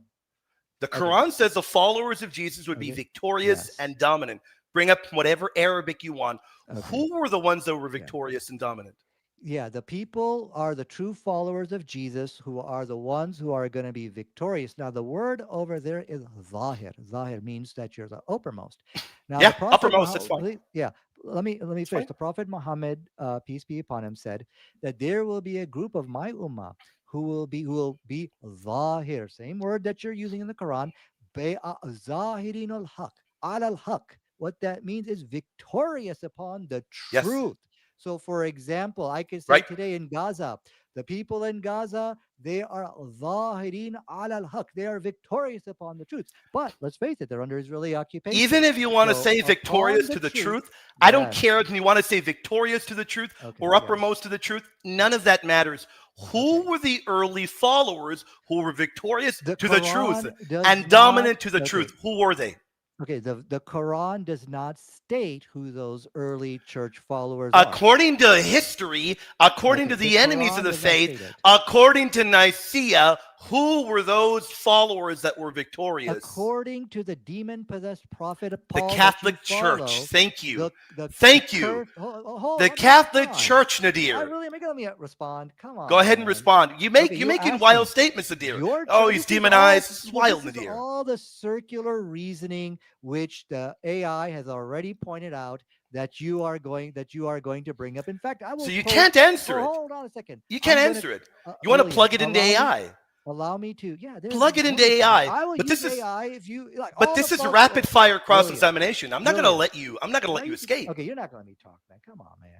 [SPEAKER 2] The
[SPEAKER 3] Okay.
[SPEAKER 2] Quran says the followers of Jesus would be
[SPEAKER 3] Okay.
[SPEAKER 2] victorious
[SPEAKER 3] Yes.
[SPEAKER 2] and dominant. Bring up whatever Arabic you want.
[SPEAKER 3] Okay.
[SPEAKER 2] Who were the ones that were victorious and dominant?
[SPEAKER 3] Yeah, the people are the true followers of Jesus who are the ones who are going to be victorious. Now, the word over there is zahir. Zahir means that you're the uppermost. Now,
[SPEAKER 2] Yeah,
[SPEAKER 3] the Prophet
[SPEAKER 2] uppermost, that's fine.
[SPEAKER 3] Yeah, let me
[SPEAKER 2] That's
[SPEAKER 3] finish.
[SPEAKER 2] fine.
[SPEAKER 3] The Prophet Muhammad, peace be upon him, said that there will be a group of my ummah who will be zahir. Same word that you're using in the Quran. Zahirin al haq, al haq. What that means is victorious upon the
[SPEAKER 2] Yes.
[SPEAKER 3] truth. So, for example, I could say
[SPEAKER 2] Right.
[SPEAKER 3] today in Gaza, the people in Gaza, they are zahirin al haq. They are victorious upon the truth. But let's face it, they're under Israeli occupation.
[SPEAKER 2] Even if you want to
[SPEAKER 3] So,
[SPEAKER 2] say
[SPEAKER 3] upon
[SPEAKER 2] victorious to the truth, I don't
[SPEAKER 3] yes.
[SPEAKER 2] care if you want to say victorious to the truth
[SPEAKER 3] Okay,
[SPEAKER 2] or
[SPEAKER 3] yes.
[SPEAKER 2] uppermost to the truth. None of that matters. Who
[SPEAKER 3] Okay.
[SPEAKER 2] were the early followers who were victorious
[SPEAKER 3] The
[SPEAKER 2] to the
[SPEAKER 3] Quran
[SPEAKER 2] truth
[SPEAKER 3] does
[SPEAKER 2] and
[SPEAKER 3] not-
[SPEAKER 2] dominant to the
[SPEAKER 3] okay.
[SPEAKER 2] truth? Who were they?
[SPEAKER 3] Okay, the Quran does not state who those early church followers are.
[SPEAKER 2] According to history, according to
[SPEAKER 3] Okay,
[SPEAKER 2] the enemies
[SPEAKER 3] Quran
[SPEAKER 2] of the
[SPEAKER 3] does not
[SPEAKER 2] faith,
[SPEAKER 3] state it.
[SPEAKER 2] according to Nicaea, who were those followers that were victorious?
[SPEAKER 3] According to the demon-possessed prophet of
[SPEAKER 2] The
[SPEAKER 3] Paul,
[SPEAKER 2] Catholic
[SPEAKER 3] that you
[SPEAKER 2] Church.
[SPEAKER 3] follow,
[SPEAKER 2] Thank you.
[SPEAKER 3] the
[SPEAKER 2] Thank you.
[SPEAKER 3] church- hold
[SPEAKER 2] The
[SPEAKER 3] on,
[SPEAKER 2] Catholic
[SPEAKER 3] come on.
[SPEAKER 2] Church,
[SPEAKER 3] I
[SPEAKER 2] Nadir.
[SPEAKER 3] really let me respond. Come on.
[SPEAKER 2] Go ahead and
[SPEAKER 3] man.
[SPEAKER 2] respond.
[SPEAKER 3] Okay,
[SPEAKER 2] you're
[SPEAKER 3] you
[SPEAKER 2] making
[SPEAKER 3] asked
[SPEAKER 2] wild
[SPEAKER 3] me.
[SPEAKER 2] statements, Nadir.
[SPEAKER 3] Your
[SPEAKER 2] Oh,
[SPEAKER 3] church-
[SPEAKER 2] he's
[SPEAKER 3] this is
[SPEAKER 2] demonized. This is
[SPEAKER 3] well,
[SPEAKER 2] wild,
[SPEAKER 3] this is
[SPEAKER 2] Nadir.
[SPEAKER 3] all the circular reasoning which the AI has already pointed out that you are going to bring up. In fact, I will.
[SPEAKER 2] So you
[SPEAKER 3] quote-
[SPEAKER 2] can't answer it.
[SPEAKER 3] Hold on a second.
[SPEAKER 2] You can't
[SPEAKER 3] I'm gonna-
[SPEAKER 2] answer it. You want to
[SPEAKER 3] William,
[SPEAKER 2] plug it into
[SPEAKER 3] allow me-
[SPEAKER 2] AI.
[SPEAKER 3] Allow me to, yeah.
[SPEAKER 2] Plug it into
[SPEAKER 3] wonderful.
[SPEAKER 2] AI,
[SPEAKER 3] I will
[SPEAKER 2] but
[SPEAKER 3] use
[SPEAKER 2] this is-
[SPEAKER 3] AI if you like.
[SPEAKER 2] But
[SPEAKER 3] all
[SPEAKER 2] this
[SPEAKER 3] the
[SPEAKER 2] is
[SPEAKER 3] false-
[SPEAKER 2] rapid fire cross
[SPEAKER 3] William,
[SPEAKER 2] examination. I'm not going to
[SPEAKER 3] William.
[SPEAKER 2] let you. I'm not going to let
[SPEAKER 3] No,
[SPEAKER 2] you escape.
[SPEAKER 3] Okay, you're not going to let me talk, man. Come on, man.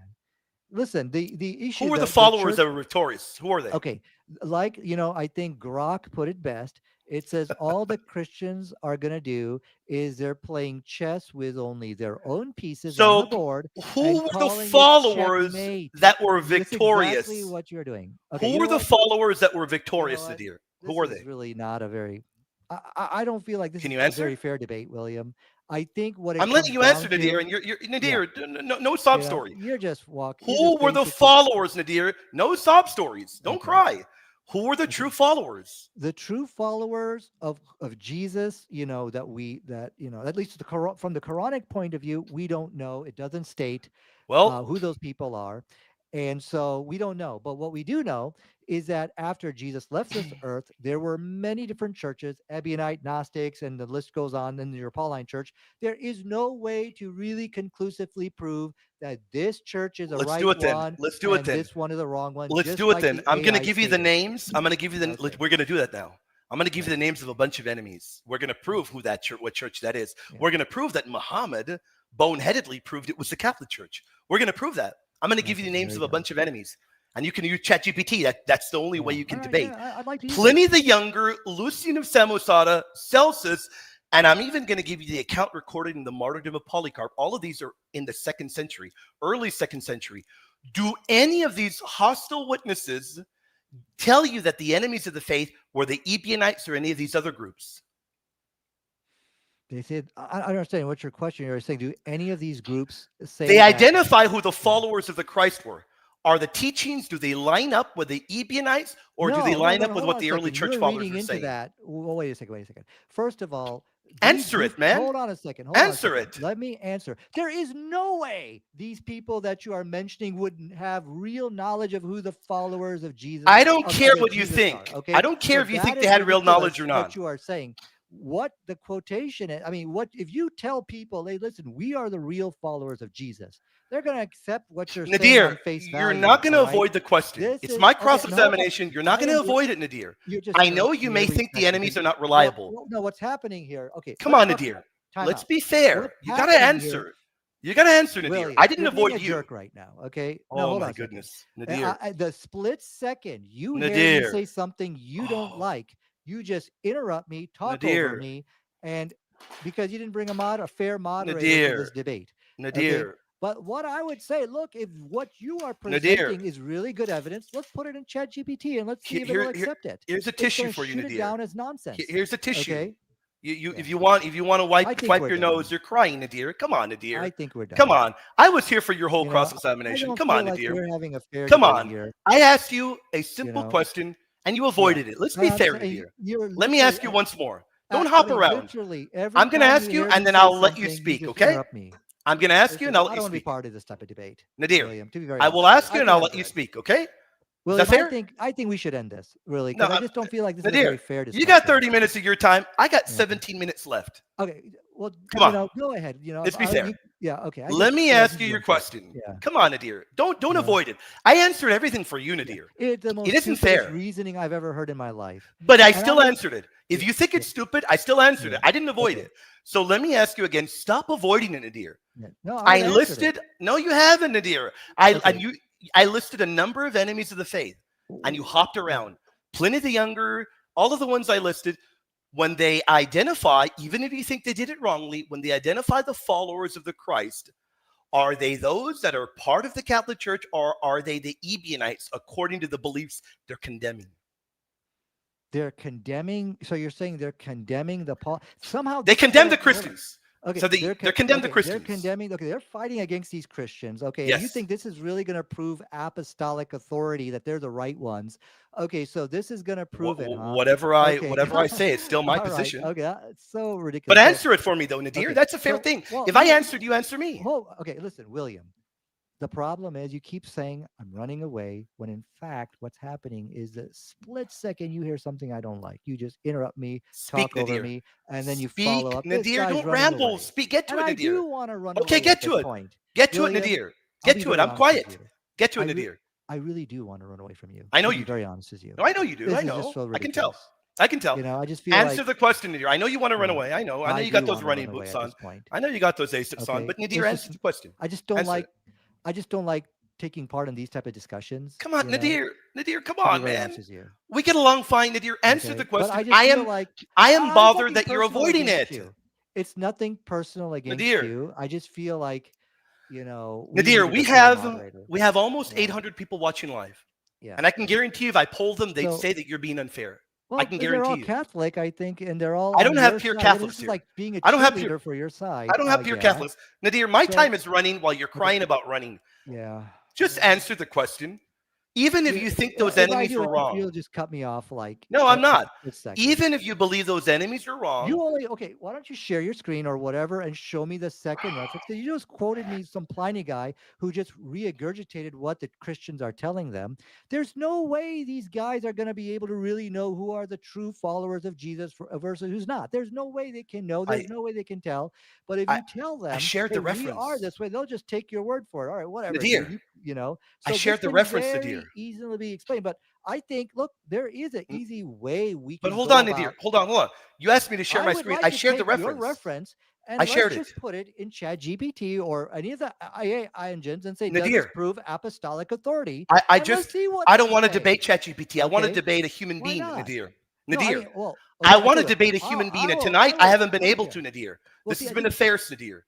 [SPEAKER 3] Listen, the issue.
[SPEAKER 2] Who were the followers that were victorious? Who are they?
[SPEAKER 3] Okay, like I think Grok put it best. It says all the Christians are going to do is they're playing chess with only their own pieces on the
[SPEAKER 2] So
[SPEAKER 3] board
[SPEAKER 2] who
[SPEAKER 3] and
[SPEAKER 2] were the
[SPEAKER 3] calling it
[SPEAKER 2] followers
[SPEAKER 3] checkmate.
[SPEAKER 2] that were
[SPEAKER 3] That's exactly
[SPEAKER 2] victorious?
[SPEAKER 3] what you're doing. Okay,
[SPEAKER 2] Who
[SPEAKER 3] you
[SPEAKER 2] were
[SPEAKER 3] know
[SPEAKER 2] the
[SPEAKER 3] what?
[SPEAKER 2] followers that were
[SPEAKER 3] You know
[SPEAKER 2] victorious,
[SPEAKER 3] what?
[SPEAKER 2] Nadir? Who
[SPEAKER 3] This
[SPEAKER 2] were
[SPEAKER 3] is
[SPEAKER 2] they?
[SPEAKER 3] really not a very. I don't feel like this
[SPEAKER 2] Can
[SPEAKER 3] is
[SPEAKER 2] you
[SPEAKER 3] a
[SPEAKER 2] answer?
[SPEAKER 3] very fair debate, William. I think what it
[SPEAKER 2] I'm letting
[SPEAKER 3] comes
[SPEAKER 2] you answer,
[SPEAKER 3] down
[SPEAKER 2] Nadir,
[SPEAKER 3] to,
[SPEAKER 2] and you're
[SPEAKER 3] yeah,
[SPEAKER 2] Nadir. No sob story.
[SPEAKER 3] you're just walking. You're
[SPEAKER 2] Who
[SPEAKER 3] just
[SPEAKER 2] were the
[SPEAKER 3] basically
[SPEAKER 2] followers, Nadir? No sob stories. Don't
[SPEAKER 3] okay.
[SPEAKER 2] cry. Who were the
[SPEAKER 3] Okay.
[SPEAKER 2] true followers?
[SPEAKER 3] The true followers of Jesus, that at least from the Quranic point of view, we don't know. It doesn't state
[SPEAKER 2] Well,
[SPEAKER 3] who those people are, and so we don't know. But what we do know is that after Jesus left this earth, there were many different churches, Ebionite, Gnostics, and the list goes on. In the Pauline Church, there is no way to really conclusively prove that this church is a
[SPEAKER 2] let's
[SPEAKER 3] right
[SPEAKER 2] do it then.
[SPEAKER 3] one
[SPEAKER 2] Let's do it
[SPEAKER 3] and
[SPEAKER 2] then.
[SPEAKER 3] this one is a wrong one.
[SPEAKER 2] Let's
[SPEAKER 3] Just
[SPEAKER 2] do it
[SPEAKER 3] like
[SPEAKER 2] then.
[SPEAKER 3] the
[SPEAKER 2] I'm going to
[SPEAKER 3] AI
[SPEAKER 2] give you the
[SPEAKER 3] stated.
[SPEAKER 2] names. I'm going to give you the.
[SPEAKER 3] Okay.
[SPEAKER 2] We're going to do that now. I'm going to give you
[SPEAKER 3] Yeah.
[SPEAKER 2] the names of a bunch of enemies. We're going to prove who that church, what church that is.
[SPEAKER 3] Yeah.
[SPEAKER 2] We're going to prove that Muhammad boneheadedly proved it was the Catholic Church. We're going to prove that. I'm going to give you
[SPEAKER 3] Okay,
[SPEAKER 2] the names
[SPEAKER 3] there
[SPEAKER 2] of
[SPEAKER 3] you
[SPEAKER 2] a
[SPEAKER 3] go.
[SPEAKER 2] bunch of enemies, and you can use ChatGPT. That's the only way
[SPEAKER 3] Yeah.
[SPEAKER 2] you can
[SPEAKER 3] All right,
[SPEAKER 2] debate.
[SPEAKER 3] yeah, I'd like to use it.
[SPEAKER 2] Pliny the Younger, Lucian of Samosata, Celsus, and I'm even going to give you the account recorded in the martyrdom of Polycarp. All of these are in the 2nd century, early 2nd century. Do any of these hostile witnesses tell you that the enemies of the faith were the Ebionites or any of these other groups?
[SPEAKER 3] They said, I don't understand what your question. You're saying, do any of these groups say
[SPEAKER 2] They
[SPEAKER 3] that?
[SPEAKER 2] identify who the followers of the Christ were. Are the teachings, do they line up with the Ebionites or do they
[SPEAKER 3] No,
[SPEAKER 2] line
[SPEAKER 3] no,
[SPEAKER 2] up with
[SPEAKER 3] hold
[SPEAKER 2] what
[SPEAKER 3] on a
[SPEAKER 2] the early
[SPEAKER 3] second.
[SPEAKER 2] church
[SPEAKER 3] You're
[SPEAKER 2] fathers
[SPEAKER 3] reading
[SPEAKER 2] were
[SPEAKER 3] into
[SPEAKER 2] saying?
[SPEAKER 3] that. Well, wait a second. First of all, these
[SPEAKER 2] Answer it,
[SPEAKER 3] groups,
[SPEAKER 2] man.
[SPEAKER 3] hold on a second. Hold on a
[SPEAKER 2] Answer
[SPEAKER 3] second.
[SPEAKER 2] it.
[SPEAKER 3] Let me answer. There is no way these people that you are mentioning wouldn't have real knowledge of who the followers of Jesus.
[SPEAKER 2] I don't
[SPEAKER 3] of
[SPEAKER 2] care
[SPEAKER 3] the
[SPEAKER 2] what you
[SPEAKER 3] Jesus
[SPEAKER 2] think.
[SPEAKER 3] are, okay?
[SPEAKER 2] I don't care
[SPEAKER 3] So
[SPEAKER 2] if you
[SPEAKER 3] that
[SPEAKER 2] think
[SPEAKER 3] is
[SPEAKER 2] they had real knowledge
[SPEAKER 3] ridiculous
[SPEAKER 2] or not.
[SPEAKER 3] what you are saying. What the quotation is, I mean, what if you tell people, hey, listen, we are the real followers of Jesus, they're going to accept what you're saying on
[SPEAKER 2] Nadir,
[SPEAKER 3] face
[SPEAKER 2] you're
[SPEAKER 3] value.
[SPEAKER 2] not going to
[SPEAKER 3] all right?
[SPEAKER 2] avoid the question.
[SPEAKER 3] This
[SPEAKER 2] It's
[SPEAKER 3] is
[SPEAKER 2] my
[SPEAKER 3] okay. No,
[SPEAKER 2] cross-examination. You're not
[SPEAKER 3] I
[SPEAKER 2] going to
[SPEAKER 3] am.
[SPEAKER 2] avoid it, Nadir.
[SPEAKER 3] You're just
[SPEAKER 2] I know
[SPEAKER 3] interrupting
[SPEAKER 2] you
[SPEAKER 3] me
[SPEAKER 2] may
[SPEAKER 3] every
[SPEAKER 2] think the
[SPEAKER 3] second.
[SPEAKER 2] enemies are not
[SPEAKER 3] Well,
[SPEAKER 2] reliable.
[SPEAKER 3] no, what's happening here? Okay,
[SPEAKER 2] Come
[SPEAKER 3] let's
[SPEAKER 2] on,
[SPEAKER 3] talk
[SPEAKER 2] Nadir.
[SPEAKER 3] about time
[SPEAKER 2] Let's
[SPEAKER 3] out.
[SPEAKER 2] be fair.
[SPEAKER 3] What's
[SPEAKER 2] You got to
[SPEAKER 3] happening here,
[SPEAKER 2] answer. You got to answer, Nadir.
[SPEAKER 3] William?
[SPEAKER 2] I didn't
[SPEAKER 3] You're being
[SPEAKER 2] avoid
[SPEAKER 3] a
[SPEAKER 2] you.
[SPEAKER 3] jerk right now. Okay, no,
[SPEAKER 2] Oh
[SPEAKER 3] hold
[SPEAKER 2] my
[SPEAKER 3] on a second.
[SPEAKER 2] goodness, Nadir.
[SPEAKER 3] The split second you hear me
[SPEAKER 2] Nadir.
[SPEAKER 3] say something you don't
[SPEAKER 2] Oh,
[SPEAKER 3] like, you just interrupt me, talk over
[SPEAKER 2] Nadir.
[SPEAKER 3] me, and because you didn't bring a fair moderator to
[SPEAKER 2] Nadir.
[SPEAKER 3] this debate. Okay,
[SPEAKER 2] Nadir.
[SPEAKER 3] but what I would say, look, if what you are
[SPEAKER 2] Nadir.
[SPEAKER 3] presenting is really good evidence, let's put it in ChatGPT and let's see if
[SPEAKER 2] Here-
[SPEAKER 3] it'll
[SPEAKER 2] here-
[SPEAKER 3] accept it.
[SPEAKER 2] Here's a
[SPEAKER 3] It's
[SPEAKER 2] tissue
[SPEAKER 3] going to
[SPEAKER 2] for you,
[SPEAKER 3] shoot it
[SPEAKER 2] Nadir.
[SPEAKER 3] down as nonsense.
[SPEAKER 2] Here's a tissue.
[SPEAKER 3] Okay,
[SPEAKER 2] You
[SPEAKER 3] Yeah.
[SPEAKER 2] if you want to
[SPEAKER 3] I
[SPEAKER 2] wipe
[SPEAKER 3] think
[SPEAKER 2] wipe
[SPEAKER 3] we're
[SPEAKER 2] your
[SPEAKER 3] done.
[SPEAKER 2] nose, you're crying, Nadir. Come on, Nadir.
[SPEAKER 3] I think we're done.
[SPEAKER 2] Come on. I was here for your whole
[SPEAKER 3] You know,
[SPEAKER 2] cross
[SPEAKER 3] I
[SPEAKER 2] examination.
[SPEAKER 3] don't
[SPEAKER 2] Come
[SPEAKER 3] feel
[SPEAKER 2] on,
[SPEAKER 3] like
[SPEAKER 2] Nadir.
[SPEAKER 3] we're having a fair
[SPEAKER 2] Come
[SPEAKER 3] debate
[SPEAKER 2] on.
[SPEAKER 3] here.
[SPEAKER 2] I asked you a simple
[SPEAKER 3] know.
[SPEAKER 2] question and you
[SPEAKER 3] Yeah,
[SPEAKER 2] avoided it. Let's be
[SPEAKER 3] I'm
[SPEAKER 2] fair,
[SPEAKER 3] saying
[SPEAKER 2] Nadir.
[SPEAKER 3] you're
[SPEAKER 2] Let me ask you
[SPEAKER 3] literally.
[SPEAKER 2] once more. Don't
[SPEAKER 3] I
[SPEAKER 2] hop
[SPEAKER 3] mean,
[SPEAKER 2] around.
[SPEAKER 3] literally every
[SPEAKER 2] I'm going to
[SPEAKER 3] time
[SPEAKER 2] ask you
[SPEAKER 3] hear
[SPEAKER 2] and
[SPEAKER 3] me
[SPEAKER 2] then
[SPEAKER 3] say
[SPEAKER 2] I'll let you
[SPEAKER 3] something,
[SPEAKER 2] speak,
[SPEAKER 3] just
[SPEAKER 2] okay?
[SPEAKER 3] interrupt me.
[SPEAKER 2] I'm going to ask you
[SPEAKER 3] Listen,
[SPEAKER 2] and I'll
[SPEAKER 3] I
[SPEAKER 2] let
[SPEAKER 3] don't
[SPEAKER 2] you
[SPEAKER 3] want to be
[SPEAKER 2] speak.
[SPEAKER 3] part of this type of debate,
[SPEAKER 2] Nadir,
[SPEAKER 3] William. To be very
[SPEAKER 2] I will
[SPEAKER 3] honest,
[SPEAKER 2] ask you
[SPEAKER 3] I
[SPEAKER 2] and
[SPEAKER 3] think
[SPEAKER 2] I'll
[SPEAKER 3] I'm
[SPEAKER 2] let you
[SPEAKER 3] good.
[SPEAKER 2] speak, okay? Is
[SPEAKER 3] William,
[SPEAKER 2] that fair?
[SPEAKER 3] I think we should end this really
[SPEAKER 2] No,
[SPEAKER 3] because I just don't feel like this is a
[SPEAKER 2] Nadir,
[SPEAKER 3] very fair discussion.
[SPEAKER 2] you got 30 minutes of your time. I got
[SPEAKER 3] Yeah.
[SPEAKER 2] 17 minutes left.
[SPEAKER 3] Okay, well,
[SPEAKER 2] Come on.
[SPEAKER 3] go ahead.
[SPEAKER 2] Let's be fair.
[SPEAKER 3] Yeah, okay.
[SPEAKER 2] Let me ask you your
[SPEAKER 3] unfair.
[SPEAKER 2] question.
[SPEAKER 3] Yeah.
[SPEAKER 2] Come on, Nadir. Don't
[SPEAKER 3] Yeah.
[SPEAKER 2] avoid it. I answered everything for you, Nadir.
[SPEAKER 3] It's the most
[SPEAKER 2] It isn't
[SPEAKER 3] stupidest
[SPEAKER 2] fair.
[SPEAKER 3] reasoning I've ever heard in my life.
[SPEAKER 2] But I
[SPEAKER 3] And
[SPEAKER 2] still
[SPEAKER 3] I'm-
[SPEAKER 2] answered it. If
[SPEAKER 3] Yeah,
[SPEAKER 2] you think it's
[SPEAKER 3] yeah.
[SPEAKER 2] stupid, I still answered
[SPEAKER 3] Yeah.
[SPEAKER 2] it. I didn't avoid
[SPEAKER 3] Okay.
[SPEAKER 2] it. So let me ask you again. Stop avoiding it, Nadir.
[SPEAKER 3] Yeah. No,
[SPEAKER 2] I
[SPEAKER 3] I've answered it.
[SPEAKER 2] listed. No, you haven't, Nadir.
[SPEAKER 3] Okay.
[SPEAKER 2] I listed a number of enemies of the faith, and you hopped around. Pliny the Younger, all of the ones I listed. When they identify, even if you think they did it wrongly, when they identify the followers of the Christ, are they those that are part of the Catholic Church, or are they the Ebionites according to the beliefs they're condemning?
[SPEAKER 3] They're condemning. So you're saying they're condemning the Paul somehow?
[SPEAKER 2] They
[SPEAKER 3] this is
[SPEAKER 2] condemn
[SPEAKER 3] what
[SPEAKER 2] the
[SPEAKER 3] I-
[SPEAKER 2] Christians.
[SPEAKER 3] Okay,
[SPEAKER 2] So they're condemned the Christians.
[SPEAKER 3] They're condemning. Okay, they're fighting against these Christians. Okay, and you
[SPEAKER 2] Yes.
[SPEAKER 3] think this is really going to prove apostolic authority that they're the right ones? Okay, so this is going to prove it. Huh?
[SPEAKER 2] Whatever I
[SPEAKER 3] Okay.
[SPEAKER 2] say, it's still my
[SPEAKER 3] All right,
[SPEAKER 2] position.
[SPEAKER 3] okay, it's so ridiculous.
[SPEAKER 2] But
[SPEAKER 3] So-
[SPEAKER 2] answer it for me, though, Nadir.
[SPEAKER 3] Okay,
[SPEAKER 2] That's a fair
[SPEAKER 3] so-
[SPEAKER 2] thing.
[SPEAKER 3] well,
[SPEAKER 2] If I
[SPEAKER 3] you-
[SPEAKER 2] answered, you answer me.
[SPEAKER 3] Okay, listen, William. The problem is you keep saying I'm running away when in fact what's happening is the split second you hear something I don't like, you just interrupt me,
[SPEAKER 2] Speak,
[SPEAKER 3] talk over
[SPEAKER 2] Nadir.
[SPEAKER 3] me, and then you
[SPEAKER 2] Speak,
[SPEAKER 3] follow up. This
[SPEAKER 2] Nadir.
[SPEAKER 3] guy's
[SPEAKER 2] Don't
[SPEAKER 3] running
[SPEAKER 2] ramble.
[SPEAKER 3] away.
[SPEAKER 2] Speak. Get to
[SPEAKER 3] And
[SPEAKER 2] it,
[SPEAKER 3] I
[SPEAKER 2] Nadir.
[SPEAKER 3] do want to run
[SPEAKER 2] Okay,
[SPEAKER 3] away
[SPEAKER 2] get
[SPEAKER 3] at
[SPEAKER 2] to
[SPEAKER 3] this
[SPEAKER 2] it.
[SPEAKER 3] point.
[SPEAKER 2] Get to it,
[SPEAKER 3] William,
[SPEAKER 2] Nadir.
[SPEAKER 3] I'll
[SPEAKER 2] Get
[SPEAKER 3] be
[SPEAKER 2] to it.
[SPEAKER 3] very
[SPEAKER 2] I'm
[SPEAKER 3] honest with
[SPEAKER 2] quiet.
[SPEAKER 3] you.
[SPEAKER 2] Get to it,
[SPEAKER 3] I re-
[SPEAKER 2] Nadir.
[SPEAKER 3] I really do want to run away from you.
[SPEAKER 2] I know
[SPEAKER 3] to be
[SPEAKER 2] you do.
[SPEAKER 3] very honest with you.
[SPEAKER 2] No, I know you do.
[SPEAKER 3] This
[SPEAKER 2] I
[SPEAKER 3] is
[SPEAKER 2] know.
[SPEAKER 3] just so
[SPEAKER 2] I can tell.
[SPEAKER 3] ridiculous.
[SPEAKER 2] I can tell.
[SPEAKER 3] You know, I just feel
[SPEAKER 2] Answer
[SPEAKER 3] like
[SPEAKER 2] the question, Nadir. I know you want to run
[SPEAKER 3] Yeah.
[SPEAKER 2] away. I know. I know you
[SPEAKER 3] do
[SPEAKER 2] got those
[SPEAKER 3] wanna
[SPEAKER 2] running
[SPEAKER 3] run away
[SPEAKER 2] boots
[SPEAKER 3] at
[SPEAKER 2] on.
[SPEAKER 3] this point.
[SPEAKER 2] I know you got those ASICs on.
[SPEAKER 3] Okay,
[SPEAKER 2] But Nadir,
[SPEAKER 3] it's
[SPEAKER 2] answer
[SPEAKER 3] just-
[SPEAKER 2] the question.
[SPEAKER 3] I just don't
[SPEAKER 2] Answer
[SPEAKER 3] like.
[SPEAKER 2] it.
[SPEAKER 3] I just don't like taking part in these type of discussions.
[SPEAKER 2] Come on,
[SPEAKER 3] you know,
[SPEAKER 2] Nadir, come
[SPEAKER 3] to be
[SPEAKER 2] on,
[SPEAKER 3] very
[SPEAKER 2] man.
[SPEAKER 3] honest with you.
[SPEAKER 2] We get along fine, Nadir. Answer
[SPEAKER 3] Okay,
[SPEAKER 2] the
[SPEAKER 3] but
[SPEAKER 2] question.
[SPEAKER 3] I just feel like
[SPEAKER 2] I am
[SPEAKER 3] it's
[SPEAKER 2] bothered
[SPEAKER 3] nothing
[SPEAKER 2] that you're
[SPEAKER 3] personal
[SPEAKER 2] avoiding
[SPEAKER 3] against
[SPEAKER 2] it.
[SPEAKER 3] you. It's nothing personal against
[SPEAKER 2] Nadir,
[SPEAKER 3] you. I just feel like, we
[SPEAKER 2] Nadir,
[SPEAKER 3] need a better moderator.
[SPEAKER 2] we have almost
[SPEAKER 3] Yeah.
[SPEAKER 2] 800 people watching live.
[SPEAKER 3] Yeah.
[SPEAKER 2] And I can guarantee you, if I poll them, they'd
[SPEAKER 3] So,
[SPEAKER 2] say that you're being unfair. I
[SPEAKER 3] well,
[SPEAKER 2] can
[SPEAKER 3] they're all
[SPEAKER 2] guarantee you.
[SPEAKER 3] Catholic, I think, and they're all
[SPEAKER 2] I
[SPEAKER 3] on
[SPEAKER 2] don't have
[SPEAKER 3] your
[SPEAKER 2] pure
[SPEAKER 3] side.
[SPEAKER 2] Catholics
[SPEAKER 3] This is
[SPEAKER 2] here.
[SPEAKER 3] like being a
[SPEAKER 2] I don't have pure.
[SPEAKER 3] cheerleader for your side.
[SPEAKER 2] I don't have pure
[SPEAKER 3] yeah.
[SPEAKER 2] Catholics. Nadir, my
[SPEAKER 3] So-
[SPEAKER 2] time is running while you're crying about running.
[SPEAKER 3] Yeah.
[SPEAKER 2] Just answer the question. Even if you think those
[SPEAKER 3] If I
[SPEAKER 2] enemies
[SPEAKER 3] do
[SPEAKER 2] were
[SPEAKER 3] that,
[SPEAKER 2] wrong.
[SPEAKER 3] you'll just cut me off like.
[SPEAKER 2] No, I'm not.
[SPEAKER 3] a second.
[SPEAKER 2] Even if you believe those enemies are wrong.
[SPEAKER 3] Okay, why don't you share your screen or whatever and show me the second reference? 'Cause you just quoted me some Pliny guy who just regurgitated what the Christians are telling them. There's no way these guys are going to be able to really know who are the true followers of Jesus versus who's not. There's no way they can know. There's no way they can tell. But if you tell them,
[SPEAKER 2] shared the
[SPEAKER 3] "Hey, we are
[SPEAKER 2] reference.
[SPEAKER 3] this way," they'll just take your word for it. All right, whatever.
[SPEAKER 2] Nadir,
[SPEAKER 3] So
[SPEAKER 2] I
[SPEAKER 3] this
[SPEAKER 2] shared the
[SPEAKER 3] can
[SPEAKER 2] reference,
[SPEAKER 3] very
[SPEAKER 2] Nadir.
[SPEAKER 3] easily be explained. But I think, look, there is an easy way we can.
[SPEAKER 2] But hold
[SPEAKER 3] go
[SPEAKER 2] on,
[SPEAKER 3] about.
[SPEAKER 2] Nadir. Hold on. You asked me to share
[SPEAKER 3] I
[SPEAKER 2] my
[SPEAKER 3] would
[SPEAKER 2] screen.
[SPEAKER 3] like
[SPEAKER 2] I
[SPEAKER 3] to
[SPEAKER 2] shared the
[SPEAKER 3] take your
[SPEAKER 2] reference.
[SPEAKER 3] reference and
[SPEAKER 2] I shared
[SPEAKER 3] let's just
[SPEAKER 2] it.
[SPEAKER 3] put it in ChatGPT or any of the AI engines and say, does
[SPEAKER 2] Nadir,
[SPEAKER 3] this prove apostolic authority?
[SPEAKER 2] I
[SPEAKER 3] And let's
[SPEAKER 2] just
[SPEAKER 3] see what
[SPEAKER 2] I don't
[SPEAKER 3] they
[SPEAKER 2] want to
[SPEAKER 3] say.
[SPEAKER 2] debate ChatGPT. I want to
[SPEAKER 3] Okay.
[SPEAKER 2] debate a human
[SPEAKER 3] Why
[SPEAKER 2] being,
[SPEAKER 3] not?
[SPEAKER 2] Nadir.
[SPEAKER 3] No,
[SPEAKER 2] Nadir.
[SPEAKER 3] well,
[SPEAKER 2] I
[SPEAKER 3] okay,
[SPEAKER 2] want to
[SPEAKER 3] look,
[SPEAKER 2] debate a human being, and
[SPEAKER 3] will-
[SPEAKER 2] tonight
[SPEAKER 3] will
[SPEAKER 2] I haven't been
[SPEAKER 3] put it
[SPEAKER 2] able
[SPEAKER 3] here.
[SPEAKER 2] to, Nadir.
[SPEAKER 3] Well,
[SPEAKER 2] This
[SPEAKER 3] see,
[SPEAKER 2] has
[SPEAKER 3] I
[SPEAKER 2] been a
[SPEAKER 3] think
[SPEAKER 2] farce, Nadir.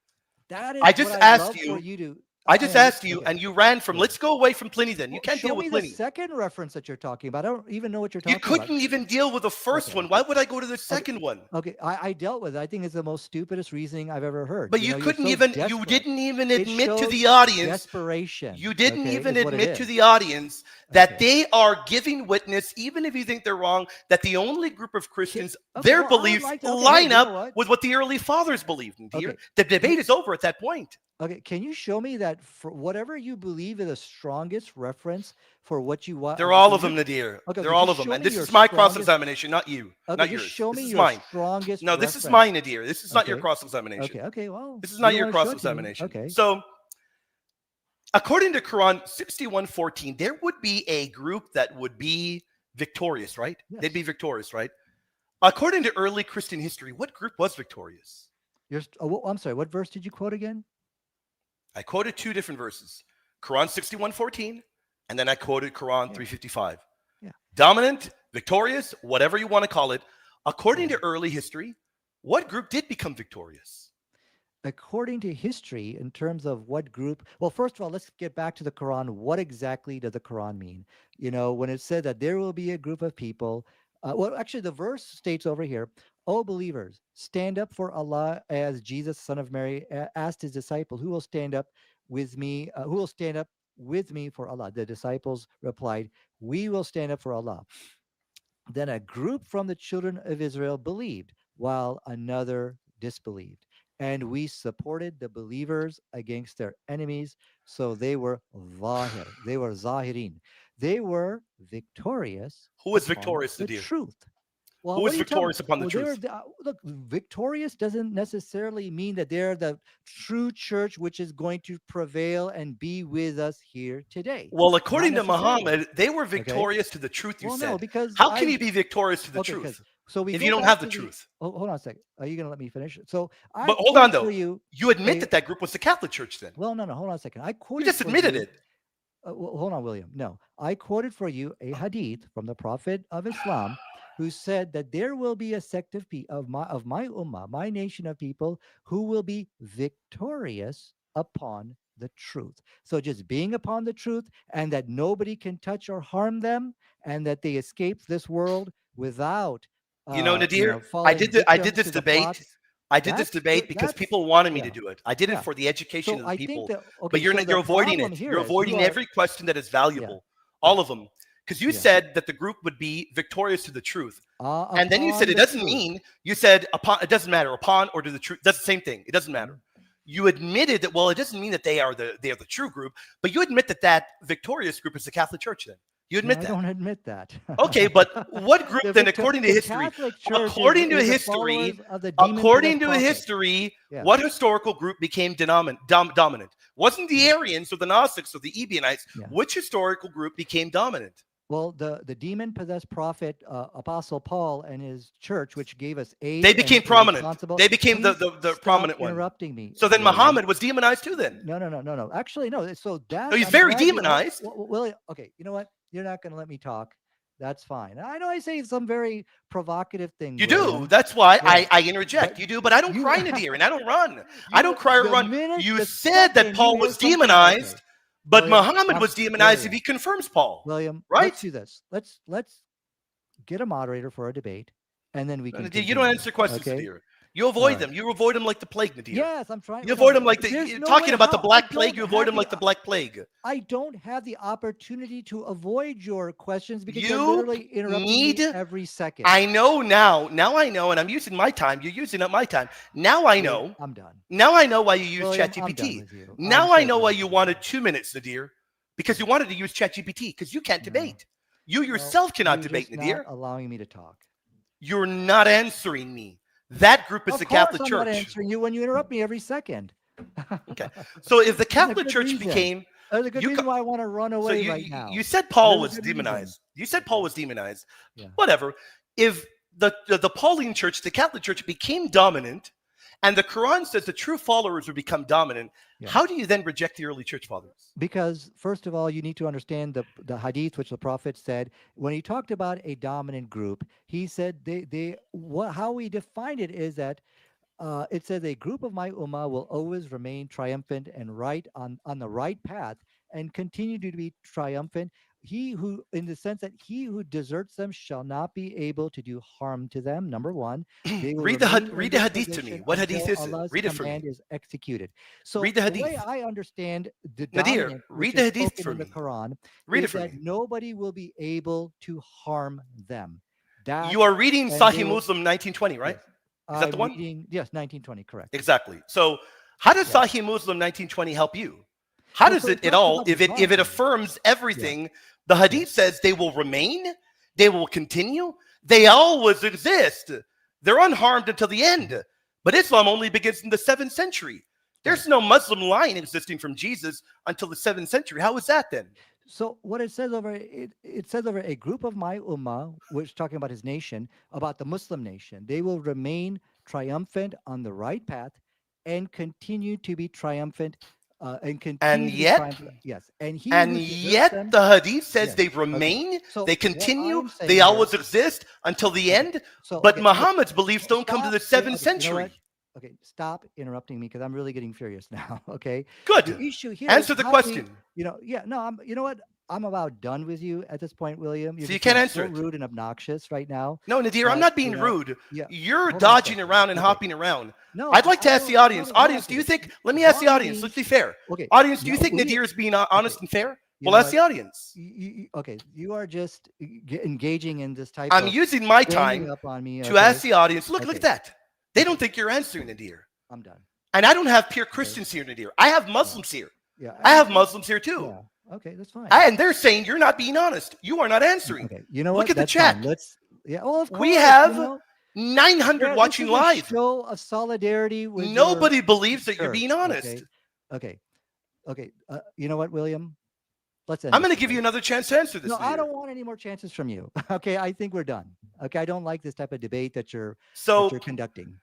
[SPEAKER 3] that is
[SPEAKER 2] I just
[SPEAKER 3] what I'd
[SPEAKER 2] asked
[SPEAKER 3] love
[SPEAKER 2] you-
[SPEAKER 3] for you to.
[SPEAKER 2] I just asked you,
[SPEAKER 3] okay.
[SPEAKER 2] and you ran from.
[SPEAKER 3] Yeah.
[SPEAKER 2] Let's go away from Pliny. Then you
[SPEAKER 3] Well,
[SPEAKER 2] can't
[SPEAKER 3] show
[SPEAKER 2] deal
[SPEAKER 3] me
[SPEAKER 2] with
[SPEAKER 3] the
[SPEAKER 2] Pliny.
[SPEAKER 3] second reference that you're talking about. I don't even know what you're
[SPEAKER 2] You
[SPEAKER 3] talking about.
[SPEAKER 2] couldn't even deal with the first
[SPEAKER 3] Okay.
[SPEAKER 2] one. Why would I go to the second one?
[SPEAKER 3] Okay, I dealt with it. I think it's the most stupidest reasoning I've ever heard.
[SPEAKER 2] But you
[SPEAKER 3] you're
[SPEAKER 2] couldn't
[SPEAKER 3] so
[SPEAKER 2] even. You
[SPEAKER 3] desperate.
[SPEAKER 2] didn't even
[SPEAKER 3] It
[SPEAKER 2] admit to
[SPEAKER 3] shows
[SPEAKER 2] the audience.
[SPEAKER 3] desperation.
[SPEAKER 2] You didn't
[SPEAKER 3] okay,
[SPEAKER 2] even
[SPEAKER 3] is what it
[SPEAKER 2] admit to
[SPEAKER 3] is.
[SPEAKER 2] the audience that
[SPEAKER 3] Okay.
[SPEAKER 2] they are giving witness, even if you think they're wrong, that the only group of Christians,
[SPEAKER 3] Okay,
[SPEAKER 2] their
[SPEAKER 3] well, I would
[SPEAKER 2] beliefs
[SPEAKER 3] like to- okay, hey,
[SPEAKER 2] line
[SPEAKER 3] you know
[SPEAKER 2] up
[SPEAKER 3] what?
[SPEAKER 2] with what the early fathers believed. Nadir.
[SPEAKER 3] Okay.
[SPEAKER 2] The debate is over at that point.
[SPEAKER 3] Okay, can you show me that for whatever you believe is the strongest reference for what you want?
[SPEAKER 2] They're all of them, Nadir.
[SPEAKER 3] Okay,
[SPEAKER 2] They're
[SPEAKER 3] just
[SPEAKER 2] all of them.
[SPEAKER 3] show
[SPEAKER 2] And
[SPEAKER 3] me
[SPEAKER 2] this
[SPEAKER 3] your
[SPEAKER 2] is my
[SPEAKER 3] strongest-
[SPEAKER 2] cross-examination, not you.
[SPEAKER 3] Okay,
[SPEAKER 2] not
[SPEAKER 3] just
[SPEAKER 2] yours.
[SPEAKER 3] show
[SPEAKER 2] This
[SPEAKER 3] me
[SPEAKER 2] is
[SPEAKER 3] your
[SPEAKER 2] mine.
[SPEAKER 3] strongest.
[SPEAKER 2] No, this is
[SPEAKER 3] reference.
[SPEAKER 2] mine, Nadir. This is not your
[SPEAKER 3] Okay.
[SPEAKER 2] cross-examination.
[SPEAKER 3] Okay, well,
[SPEAKER 2] This is not
[SPEAKER 3] you
[SPEAKER 2] your
[SPEAKER 3] wanna show it to me.
[SPEAKER 2] cross-examination.
[SPEAKER 3] Okay.
[SPEAKER 2] So, according to Quran 61:14, there would be a group that would be victorious, right?
[SPEAKER 3] Yes.
[SPEAKER 2] They'd be victorious, right? According to early Christian history, what group was victorious?
[SPEAKER 3] I'm sorry. What verse did you quote again?
[SPEAKER 2] I quoted two different verses. Quran 61:14, and then I quoted Quran 355.
[SPEAKER 3] Yeah.
[SPEAKER 2] Dominant, victorious, whatever you want to call it. According to early history, what group did become victorious?
[SPEAKER 3] According to history, in terms of what group, well, first of all, let's get back to the Quran. What exactly does the Quran mean? When it said that there will be a group of people, well, actually, the verse states over here, "O believers, stand up for Allah," as Jesus, son of Mary, asked his disciples, "Who will stand up with me? Who will stand up with me for Allah?" The disciples replied, "We will stand up for Allah." Then a group from the children of Israel believed, while another disbelieved. And we supported the believers against their enemies. So they were zahir. They were zahirin. They were victorious.
[SPEAKER 2] Who was
[SPEAKER 3] upon
[SPEAKER 2] victorious,
[SPEAKER 3] the
[SPEAKER 2] Nadir?
[SPEAKER 3] truth. Well,
[SPEAKER 2] Who
[SPEAKER 3] what
[SPEAKER 2] was
[SPEAKER 3] are you telling me?
[SPEAKER 2] victorious upon the
[SPEAKER 3] Well, they
[SPEAKER 2] truth?
[SPEAKER 3] were look, victorious doesn't necessarily mean that they're the true church which is going to prevail and be with us here today.
[SPEAKER 2] Well, according to
[SPEAKER 3] Not necessarily.
[SPEAKER 2] Muhammad, they were victorious to the truth, you
[SPEAKER 3] Well,
[SPEAKER 2] said.
[SPEAKER 3] no, because
[SPEAKER 2] How can you be victorious to the
[SPEAKER 3] okay, 'cause-
[SPEAKER 2] truth
[SPEAKER 3] so we
[SPEAKER 2] if
[SPEAKER 3] go
[SPEAKER 2] you don't
[SPEAKER 3] back
[SPEAKER 2] have
[SPEAKER 3] to
[SPEAKER 2] the truth?
[SPEAKER 3] Hold on a second. Are you going to let me finish? So I
[SPEAKER 2] But hold on,
[SPEAKER 3] quoted
[SPEAKER 2] though.
[SPEAKER 3] for you.
[SPEAKER 2] You admit
[SPEAKER 3] a-
[SPEAKER 2] that that group was the Catholic Church then.
[SPEAKER 3] Well, no, hold on a second. I
[SPEAKER 2] You
[SPEAKER 3] quoted.
[SPEAKER 2] just
[SPEAKER 3] for
[SPEAKER 2] admitted
[SPEAKER 3] you-
[SPEAKER 2] it.
[SPEAKER 3] well, hold on, William. No, I quoted for you a hadith from the Prophet of Islam, who said that there will be a sect of my ummah, my nation of people, who will be victorious upon the truth. So just being upon the truth, and that nobody can touch or harm them, and that they escape this world without.
[SPEAKER 2] Nadir, I
[SPEAKER 3] falling
[SPEAKER 2] did
[SPEAKER 3] victim
[SPEAKER 2] this
[SPEAKER 3] to the
[SPEAKER 2] debate.
[SPEAKER 3] plots.
[SPEAKER 2] I did this
[SPEAKER 3] That's
[SPEAKER 2] debate
[SPEAKER 3] good.
[SPEAKER 2] because
[SPEAKER 3] That's-
[SPEAKER 2] people wanted me to
[SPEAKER 3] yeah.
[SPEAKER 2] do it. I did it
[SPEAKER 3] Yeah.
[SPEAKER 2] for the education
[SPEAKER 3] So
[SPEAKER 2] of the
[SPEAKER 3] I
[SPEAKER 2] people.
[SPEAKER 3] think that okay,
[SPEAKER 2] But you're
[SPEAKER 3] so
[SPEAKER 2] not,
[SPEAKER 3] the
[SPEAKER 2] you're avoiding
[SPEAKER 3] problem
[SPEAKER 2] it.
[SPEAKER 3] here
[SPEAKER 2] You're
[SPEAKER 3] is
[SPEAKER 2] avoiding
[SPEAKER 3] you are-
[SPEAKER 2] every question that is valuable. All of them. Because you
[SPEAKER 3] Yeah.
[SPEAKER 2] said that the group would be victorious to the truth. And then you
[SPEAKER 3] upon
[SPEAKER 2] said it
[SPEAKER 3] the
[SPEAKER 2] doesn't
[SPEAKER 3] truth.
[SPEAKER 2] mean, you said upon, it doesn't matter, upon or to the truth. That's the same thing. It doesn't matter.
[SPEAKER 3] Mm-hmm.
[SPEAKER 2] You admitted that, well, it doesn't mean that they are the true group, but you admit that that victorious group is the Catholic Church then. You admit
[SPEAKER 3] No,
[SPEAKER 2] that.
[SPEAKER 3] I don't admit that.
[SPEAKER 2] Okay, but what group
[SPEAKER 3] The
[SPEAKER 2] then,
[SPEAKER 3] Victor-
[SPEAKER 2] according to
[SPEAKER 3] the
[SPEAKER 2] history?
[SPEAKER 3] Catholic Church
[SPEAKER 2] According to
[SPEAKER 3] is the
[SPEAKER 2] history,
[SPEAKER 3] followers of the demon-possessed
[SPEAKER 2] according to
[SPEAKER 3] prophet.
[SPEAKER 2] history,
[SPEAKER 3] Yeah.
[SPEAKER 2] what historical group became dominant? Wasn't the Arians or the Gnostics or the Ebionites?
[SPEAKER 3] Yeah.
[SPEAKER 2] Which historical group became dominant?
[SPEAKER 3] Well, the demon possessed prophet, Apostle Paul, and his church, which gave us aid,
[SPEAKER 2] They
[SPEAKER 3] and
[SPEAKER 2] became
[SPEAKER 3] were
[SPEAKER 2] prominent.
[SPEAKER 3] responsible.
[SPEAKER 2] They became the
[SPEAKER 3] Stop
[SPEAKER 2] prominent one.
[SPEAKER 3] interrupting me.
[SPEAKER 2] So then
[SPEAKER 3] William.
[SPEAKER 2] Muhammad was demonized too then.
[SPEAKER 3] No. Actually, no. So that
[SPEAKER 2] So he's
[SPEAKER 3] I'm
[SPEAKER 2] very
[SPEAKER 3] glad you-
[SPEAKER 2] demonized.
[SPEAKER 3] William, okay, you know what? You're not going to let me talk. That's fine. I know I say some very provocative things.
[SPEAKER 2] You do.
[SPEAKER 3] William.
[SPEAKER 2] That's why
[SPEAKER 3] Yeah.
[SPEAKER 2] I interject.
[SPEAKER 3] But
[SPEAKER 2] You do, but I don't
[SPEAKER 3] you-
[SPEAKER 2] cry, Nadir, and I don't run. I
[SPEAKER 3] You-
[SPEAKER 2] don't cry or
[SPEAKER 3] the
[SPEAKER 2] run.
[SPEAKER 3] minute-
[SPEAKER 2] You
[SPEAKER 3] the
[SPEAKER 2] said that
[SPEAKER 3] second
[SPEAKER 2] Paul
[SPEAKER 3] you
[SPEAKER 2] was
[SPEAKER 3] hear something-
[SPEAKER 2] demonized,
[SPEAKER 3] okay.
[SPEAKER 2] but
[SPEAKER 3] William,
[SPEAKER 2] Muhammad was demonized
[SPEAKER 3] William.
[SPEAKER 2] if he confirms Paul.
[SPEAKER 3] William,
[SPEAKER 2] Right?
[SPEAKER 3] let's do this. Let's get a moderator for a debate, and then we can.
[SPEAKER 2] Nadir, you don't
[SPEAKER 3] continue,
[SPEAKER 2] answer questions,
[SPEAKER 3] okay?
[SPEAKER 2] Nadir. You avoid
[SPEAKER 3] right.
[SPEAKER 2] them. You avoid them like the plague, Nadir.
[SPEAKER 3] Yes, I'm trying.
[SPEAKER 2] You
[SPEAKER 3] no,
[SPEAKER 2] avoid them like
[SPEAKER 3] there's
[SPEAKER 2] the
[SPEAKER 3] no
[SPEAKER 2] talking
[SPEAKER 3] way
[SPEAKER 2] about the
[SPEAKER 3] how-
[SPEAKER 2] black
[SPEAKER 3] I
[SPEAKER 2] plague. You
[SPEAKER 3] don't
[SPEAKER 2] avoid
[SPEAKER 3] have
[SPEAKER 2] them like the black plague.
[SPEAKER 3] I don't have the opportunity to avoid your questions because you're
[SPEAKER 2] You
[SPEAKER 3] literally interrupting
[SPEAKER 2] need-
[SPEAKER 3] me every second.
[SPEAKER 2] I know now. Now I know, and I'm using my time. You're using up my time. Now I know.
[SPEAKER 3] I'm done.
[SPEAKER 2] Now I know why you use
[SPEAKER 3] William, I'm done
[SPEAKER 2] ChatGPT.
[SPEAKER 3] with you.
[SPEAKER 2] Now
[SPEAKER 3] I'm
[SPEAKER 2] I
[SPEAKER 3] so
[SPEAKER 2] know
[SPEAKER 3] done
[SPEAKER 2] why
[SPEAKER 3] with
[SPEAKER 2] you wanted 2 minutes, Nadir, because you wanted to use ChatGPT because you can't
[SPEAKER 3] No.
[SPEAKER 2] debate. You
[SPEAKER 3] Well,
[SPEAKER 2] yourself cannot
[SPEAKER 3] you're
[SPEAKER 2] debate,
[SPEAKER 3] just
[SPEAKER 2] Nadir.
[SPEAKER 3] not allowing me to talk.
[SPEAKER 2] You're not answering me. That group is
[SPEAKER 3] Of
[SPEAKER 2] the
[SPEAKER 3] course
[SPEAKER 2] Catholic
[SPEAKER 3] I'm
[SPEAKER 2] Church.
[SPEAKER 3] not answering you when you interrupt me every second.
[SPEAKER 2] Okay. So if the
[SPEAKER 3] There's a
[SPEAKER 2] Catholic
[SPEAKER 3] good
[SPEAKER 2] Church
[SPEAKER 3] reason.
[SPEAKER 2] became,
[SPEAKER 3] There's a good
[SPEAKER 2] You
[SPEAKER 3] reason
[SPEAKER 2] co-
[SPEAKER 3] why I want to run
[SPEAKER 2] so
[SPEAKER 3] away right now.
[SPEAKER 2] you said Paul
[SPEAKER 3] There's a
[SPEAKER 2] was
[SPEAKER 3] good reason.
[SPEAKER 2] demonized. You said Paul was demonized.
[SPEAKER 3] Yeah.
[SPEAKER 2] Whatever. If the Pauline Church, the Catholic Church, became dominant, and the Quran says the true followers would become dominant,
[SPEAKER 3] Yeah.
[SPEAKER 2] how do you then reject the early church fathers?
[SPEAKER 3] Because first of all, you need to understand the hadith, which the prophet said when he talked about a dominant group. He said how he defined it is that it says a group of my ummah will always remain triumphant and right on the right path and continue to be triumphant. He who, in the sense that he who deserts them shall not be able to do harm to them. Number one, they will
[SPEAKER 2] Read the
[SPEAKER 3] remain in
[SPEAKER 2] read the
[SPEAKER 3] this
[SPEAKER 2] hadith to me.
[SPEAKER 3] position
[SPEAKER 2] What hadith
[SPEAKER 3] until
[SPEAKER 2] is it?
[SPEAKER 3] Allah's
[SPEAKER 2] Read it for
[SPEAKER 3] command
[SPEAKER 2] me.
[SPEAKER 3] is executed. So
[SPEAKER 2] Read the
[SPEAKER 3] way
[SPEAKER 2] hadith.
[SPEAKER 3] I understand the
[SPEAKER 2] Nadir,
[SPEAKER 3] dominant,
[SPEAKER 2] read
[SPEAKER 3] which
[SPEAKER 2] the
[SPEAKER 3] is
[SPEAKER 2] hadith
[SPEAKER 3] spoken
[SPEAKER 2] for
[SPEAKER 3] in the
[SPEAKER 2] me.
[SPEAKER 3] Quran,
[SPEAKER 2] Read it
[SPEAKER 3] is
[SPEAKER 2] for
[SPEAKER 3] that
[SPEAKER 2] me.
[SPEAKER 3] nobody will be able to harm them. That
[SPEAKER 2] You are reading
[SPEAKER 3] and
[SPEAKER 2] Sahih
[SPEAKER 3] they will-
[SPEAKER 2] Muslim 1920, right?
[SPEAKER 3] yes,
[SPEAKER 2] Is that the
[SPEAKER 3] I'm
[SPEAKER 2] one?
[SPEAKER 3] reading- yes, 1920, correct.
[SPEAKER 2] Exactly. So how does
[SPEAKER 3] Yeah.
[SPEAKER 2] Sahih Muslim 1920 help you? How
[SPEAKER 3] Well,
[SPEAKER 2] does
[SPEAKER 3] so it
[SPEAKER 2] it at
[SPEAKER 3] talks
[SPEAKER 2] all,
[SPEAKER 3] about
[SPEAKER 2] if it
[SPEAKER 3] economy.
[SPEAKER 2] affirms everything, the hadith says they will remain, they will continue, they always exist. They're unharmed until the end. But Islam only begins in the 7th century. There's no Muslim line existing from Jesus until the 7th century. How is that then?
[SPEAKER 3] So what it says over it says over a group of my ummah, which is talking about his nation, about the Muslim nation, they will remain triumphant on the right path and continue to be triumphant and continue to be
[SPEAKER 2] yet-
[SPEAKER 3] triumphant. Yes, and he
[SPEAKER 2] And
[SPEAKER 3] who deserts
[SPEAKER 2] yet
[SPEAKER 3] them-
[SPEAKER 2] the hadith says
[SPEAKER 3] Yes,
[SPEAKER 2] they
[SPEAKER 3] okay.
[SPEAKER 2] remain,
[SPEAKER 3] So
[SPEAKER 2] they
[SPEAKER 3] what
[SPEAKER 2] continue,
[SPEAKER 3] I'm saying
[SPEAKER 2] they
[SPEAKER 3] here-
[SPEAKER 2] always exist until the end.
[SPEAKER 3] So,
[SPEAKER 2] But
[SPEAKER 3] okay,
[SPEAKER 2] Muhammad's beliefs don't come to the
[SPEAKER 3] stop-
[SPEAKER 2] 7th
[SPEAKER 3] okay, you know
[SPEAKER 2] century.
[SPEAKER 3] what? Okay, stop interrupting me because I'm really getting furious now. Okay,
[SPEAKER 2] Good.
[SPEAKER 3] the issue here.
[SPEAKER 2] Answer
[SPEAKER 3] is
[SPEAKER 2] the
[SPEAKER 3] how we-
[SPEAKER 2] question.
[SPEAKER 3] I'm. You know what? I'm about done with you at this point, William. You're
[SPEAKER 2] So you
[SPEAKER 3] just
[SPEAKER 2] can't
[SPEAKER 3] being
[SPEAKER 2] answer
[SPEAKER 3] so
[SPEAKER 2] it.
[SPEAKER 3] rude and obnoxious right now.
[SPEAKER 2] No, Nadir, I'm
[SPEAKER 3] But,
[SPEAKER 2] not being
[SPEAKER 3] you know,
[SPEAKER 2] rude.
[SPEAKER 3] yeah,
[SPEAKER 2] You're
[SPEAKER 3] hold on a
[SPEAKER 2] dodging
[SPEAKER 3] second.
[SPEAKER 2] around and
[SPEAKER 3] Okay.
[SPEAKER 2] hopping around.
[SPEAKER 3] No,
[SPEAKER 2] I'd like to
[SPEAKER 3] I
[SPEAKER 2] ask the
[SPEAKER 3] don't-
[SPEAKER 2] audience.
[SPEAKER 3] no, no,
[SPEAKER 2] Audience, do you think? Let me ask the
[SPEAKER 3] Why
[SPEAKER 2] audience.
[SPEAKER 3] me-
[SPEAKER 2] Let's be fair.
[SPEAKER 3] Okay.
[SPEAKER 2] Audience, do you
[SPEAKER 3] No,
[SPEAKER 2] think
[SPEAKER 3] we-
[SPEAKER 2] Nadir is being honest and fair?
[SPEAKER 3] You
[SPEAKER 2] Well,
[SPEAKER 3] know
[SPEAKER 2] ask the audience.
[SPEAKER 3] Okay, you are just engaging in this type
[SPEAKER 2] I'm
[SPEAKER 3] of
[SPEAKER 2] using my
[SPEAKER 3] ganging
[SPEAKER 2] time
[SPEAKER 3] up on me.
[SPEAKER 2] to
[SPEAKER 3] okay?
[SPEAKER 2] ask the audience. Look
[SPEAKER 3] Okay.
[SPEAKER 2] at that. They don't think you're answering, Nadir.
[SPEAKER 3] I'm done.
[SPEAKER 2] And I don't have pure Christians here, Nadir. I have Muslims here.
[SPEAKER 3] Yeah.
[SPEAKER 2] I have Muslims here too.
[SPEAKER 3] Yeah. Okay, that's fine.
[SPEAKER 2] And they're saying you're not being honest. You are not answering.
[SPEAKER 3] Okay, you know
[SPEAKER 2] Look
[SPEAKER 3] what?
[SPEAKER 2] at the
[SPEAKER 3] That's
[SPEAKER 2] chat.
[SPEAKER 3] fine. Let's. Yeah. Well, of course.
[SPEAKER 2] We have
[SPEAKER 3] you know,
[SPEAKER 2] 900
[SPEAKER 3] yeah, this
[SPEAKER 2] watching
[SPEAKER 3] is a
[SPEAKER 2] live.
[SPEAKER 3] Show of solidarity with your
[SPEAKER 2] Nobody believes that you're
[SPEAKER 3] church,
[SPEAKER 2] being honest.
[SPEAKER 3] Okay. You know what, William? Let's end.
[SPEAKER 2] I'm
[SPEAKER 3] this
[SPEAKER 2] going to give
[SPEAKER 3] debate.
[SPEAKER 2] you another chance to answer this.
[SPEAKER 3] No, I
[SPEAKER 2] Nadir.
[SPEAKER 3] don't want any more chances from you. Okay, I think we're done. Okay, I don't like this type of debate that you're
[SPEAKER 2] So,
[SPEAKER 3] conducting.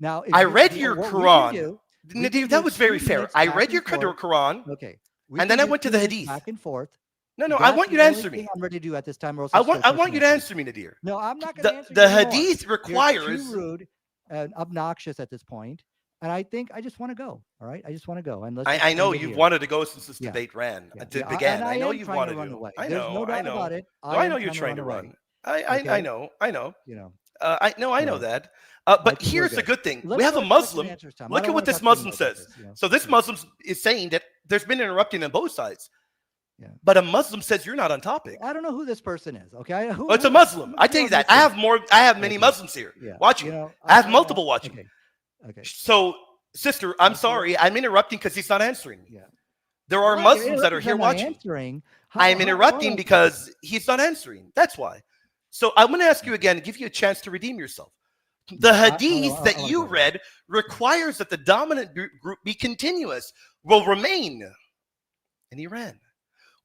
[SPEAKER 3] Now, if
[SPEAKER 2] I
[SPEAKER 3] you-
[SPEAKER 2] read
[SPEAKER 3] you-
[SPEAKER 2] your
[SPEAKER 3] what we can
[SPEAKER 2] Quran.
[SPEAKER 3] do- we
[SPEAKER 2] Nadir,
[SPEAKER 3] can
[SPEAKER 2] that
[SPEAKER 3] do
[SPEAKER 2] was very
[SPEAKER 3] 2
[SPEAKER 2] fair.
[SPEAKER 3] minutes
[SPEAKER 2] I
[SPEAKER 3] back
[SPEAKER 2] read
[SPEAKER 3] and
[SPEAKER 2] your
[SPEAKER 3] forth.
[SPEAKER 2] Quran.
[SPEAKER 3] Okay.
[SPEAKER 2] And then I went to the
[SPEAKER 3] minutes
[SPEAKER 2] hadith.
[SPEAKER 3] Back and forth.
[SPEAKER 2] No, I
[SPEAKER 3] That's
[SPEAKER 2] want you
[SPEAKER 3] the
[SPEAKER 2] to
[SPEAKER 3] only
[SPEAKER 2] answer me.
[SPEAKER 3] thing I'm ready to do at this time. Or else
[SPEAKER 2] I
[SPEAKER 3] I'll
[SPEAKER 2] want
[SPEAKER 3] start
[SPEAKER 2] you to
[SPEAKER 3] pushing
[SPEAKER 2] answer me, Nadir.
[SPEAKER 3] No, I'm not going to
[SPEAKER 2] The,
[SPEAKER 3] answer
[SPEAKER 2] the
[SPEAKER 3] you anymore.
[SPEAKER 2] hadith
[SPEAKER 3] You're
[SPEAKER 2] requires.
[SPEAKER 3] too rude and obnoxious at this point, and I think I just want to go. All right, I just want to go. And let's. just
[SPEAKER 2] I know
[SPEAKER 3] end it
[SPEAKER 2] you've
[SPEAKER 3] here.
[SPEAKER 2] wanted to go since this
[SPEAKER 3] Yeah.
[SPEAKER 2] debate ran.
[SPEAKER 3] Yeah,
[SPEAKER 2] It
[SPEAKER 3] yeah,
[SPEAKER 2] began.
[SPEAKER 3] and
[SPEAKER 2] I know
[SPEAKER 3] am
[SPEAKER 2] you've
[SPEAKER 3] trying
[SPEAKER 2] wanted
[SPEAKER 3] to run
[SPEAKER 2] to.
[SPEAKER 3] away.
[SPEAKER 2] I
[SPEAKER 3] There's
[SPEAKER 2] know.
[SPEAKER 3] no doubt
[SPEAKER 2] I know.
[SPEAKER 3] about it.
[SPEAKER 2] No, I
[SPEAKER 3] am
[SPEAKER 2] know you're trying to
[SPEAKER 3] away,
[SPEAKER 2] run. I
[SPEAKER 3] Okay?
[SPEAKER 2] know. I know.
[SPEAKER 3] You know.
[SPEAKER 2] I know
[SPEAKER 3] Yeah.
[SPEAKER 2] that.
[SPEAKER 3] I
[SPEAKER 2] But
[SPEAKER 3] think we're
[SPEAKER 2] here's the
[SPEAKER 3] good.
[SPEAKER 2] good thing.
[SPEAKER 3] Let's
[SPEAKER 2] We have
[SPEAKER 3] go
[SPEAKER 2] a
[SPEAKER 3] to question
[SPEAKER 2] Muslim.
[SPEAKER 3] and answers time. I
[SPEAKER 2] Look
[SPEAKER 3] don't
[SPEAKER 2] at what
[SPEAKER 3] wanna
[SPEAKER 2] this
[SPEAKER 3] talk to you
[SPEAKER 2] Muslim
[SPEAKER 3] about
[SPEAKER 2] says.
[SPEAKER 3] this, you know?
[SPEAKER 2] So this Muslim is saying that there's been interrupting on both sides.
[SPEAKER 3] Yeah.
[SPEAKER 2] But a Muslim says you're not on topic.
[SPEAKER 3] I don't know who this person is. Okay.
[SPEAKER 2] Oh, it's a Muslim. I tell you that. I have many
[SPEAKER 3] Okay.
[SPEAKER 2] Muslims here
[SPEAKER 3] Yeah.
[SPEAKER 2] watching.
[SPEAKER 3] You know,
[SPEAKER 2] I have multiple watching.
[SPEAKER 3] Okay. Okay.
[SPEAKER 2] So, sister, I'm
[SPEAKER 3] Okay.
[SPEAKER 2] sorry. I'm interrupting because he's not answering.
[SPEAKER 3] Yeah.
[SPEAKER 2] There are
[SPEAKER 3] Why?
[SPEAKER 2] Muslims that are
[SPEAKER 3] Interrupt
[SPEAKER 2] here
[SPEAKER 3] because I'm not
[SPEAKER 2] watching.
[SPEAKER 3] Answering.
[SPEAKER 2] I am
[SPEAKER 3] How-
[SPEAKER 2] interrupting
[SPEAKER 3] how-
[SPEAKER 2] because he's not answering. That's why. So I'm going to ask you again and give you a chance to redeem yourself. The hadith that
[SPEAKER 3] wanna
[SPEAKER 2] you
[SPEAKER 3] go.
[SPEAKER 2] read requires that the dominant group be continuous, will remain. And he ran.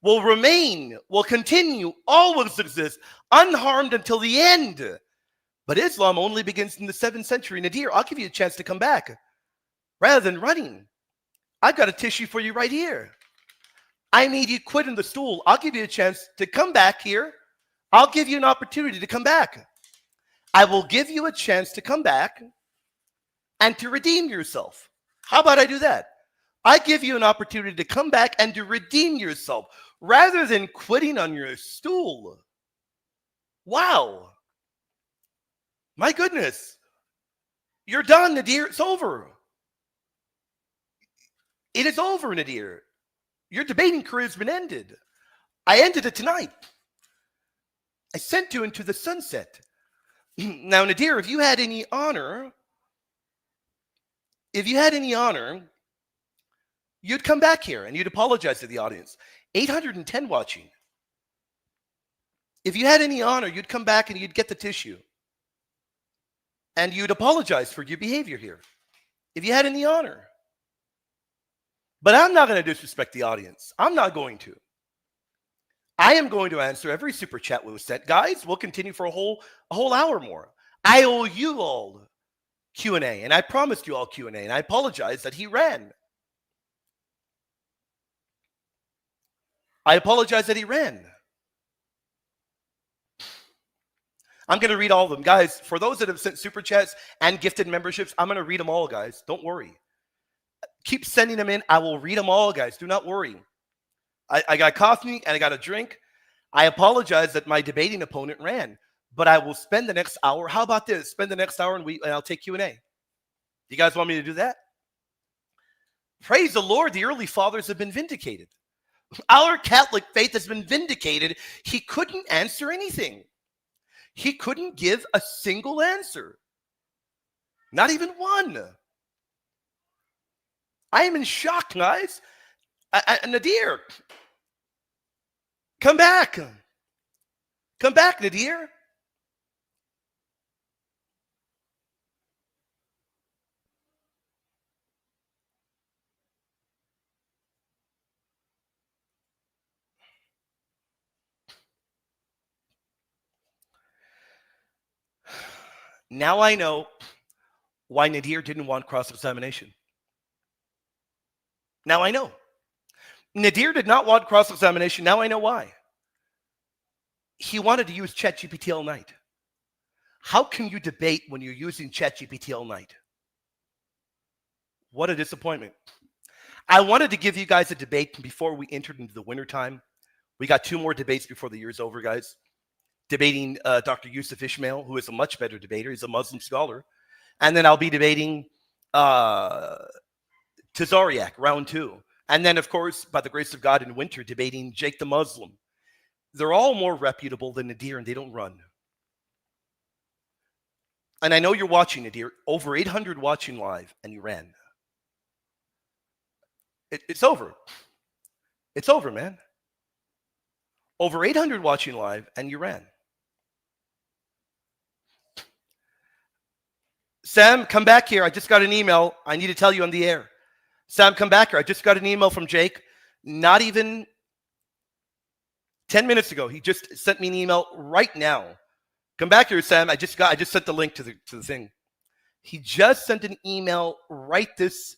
[SPEAKER 2] will remain, will continue, always exist, unharmed until the end. But Islam only begins in the 7th century. Nadir, I'll give you a chance to come back. Rather than running, I've got a tissue for you right here. I need you quitting the stool. I'll give you a chance to come back here. I'll give you an opportunity to come back. I will give you a chance to come back and to redeem yourself. How about I do that? I give you an opportunity to come back and to redeem yourself rather than quitting on your stool. Wow. My goodness. You're done, Nadir. It's over. It is over, Nadir. Your debating career has been ended. I ended it tonight. I sent you into the sunset. Now, Nadir, if you had any honor, you'd come back here and you'd apologize to the audience. 810 watching. If you had any honor, you'd come back and you'd get the tissue. And you'd apologize for your behavior here. If you had any honor. But I'm not going to disrespect the audience. I'm not going to. I am going to answer every super chat we was sent. Guys, we'll continue for a whole hour more. I owe you all Q&A, and I promised you all Q&A, and I apologize that he ran. I apologize that he ran. I'm going to read all of them. Guys, for those that have sent super chats and gifted memberships, I'm going to read them all, guys. Don't worry. Keep sending them in. I will read them all, guys. Do not worry. I got coffee and I got a drink. I apologize that my debating opponent ran, but I will spend the next hour. How about this? Spend the next hour and I'll take Q&A. You guys want me to do that? Praise the Lord. The early fathers have been vindicated. Our Catholic faith has been vindicated. He couldn't answer anything. He couldn't give a single answer. Not even one. I am in shock, guys. Nadir, come back. Come back, Nadir. Now I know why Nadir didn't want cross-examination. Now I know. Nadir did not want cross-examination. Now I know why. He wanted to use ChatGPT all night. How can you debate when you're using ChatGPT all night? What a disappointment. I wanted to give you guys a debate before we entered into the wintertime. We got 2 more debates before the year's over, guys. Debating Dr. Yusuf Ishmael, who is a much better debater. He's a Muslim scholar. And then I'll be debating Tazariak, round 2. And then, of course, by the grace of God, in winter, debating Jake the Muslim. They're all more reputable than Nadir, and they don't run. And I know you're watching, Nadir. Over 800 watching live, and you ran. It's over. It's over, man. Over 800 watching live, and you ran. Sam, come back here. I just got an email. I need to tell you on the air. Sam, come back here. I just got an email from Jake. Not even 10 minutes ago. He just sent me an email right now. Come back here, Sam. I just sent the link to the thing. He just sent an email right this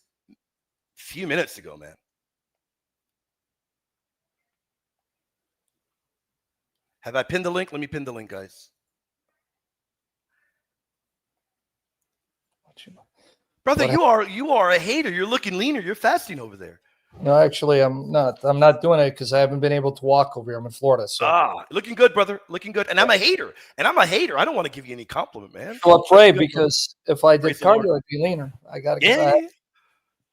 [SPEAKER 2] few minutes ago, man. Have I pinned the link? Let me pin the link, guys. Brother, you are a hater. You're looking leaner. You're fasting over there.
[SPEAKER 4] No, actually, I'm not. I'm not doing it because I haven't been able to walk over here. I'm in Florida. So.
[SPEAKER 2] Looking good, brother. Looking good. And I'm a hater. I don't want to give you any compliment, man.
[SPEAKER 4] Well, I pray because if I did cardio, I'd be leaner. I got to get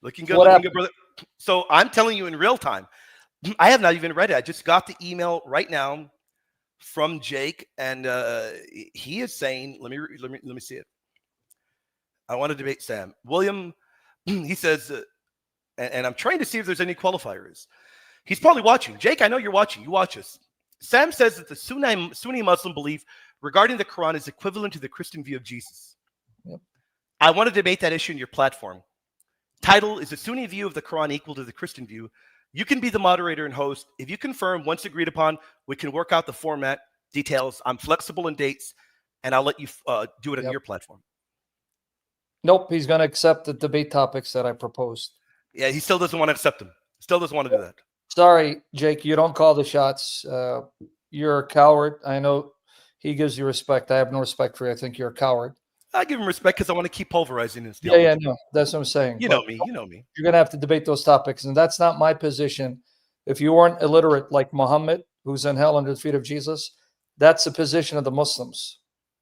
[SPEAKER 2] Looking good, looking good, brother. So I'm telling you in real time. I have not even read it. I just got the email right now from Jake, and he is saying, let me see it. I want to debate Sam. William, he says, and I'm trying to see if there's any qualifiers. He's probably watching. Jake, I know you're watching. You watch us. Sam says that the Sunni Muslim belief regarding the Quran is equivalent to the Christian view of Jesus.
[SPEAKER 4] Yep.
[SPEAKER 2] I want to debate that issue in your platform. Title, is the Sunni view of the Quran equal to the Christian view? You can be the moderator and host. If you confirm once agreed upon, we can work out the format details. I'm flexible in dates, and I'll let you do it on
[SPEAKER 4] Yep.
[SPEAKER 2] your platform.
[SPEAKER 4] Nope, he's going to accept the debate topics that I proposed.
[SPEAKER 2] Yeah, he still doesn't want to accept them. Still doesn't want to do that.
[SPEAKER 4] Sorry, Jake, you don't call the shots. You're a coward. I know he gives you respect. I have no respect for you. I think you're a coward.
[SPEAKER 2] I give him respect because I want to keep pulverizing his
[SPEAKER 4] Yeah,
[SPEAKER 2] theology.
[SPEAKER 4] no, that's what I'm saying.
[SPEAKER 2] You know me. You know me.
[SPEAKER 4] You're going to have to debate those topics, and that's not my position. If you weren't illiterate like Muhammad, who's in hell under the feet of Jesus, that's the position of the Muslims.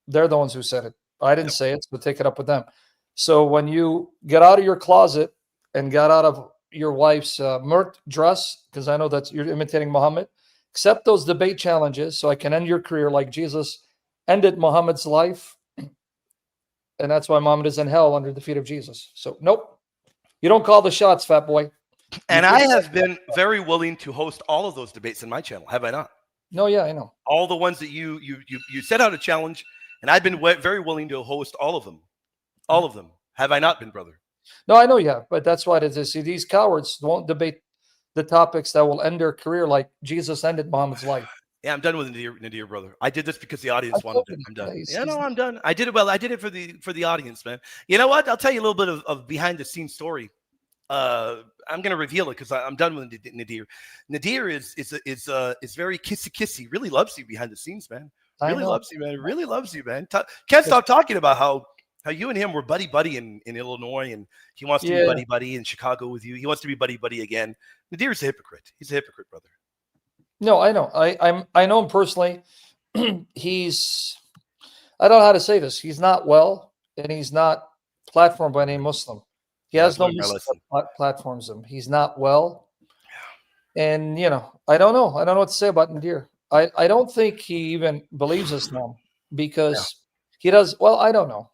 [SPEAKER 4] They're the ones who said it. I didn't say it, so take it up with them. So when you get out of your closet and got out of your wife's myrrh dress, because I know that you're imitating Muhammad, accept those debate challenges so I can end your career like Jesus ended Muhammad's life. And that's why Muhammad is in hell under the feet of Jesus. So, nope. You don't call the shots, fat boy.
[SPEAKER 2] And I have been very willing to host all of those debates in my channel, have I not?
[SPEAKER 4] No, yeah, I know.
[SPEAKER 2] All the ones that you set out a challenge, and I've been very willing to host all of them. All of them. Have I not been, brother?
[SPEAKER 4] No, I know you have, but that's what it is. See, these cowards won't debate the topics that will end their career like Jesus ended Muhammad's life.
[SPEAKER 2] Yeah, I'm done with Nadir, brother. I did this because the audience wanted it. I'm done.
[SPEAKER 4] He's-
[SPEAKER 2] Yeah, no, I'm done. I did it well. I did it for the audience, man. You know what? I'll tell you a little bit of behind the scenes story. I'm gonna reveal it because I'm done with Nadir. Nadir is very kissy. Really loves you behind the scenes, man. Really loves you, man. Really loves you, man. Can't stop talking about how you and him were buddy in Illinois, and he wants to be buddy in Chicago with you. He wants to be buddy again. Nadir is a hypocrite. He's a hypocrite, brother.
[SPEAKER 4] No, I know. I know him personally. He's, I don't know how to say this. He's not well, and he's not platformed by any Muslim. He has no Muslim platforms him. He's not well. And, I don't know. I don't know what to say about Nadir. I don't think he even believes Islam because he does. Well, I don't know.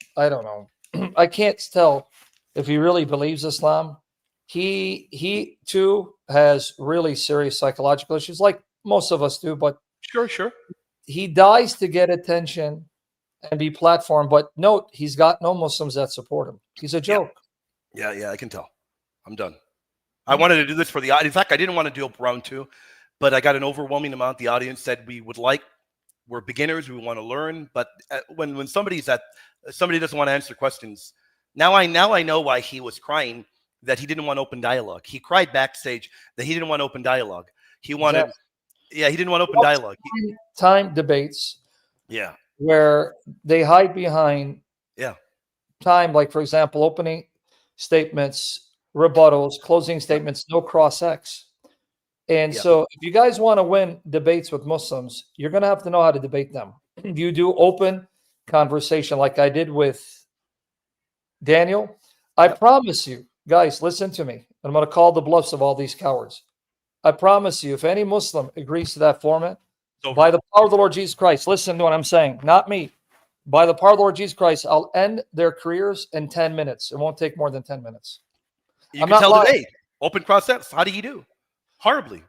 [SPEAKER 4] I can't tell if he really believes Islam. He too has really serious psychological issues like most of us do, but
[SPEAKER 2] Sure.
[SPEAKER 4] he dies to get attention and be platformed. But note, he's got no Muslims that support him. He's a joke.
[SPEAKER 2] Yeah, I can tell. I'm done. I wanted to do this for the audience. In fact, I didn't want to do round 2, but I got an overwhelming amount. The audience said we're beginners, we want to learn. But when somebody doesn't want to answer questions, now I know why he was crying that he didn't want open dialogue. He cried backstage that he didn't want open dialogue. He wanted, he didn't want open dialogue.
[SPEAKER 4] Time debates, where they hide behind time, like for example, opening statements, rebuttals, closing statements, no cross-X. And so if you guys want to win debates with Muslims, you're going to have to know how to debate them. You do open conversation like I did with Daniel. I promise you, guys, listen to me. I'm going to call the bluffs of all these cowards. I promise you, if any Muslim agrees to that format, by the power of the Lord Jesus Christ, listen to what I'm saying, not me. By the power of the Lord Jesus Christ, I'll end their careers in 10 minutes. It won't take more than 10 minutes.
[SPEAKER 2] You can tell today. Open cross-X. How do you do? Horribly.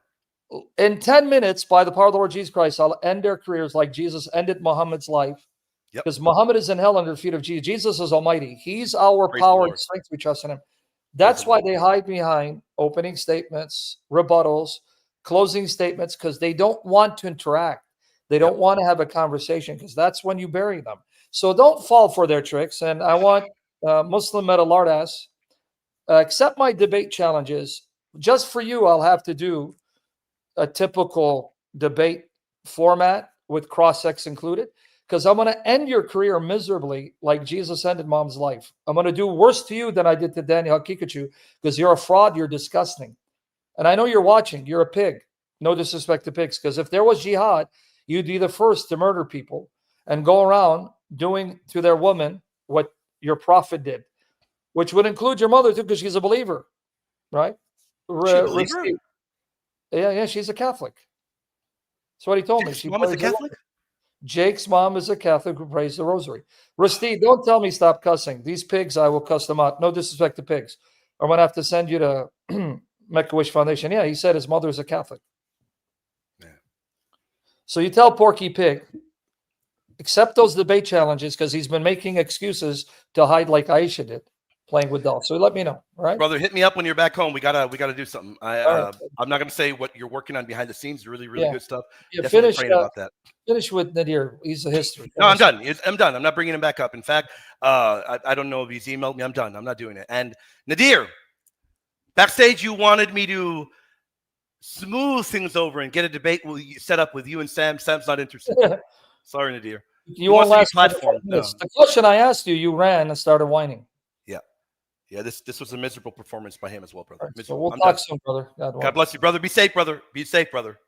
[SPEAKER 4] In 10 minutes, by the power of the Lord Jesus Christ, I'll end their careers like Jesus ended Muhammad's life. Because Muhammad is in hell under the feet of Jesus. Jesus is almighty. He's our power and strength. We trust in him. That's why they hide behind opening statements, rebuttals, closing statements, because they don't want to interact. They don't want to have a conversation because that's when you bury them. So don't fall for their tricks. And I want Muslim Meta Lardas, accept my debate challenges. Just for you, I'll have to do a typical debate format with cross-X included, because I'm going to end your career miserably like Jesus ended Mom's life. I'm going to do worse to you than I did to Daniel Hakikachu because you're a fraud. You're disgusting. And I know you're watching. You're a pig. No disrespect to pigs, because if there was jihad, you'd be the first to murder people and go around doing to their woman what your prophet did, which would include your mother too, because she's a believer, right? Yeah, she's a Catholic. That's what he told me.
[SPEAKER 2] Mom is a Catholic?
[SPEAKER 4] Jake's mom is a Catholic who prays the rosary. Rustee, don't tell me stop cussing. These pigs, I will cuss them out. No disrespect to pigs. I'm going to have to send you to Make-A-Wish Foundation. Yeah, he said his mother is a Catholic. Yeah. So you tell Porky Pig, accept those debate challenges because he's been making excuses to hide like Aisha did. playing with dolls. So let me know. All right,
[SPEAKER 2] brother. Hit me up when you're back home. We gotta do something.
[SPEAKER 4] right.
[SPEAKER 2] I'm not gonna say what you're working on behind the scenes. Really
[SPEAKER 4] Yeah.
[SPEAKER 2] good stuff.
[SPEAKER 4] Yeah,
[SPEAKER 2] Definitely praying about that.
[SPEAKER 4] Finish with Nadir. He's a history.
[SPEAKER 2] No, I'm done. I'm done. I'm not bringing him back up. In fact, I don't know if he's emailed me. I'm done. I'm not doing it. And Nadir, backstage, you wanted me to smooth things over and get a debate set up with you and Sam. Sam's not interested. Sorry, Nadir.
[SPEAKER 4] You won't last
[SPEAKER 2] platform.
[SPEAKER 4] No. The question I asked you, you ran and started whining.
[SPEAKER 2] Yeah, this was a miserable performance by him as well, brother.
[SPEAKER 4] Right, so we'll talk soon, brother.
[SPEAKER 2] God bless you, brother. Be safe, brother. Be safe, brother.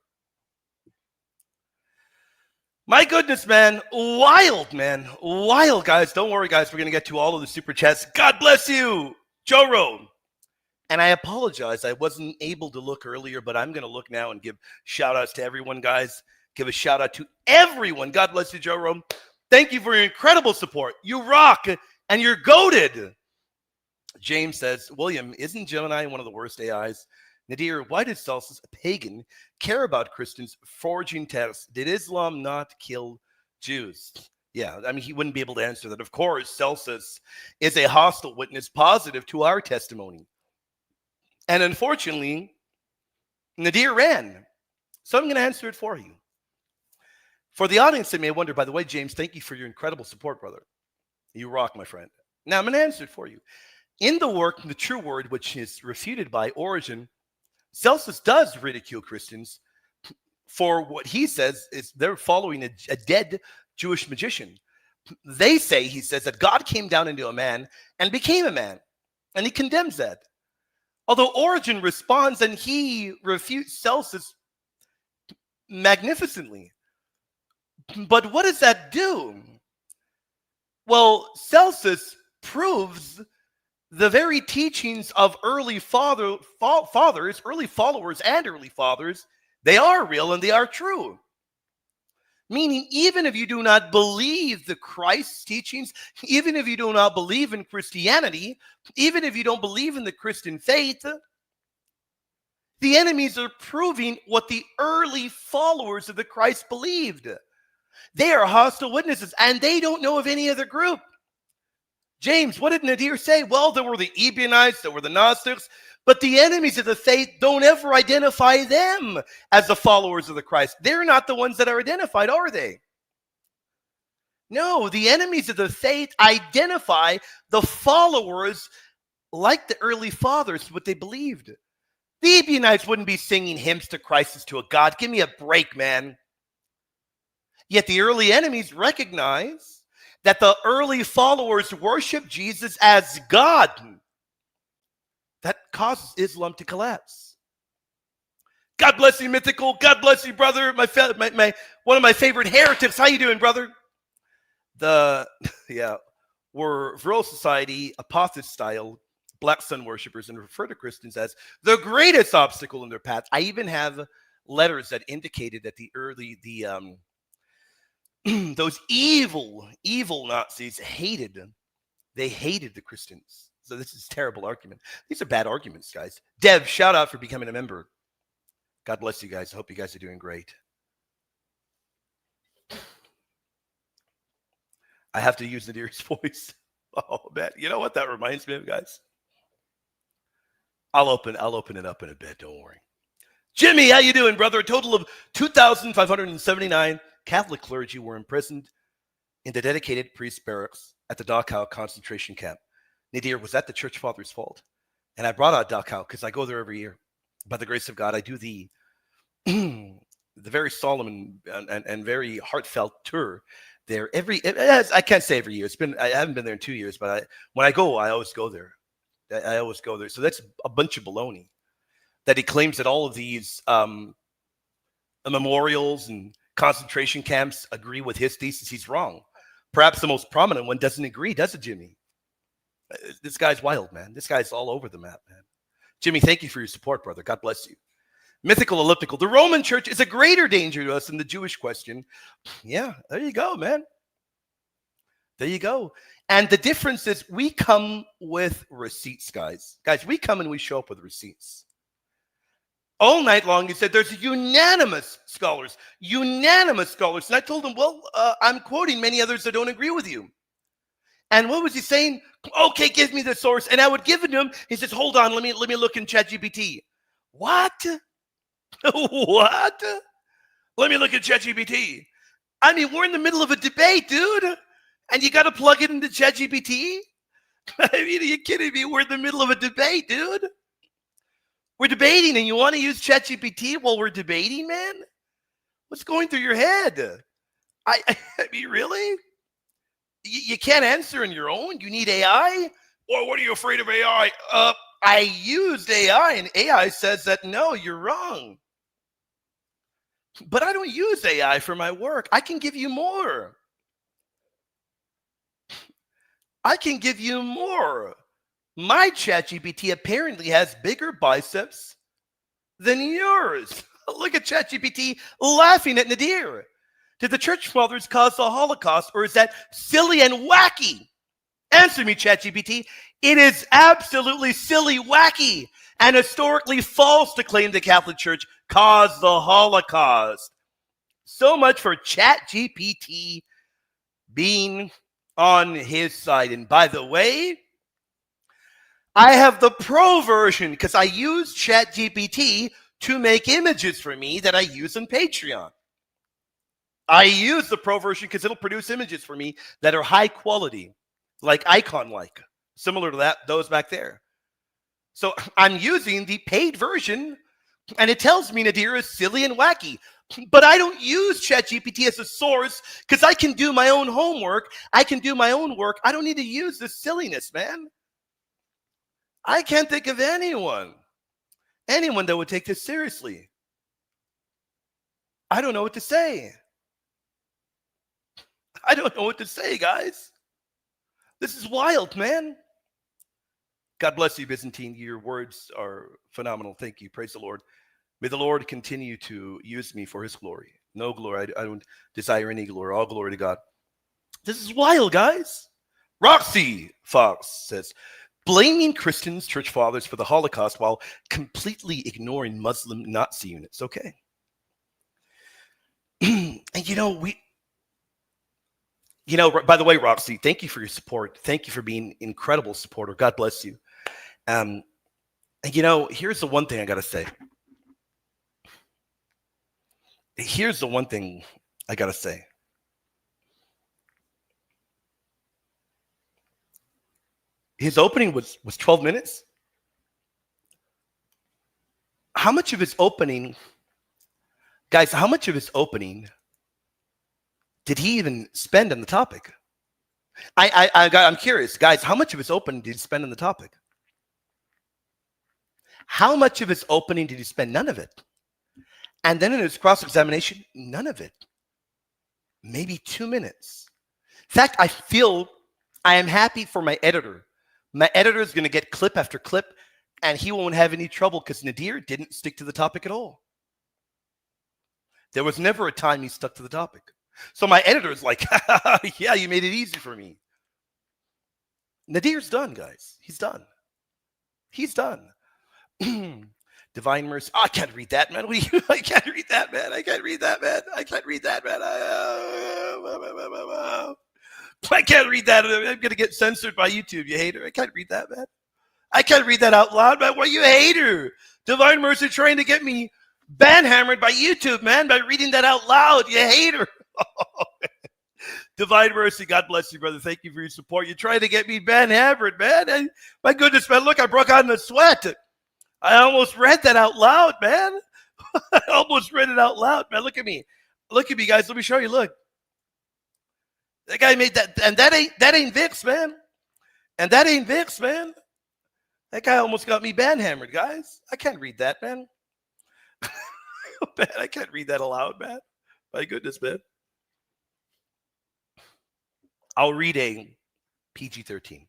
[SPEAKER 2] My goodness, man. Wild, man. Wild, guys. Don't worry, guys. We're going to get to all of the super chats. God bless you, Joe Rohn. And I apologize. I wasn't able to look earlier, but I'm going to look now and give shout outs to everyone, guys. Give a shout out to everyone. God bless you, Joe Rohn. Thank you for your incredible support. You rock and you're goated. James says, William, isn't Gemini one of the worst AIs? Nadir, why did Celsus, a pagan, care about Christians forging texts? Did Islam not kill Jews? Yeah, I mean, he wouldn't be able to answer that. Of course, Celsus is a hostile witness positive to our testimony. And unfortunately, Nadir ran. So I'm going to answer it for you. For the audience that may wonder, by the way, James, thank you for your incredible support, brother. You rock, my friend. Now I'm going to answer it for you. In the work, The True Word, which is refuted by Origen, Celsus does ridicule Christians for what he says is they're following a dead Jewish magician. They say, he says, that God came down into a man and became a man. And he condemns that. Although Origen responds and he refutes Celsus magnificently. But what does that do? Well, Celsus proves the very teachings of early fathers, early followers and early fathers, they are real and they are true. Meaning, even if you do not believe the Christ's teachings, even if you do not believe in Christianity, even if you don't believe in the Christian faith, the enemies are proving what the early followers of the Christ believed. They are hostile witnesses, and they don't know of any other group. James, what did Nadir say? Well, there were the Ebionites, there were the Gnostics, but the enemies of the faith don't ever identify them as the followers of the Christ. They're not the ones that are identified, are they? No, the enemies of the faith identify the followers like the early fathers, what they believed. The Ebionites wouldn't be singing hymns to Christ as to a God. Give me a break, man. Yet the early enemies recognize that the early followers worship Jesus as God. That causes Islam to collapse. God bless you, Mythical. God bless you, brother. One of my favorite heretics. How you doing, brother? We're Vril Society, apostate style, black sun worshippers, and refer to Christians as the greatest obstacle in their path. I even have letters that indicated that those evil Nazis hated the Christians. So this is a terrible argument. These are bad arguments, guys. Dev, shout out for becoming a member. God bless you guys. I hope you guys are doing great. I have to use Nadir's voice. Oh, man. You know what that reminds me of, guys? I'll open it up in a bit. Don't worry. Jimmy, how you doing, brother? A total of 2,579 Catholic clergy were imprisoned in the dedicated priest barracks at the Dachau concentration camp. Nadir, was that the church father's fault? And I brought out Dachau because I go there every year. By the grace of God, I do the very solemn and very heartfelt tour there. I can't say every year. I haven't been there in 2 years, but when I go, I always go there. I always go there. So that's a bunch of baloney that he claims that all of these memorials and concentration camps agree with his thesis. He's wrong. Perhaps the most prominent one doesn't agree, does it, Jimmy? This guy's wild, man. This guy's all over the map, man. Jimmy, thank you for your support, brother. God bless you. Mythical Elliptical. The Roman Church is a greater danger to us than the Jewish question. Yeah, there you go, man. There you go. And the difference is we come with receipts, guys. Guys, we come and we show up with receipts. All night long, he said, there's unanimous scholars. And I told him, well, I'm quoting many others that don't agree with you. And what was he saying? Okay, give me the source. And I would give it to him. He says, hold on, let me look in ChatGPT. What? What? Let me look at ChatGPT. I mean, we're in the middle of a debate, dude. And you got to plug it into ChatGPT? I mean, are you kidding me? We're in the middle of a debate, dude. We're debating, and you want to use ChatGPT while we're debating, man? What's going through your head? I mean, really? You can't answer on your own? You need AI? Or what are you afraid of AI? I used AI, and AI says that, no, you're wrong. But I don't use AI for my work. I can give you more. I can give you more. My ChatGPT apparently has bigger biceps than yours. Look at ChatGPT laughing at Nadir. Did the church fathers cause the Holocaust, or is that silly and wacky? Answer me, ChatGPT. It is absolutely silly, wacky, and historically false to claim the Catholic Church caused the Holocaust. So much for ChatGPT being on his side. And by the way, I have the pro version because I use ChatGPT to make images for me that I use on Patreon. I use the pro version because it'll produce images for me that are high quality, like icon-like, similar to those back there. So I'm using the paid version, and it tells me Nadir is silly and wacky. But I don't use ChatGPT as a source because I can do my own homework. I can do my own work. I don't need to use this silliness, man. I can't think of anyone that would take this seriously. I don't know what to say. I don't know what to say, guys. This is wild, man. God bless you, Byzantine. Your words are phenomenal. Thank you. Praise the Lord. May the Lord continue to use me for his glory. No glory. I don't desire any glory. All glory to God. This is wild, guys. Roxy Fox says, blaming Christians, church fathers for the Holocaust while completely ignoring Muslim Nazi units. Okay. And by the way, Roxy, thank you for your support. Thank you for being an incredible supporter. God bless you. And here's the one thing I got to say. Here's the one thing I got to say. His opening was 12 minutes. How much of his opening, guys, how much of his opening did he even spend on the topic? I'm curious, guys, how much of his opening did he spend on the topic? How much of his opening did he spend? None of it. And then in his cross-examination, none of it. Maybe 2 minutes. In fact, I am happy for my editor. My editor is going to get clip after clip, and he won't have any trouble because Nadir didn't stick to the topic at all. There was never a time he stuck to the topic. So my editor is like, yeah, you made it easy for me. Nadir's done, guys. He's done. He's done. Divine mercy. Oh, I can't read that, man. I can't read that, man. I can't read that, man. I can't read that, man. I can't read that. I'm going to get censored by YouTube, you hater. I can't read that, man. I can't read that out loud, man. What, you hater? Divine mercy trying to get me ban-hammered by YouTube, man, by reading that out loud, you hater. Divine mercy, God bless you, brother. Thank you for your support. You're trying to get me ban-hammered, man. My goodness, man. Look, I broke out in a sweat. I almost read that out loud, man. I almost read it out loud, man. Look at me. Look at me, guys. Let me show you. Look. That guy made that, and that ain't Vix, man. And that ain't Vix, man. That guy almost got me ban-hammered, guys. I can't read that, man. Man, I can't read that aloud, man. My goodness, man. I'll read a PG-13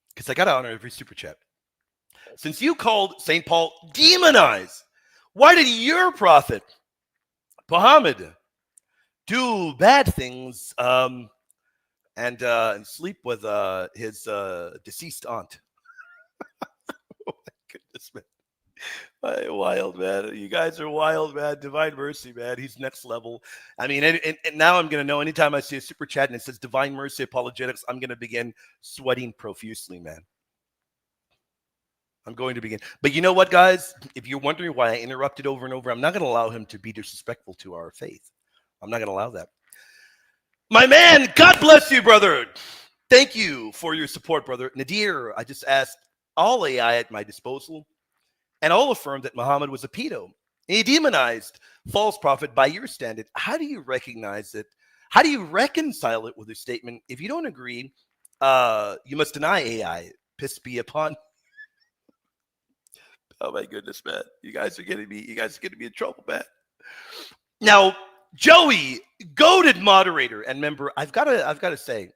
[SPEAKER 2] because I got to honor every super chat. Since you called St. Paul demonize, why did your prophet, Muhammad, do bad things and sleep with his deceased aunt? Oh, my goodness, man. Wild, man. You guys are wild, man. Divine Mercy, man. He's next level. I mean, and now I'm going to know anytime I see a super chat and it says Divine Mercy Apologetics, I'm going to begin sweating profusely, man. I'm going to begin. But you know what, guys? If you're wondering why I interrupted over and over, I'm not going to allow him to be disrespectful to our faith. I'm not going to allow that. My man, God bless you, brother. Thank you for your support, brother. Nadir, I just asked all AI at my disposal, and all affirmed that Muhammad was a pedo. He demonized false prophet by your standard. How do you recognize it? How do you reconcile it with your statement? If you don't agree, you must deny AI. Piss be upon. Oh my goodness, man. You guys are getting me in trouble, man. Now, Joey, goated moderator and member. I've got to say,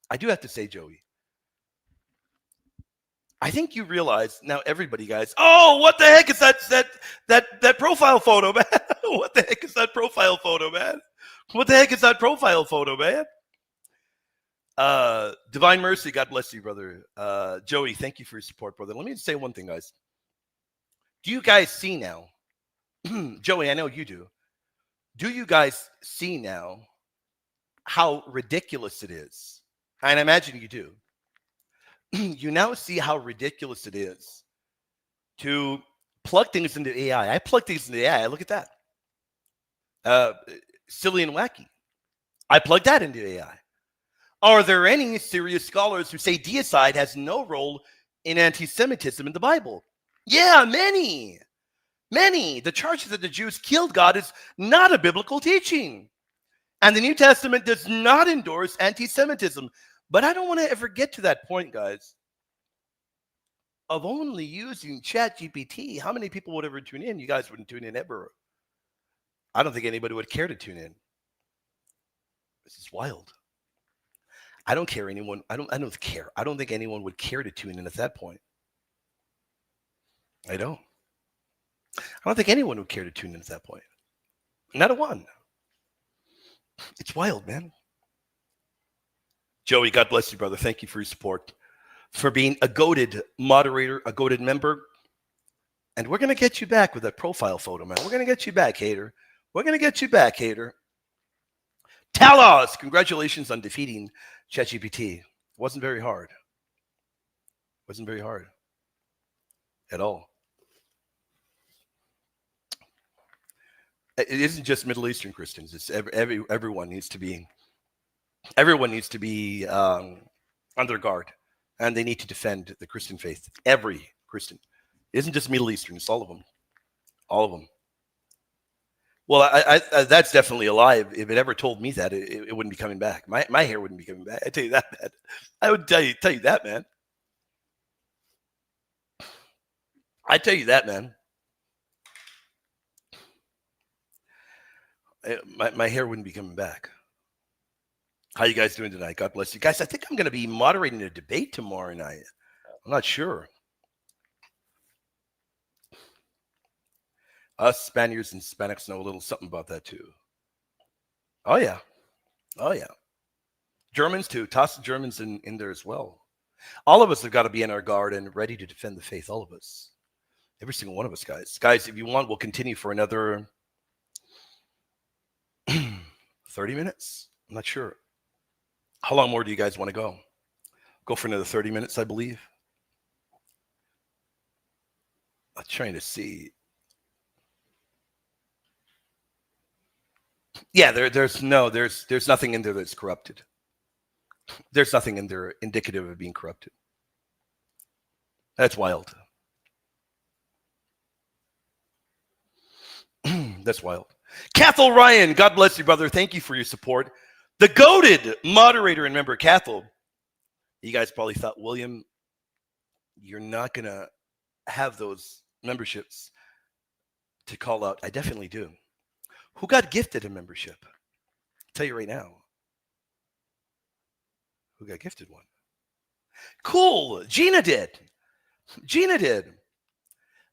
[SPEAKER 2] I do have to say, Joey, I think you realize now, everybody, guys. Oh, what the heck is that profile photo, man? What the heck is that profile photo, man? What the heck is that profile photo, man? Divine Mercy, God bless you, brother. Joey, thank you for your support, brother. Let me just say one thing, guys. Do you guys see now? Joey, I know you do. Do you guys see now how ridiculous it is? And I imagine you do. You now see how ridiculous it is to plug things into AI. I plug things into AI. Look at that. Silly and wacky. I plug that into AI. Are there any serious scholars who say deicide has no role in anti-Semitism in the Bible? Yeah, many. Many. The charge that the Jews killed God is not a biblical teaching. And the New Testament does not endorse anti-Semitism. But I don't want to ever get to that point, guys, of only using ChatGPT. How many people would ever tune in? You guys wouldn't tune in ever. I don't think anybody would care to tune in. This is wild. I don't care anyone. I don't care. I don't think anyone would care to tune in at that point. I don't think anyone would care to tune in at that point. Not a one. It's wild, man. Joey, God bless you, brother. Thank you for your support, for being a goated moderator, a goated member. And we're going to get you back with that profile photo, man. We're going to get you back, hater. We're going to get you back, hater. Talos, congratulations on defeating ChatGPT. It wasn't very hard. It wasn't very hard at all. It isn't just Middle Eastern Christians. It's everyone needs to be. Everyone needs to be on their guard, and they need to defend the Christian faith. Every Christian. It isn't just Middle Eastern. It's all of them. All of them. Well, I that's definitely a lie. If it ever told me that, it wouldn't be coming back. My hair wouldn't be coming back. I tell you that, man. I would tell you that, man. I tell you that, man. My hair wouldn't be coming back. How you guys doing tonight? God bless you. Guys, I think I'm going to be moderating a debate tomorrow night. I'm not sure. Us Spaniards and Hispanics know a little something about that too. Oh, yeah. Oh, yeah. Germans too. Toss the Germans in there as well. All of us have got to be in our guard and ready to defend the faith. All of us. Every single one of us, guys. Guys, if you want, we'll continue for another 30 minutes. I'm not sure. How long more do you guys want to go? Go for another 30 minutes, I believe. I'm trying to see. Yeah, there's nothing in there that's corrupted. There's nothing in there indicative of being corrupted. That's wild. That's wild. Cathal Ryan, God bless you, brother. Thank you for your support. The goated moderator and member, Cathal. You guys probably thought, William, you're not going to have those memberships to call out. I definitely do. Who got gifted a membership? I'll tell you right now. Who got gifted one? Cool. Gina did. Gina did.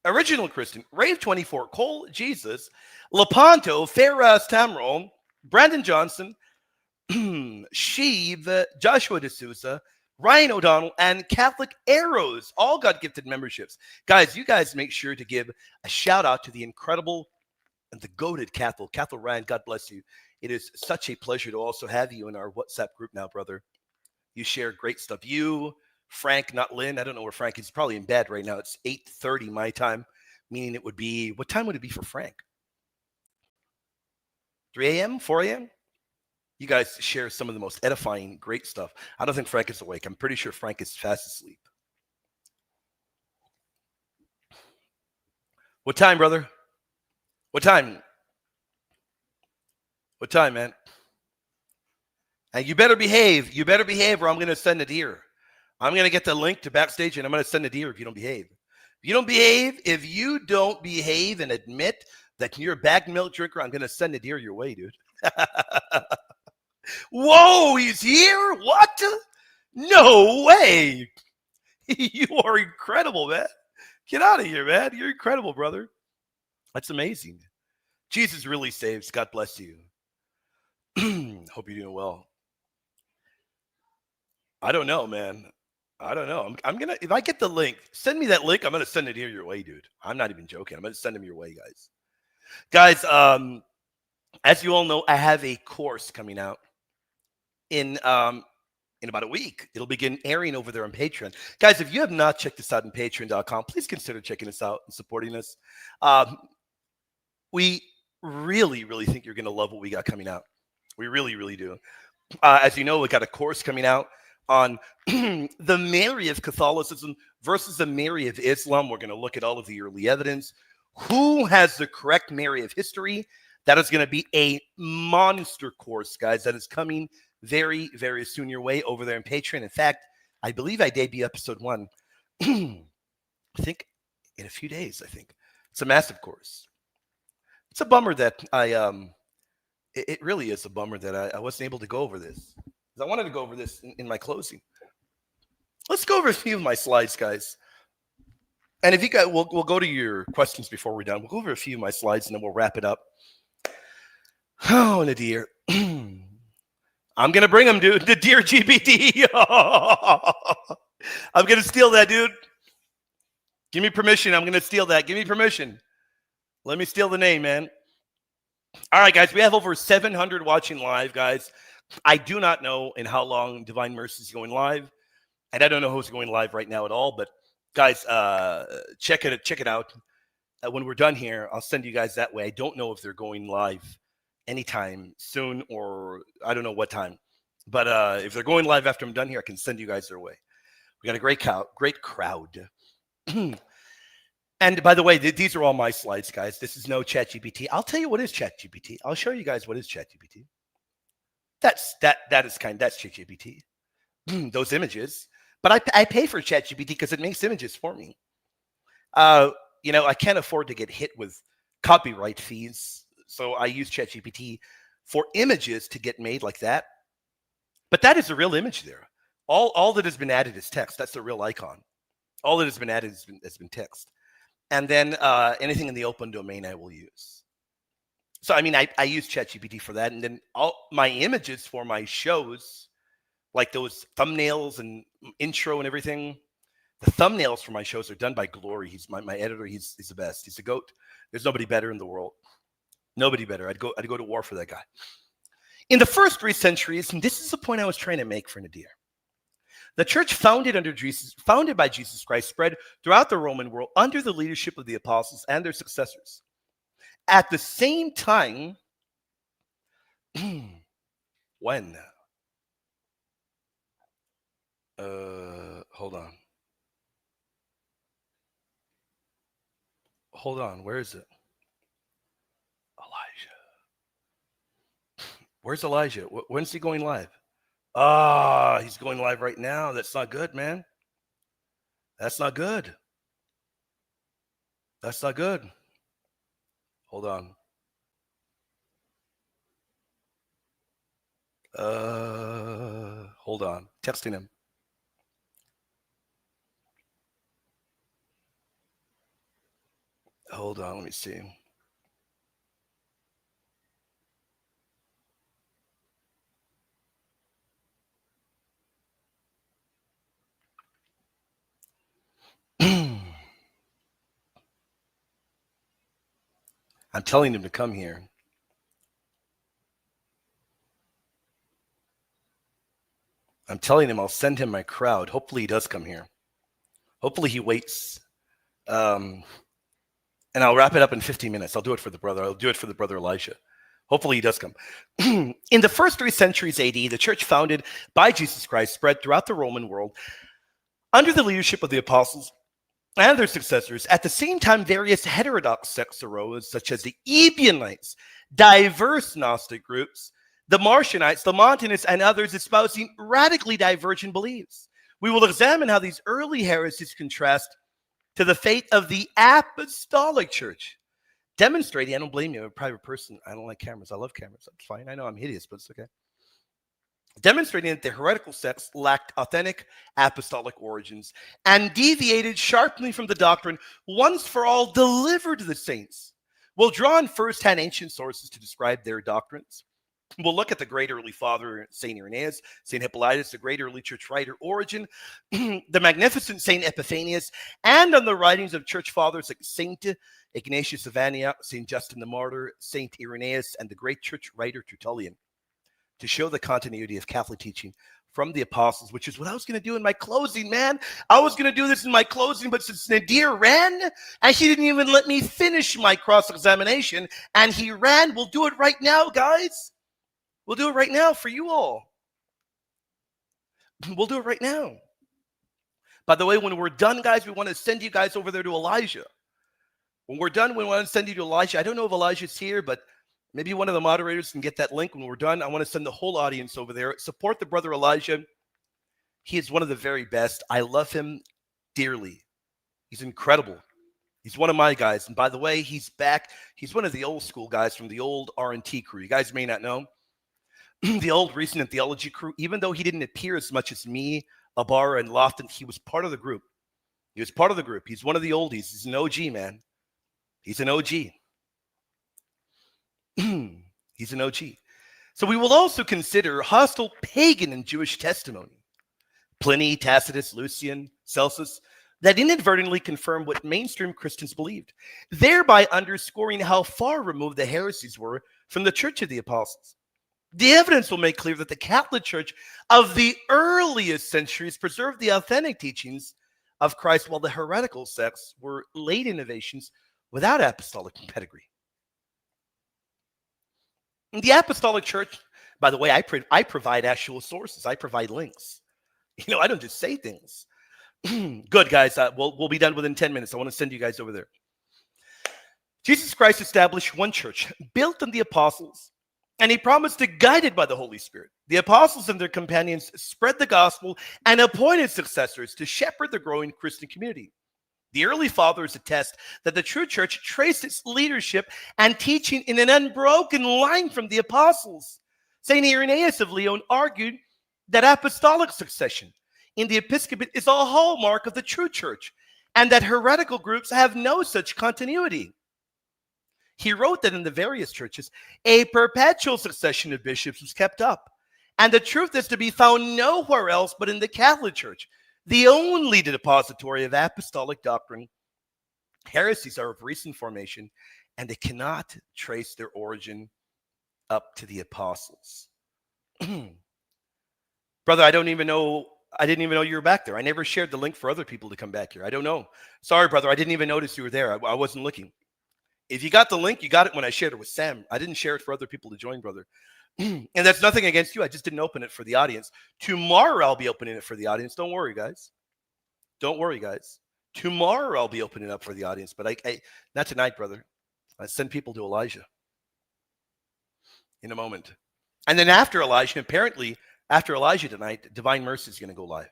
[SPEAKER 2] Original Christian, Rave 24, Cole Jesus, Lepanto, Ferraz Tamrol, Brandon Johnson, Sheev, Joshua D'Souza, Ryan O'Donnell, and Catholic Arrows all got gifted memberships. Guys, you guys make sure to give a shout out to the incredible and the goated Catholic Ryan. God bless you. It is such a pleasure to also have you in our WhatsApp group now, brother. You share great stuff. You, Frank, not Lynn. I don't know where Frank is. He's probably in bed right now. It's 8:30 my time, meaning it would be, what time would it be for Frank? 3 a.m., 4 a.m.? You guys share some of the most edifying, great stuff. I don't think Frank is awake. I'm pretty sure Frank is fast asleep. What time, brother? What time? What time, man? And you better behave. You better behave or I'm going to send Nadir. I'm going to get the link to Backstage and I'm going to send Nadir if you don't behave. If you don't behave and admit that you're a bagged milk drinker, I'm going to send Nadir your way, dude. Whoa, he's here? What? No way. You are incredible, man. Get out of here, man. You're incredible, brother. That's amazing. Jesus really saves. God bless you. Hope you're doing well. I don't know, man. I don't know. I'm going to, if I get the link, send me that link. I'm going to send it here your way, dude. I'm not even joking. I'm going to send him your way, guys. Guys, as you all know, I have a course coming out in about a week. It'll begin airing over there on Patreon. Guys, if you have not checked this out on patreon.com, please consider checking us out and supporting us. We really, really think you're going to love what we got coming out. We really, really do. As you know, we got a course coming out on the Mary of Catholicism versus the Mary of Islam. We're going to look at all of the early evidence. Who has the correct Mary of history? That is going to be a monster course, guys, that is coming very, very soon your way over there on Patreon. In fact, I believe I debut episode 1. I think in a few days, I think. It's a massive course. It's a bummer that it really is a bummer that I wasn't able to go over this. I wanted to go over this in my closing. Let's go over a few of my slides, guys. And if you guys, we'll go to your questions before we're done. We'll go over a few of my slides and then we'll wrap it up. Oh, Nadir. I'm going to bring him, dude. Nadir GPT. I'm going to steal that, dude. Give me permission. I'm going to steal that. Give me permission. Let me steal the name, man. All right, guys. We have over 700 watching live, guys. I do not know in how long Divine Mercy is going live. And I don't know who's going live right now at all. But, guys, check it out. When we're done here, I'll send you guys that way. I don't know if they're going live anytime soon or I don't know what time. But if they're going live after I'm done here, I can send you guys their way. We got a great crowd. And by the way, these are all my slides, guys. This is no ChatGPT. I'll tell you what is ChatGPT. I'll show you guys what is ChatGPT. That's ChatGPT. Those images. But I pay for ChatGPT because it makes images for me. I can't afford to get hit with copyright fees. So I use ChatGPT for images to get made like that. But that is a real image there. All that has been added is text. That's the real icon. All that has been added has been text. And then anything in the open domain I will use. So, I mean, I use ChatGPT for that. And then all my images for my shows, like those thumbnails and intro and everything, the thumbnails for my shows are done by Glory. He's my editor. He's the best. He's the GOAT. There's nobody better in the world. Nobody better. I'd go to war for that guy. In the first 3 centuries, and this is the point I was trying to make for Nadir, the church founded by Jesus Christ spread throughout the Roman world under the leadership of the apostles and their successors. At the same time, when? Hold on. Where is it? Elijah. Where's Elijah? When's he going live? He's going live right now. That's not good, man. That's not good. That's not good. Hold on. Hold on. Texting him. Hold on. Let me see. I'm telling him to come here. I'm telling him I'll send him my crowd. Hopefully he does come here. Hopefully he waits. And I'll wrap it up in 15 minutes. I'll do it for the brother. I'll do it for the brother Elijah. Hopefully he does come. In the first 3 centuries AD, the church founded by Jesus Christ spread throughout the Roman world under the leadership of the apostles and their successors. At the same time, various heterodox sects arose, such as the Ebionites, diverse Gnostic groups, the Marcionites, the Montanists, and others espousing radically divergent beliefs. We will examine how these early heresies contrast to the fate of the apostolic church, demonstrating, I don't blame you, I'm a private person, I don't like cameras, I love cameras, that's fine, I know I'm hideous, but it's okay. Demonstrating that the heretical sects lacked authentic apostolic origins and deviated sharply from the doctrine once for all delivered to the saints. We'll draw on first-hand ancient sources to describe their doctrines. We'll look at the great early father, St. Irenaeus, St. Hippolytus, the great early church writer Origen, the magnificent St. Epiphanius, and on the writings of church fathers like St. Ignatius of Antioch, St. Justin the Martyr, St. Irenaeus, and the great church writer Tertullian, to show the continuity of Catholic teaching from the apostles, which is what I was going to do in my closing, man. I was going to do this in my closing, but since Nadir ran, and he didn't even let me finish my cross-examination, and he ran, we'll do it right now, guys. We'll do it right now for you all. We'll do it right now. By the way, when we're done, guys, we want to send you guys over there to Elijah. When we're done, we want to send you to Elijah. I don't know if Elijah's here, but maybe one of the moderators can get that link when we're done. I want to send the whole audience over there. Support the brother Elijah. He is one of the very best. I love him dearly. He's incredible. He's one of my guys. And by the way, he's back. He's one of the old school guys from the old R&T crew. You guys may not know. The old Reason and Theology crew, even though he didn't appear as much as me, Abar, and Lofton, he was part of the group. He was part of the group. He's one of the oldies. He's an OG, man. He's an OG. He's an OG. So we will also consider hostile pagan and Jewish testimony. Pliny, Tacitus, Lucian, Celsus, that inadvertently confirmed what mainstream Christians believed, thereby underscoring how far removed the heresies were from the Church of the Apostles. The evidence will make clear that the Catholic Church of the earliest centuries preserved the authentic teachings of Christ, while the heretical sects were late innovations without apostolic pedigree. In the Apostolic Church, by the way, I provide actual sources. I provide links. You know, I don't just say things. Good, guys. We'll be done within 10 minutes. I want to send you guys over there. Jesus Christ established one church built on the apostles, and he promised to guide it by the Holy Spirit. The apostles and their companions spread the gospel and appointed successors to shepherd the growing Christian community. The early fathers attest that the true church traced its leadership and teaching in an unbroken line from the apostles. St. Irenaeus of Lyon argued that apostolic succession in the episcopate is a hallmark of the true church, and that heretical groups have no such continuity. He wrote that in the various churches, a perpetual succession of bishops was kept up, and the truth is to be found nowhere else but in the Catholic Church, the only depository of apostolic doctrine. Heresies are of recent formation, and they cannot trace their origin up to the apostles. Brother, I didn't even know you were back there. I never shared the link for other people to come back here. I don't know. Sorry, brother. I didn't even notice you were there. I wasn't looking. If you got the link, you got it when I shared it with Sam. I didn't share it for other people to join, brother. And that's nothing against you. I just didn't open it for the audience. Tomorrow, I'll be opening it for the audience. Don't worry, guys. Don't worry, guys. Tomorrow, I'll be opening it up for the audience. But I not tonight, brother. I send people to Elijah in a moment. And then after Elijah, apparently, after Elijah tonight, Divine Mercy is going to go live.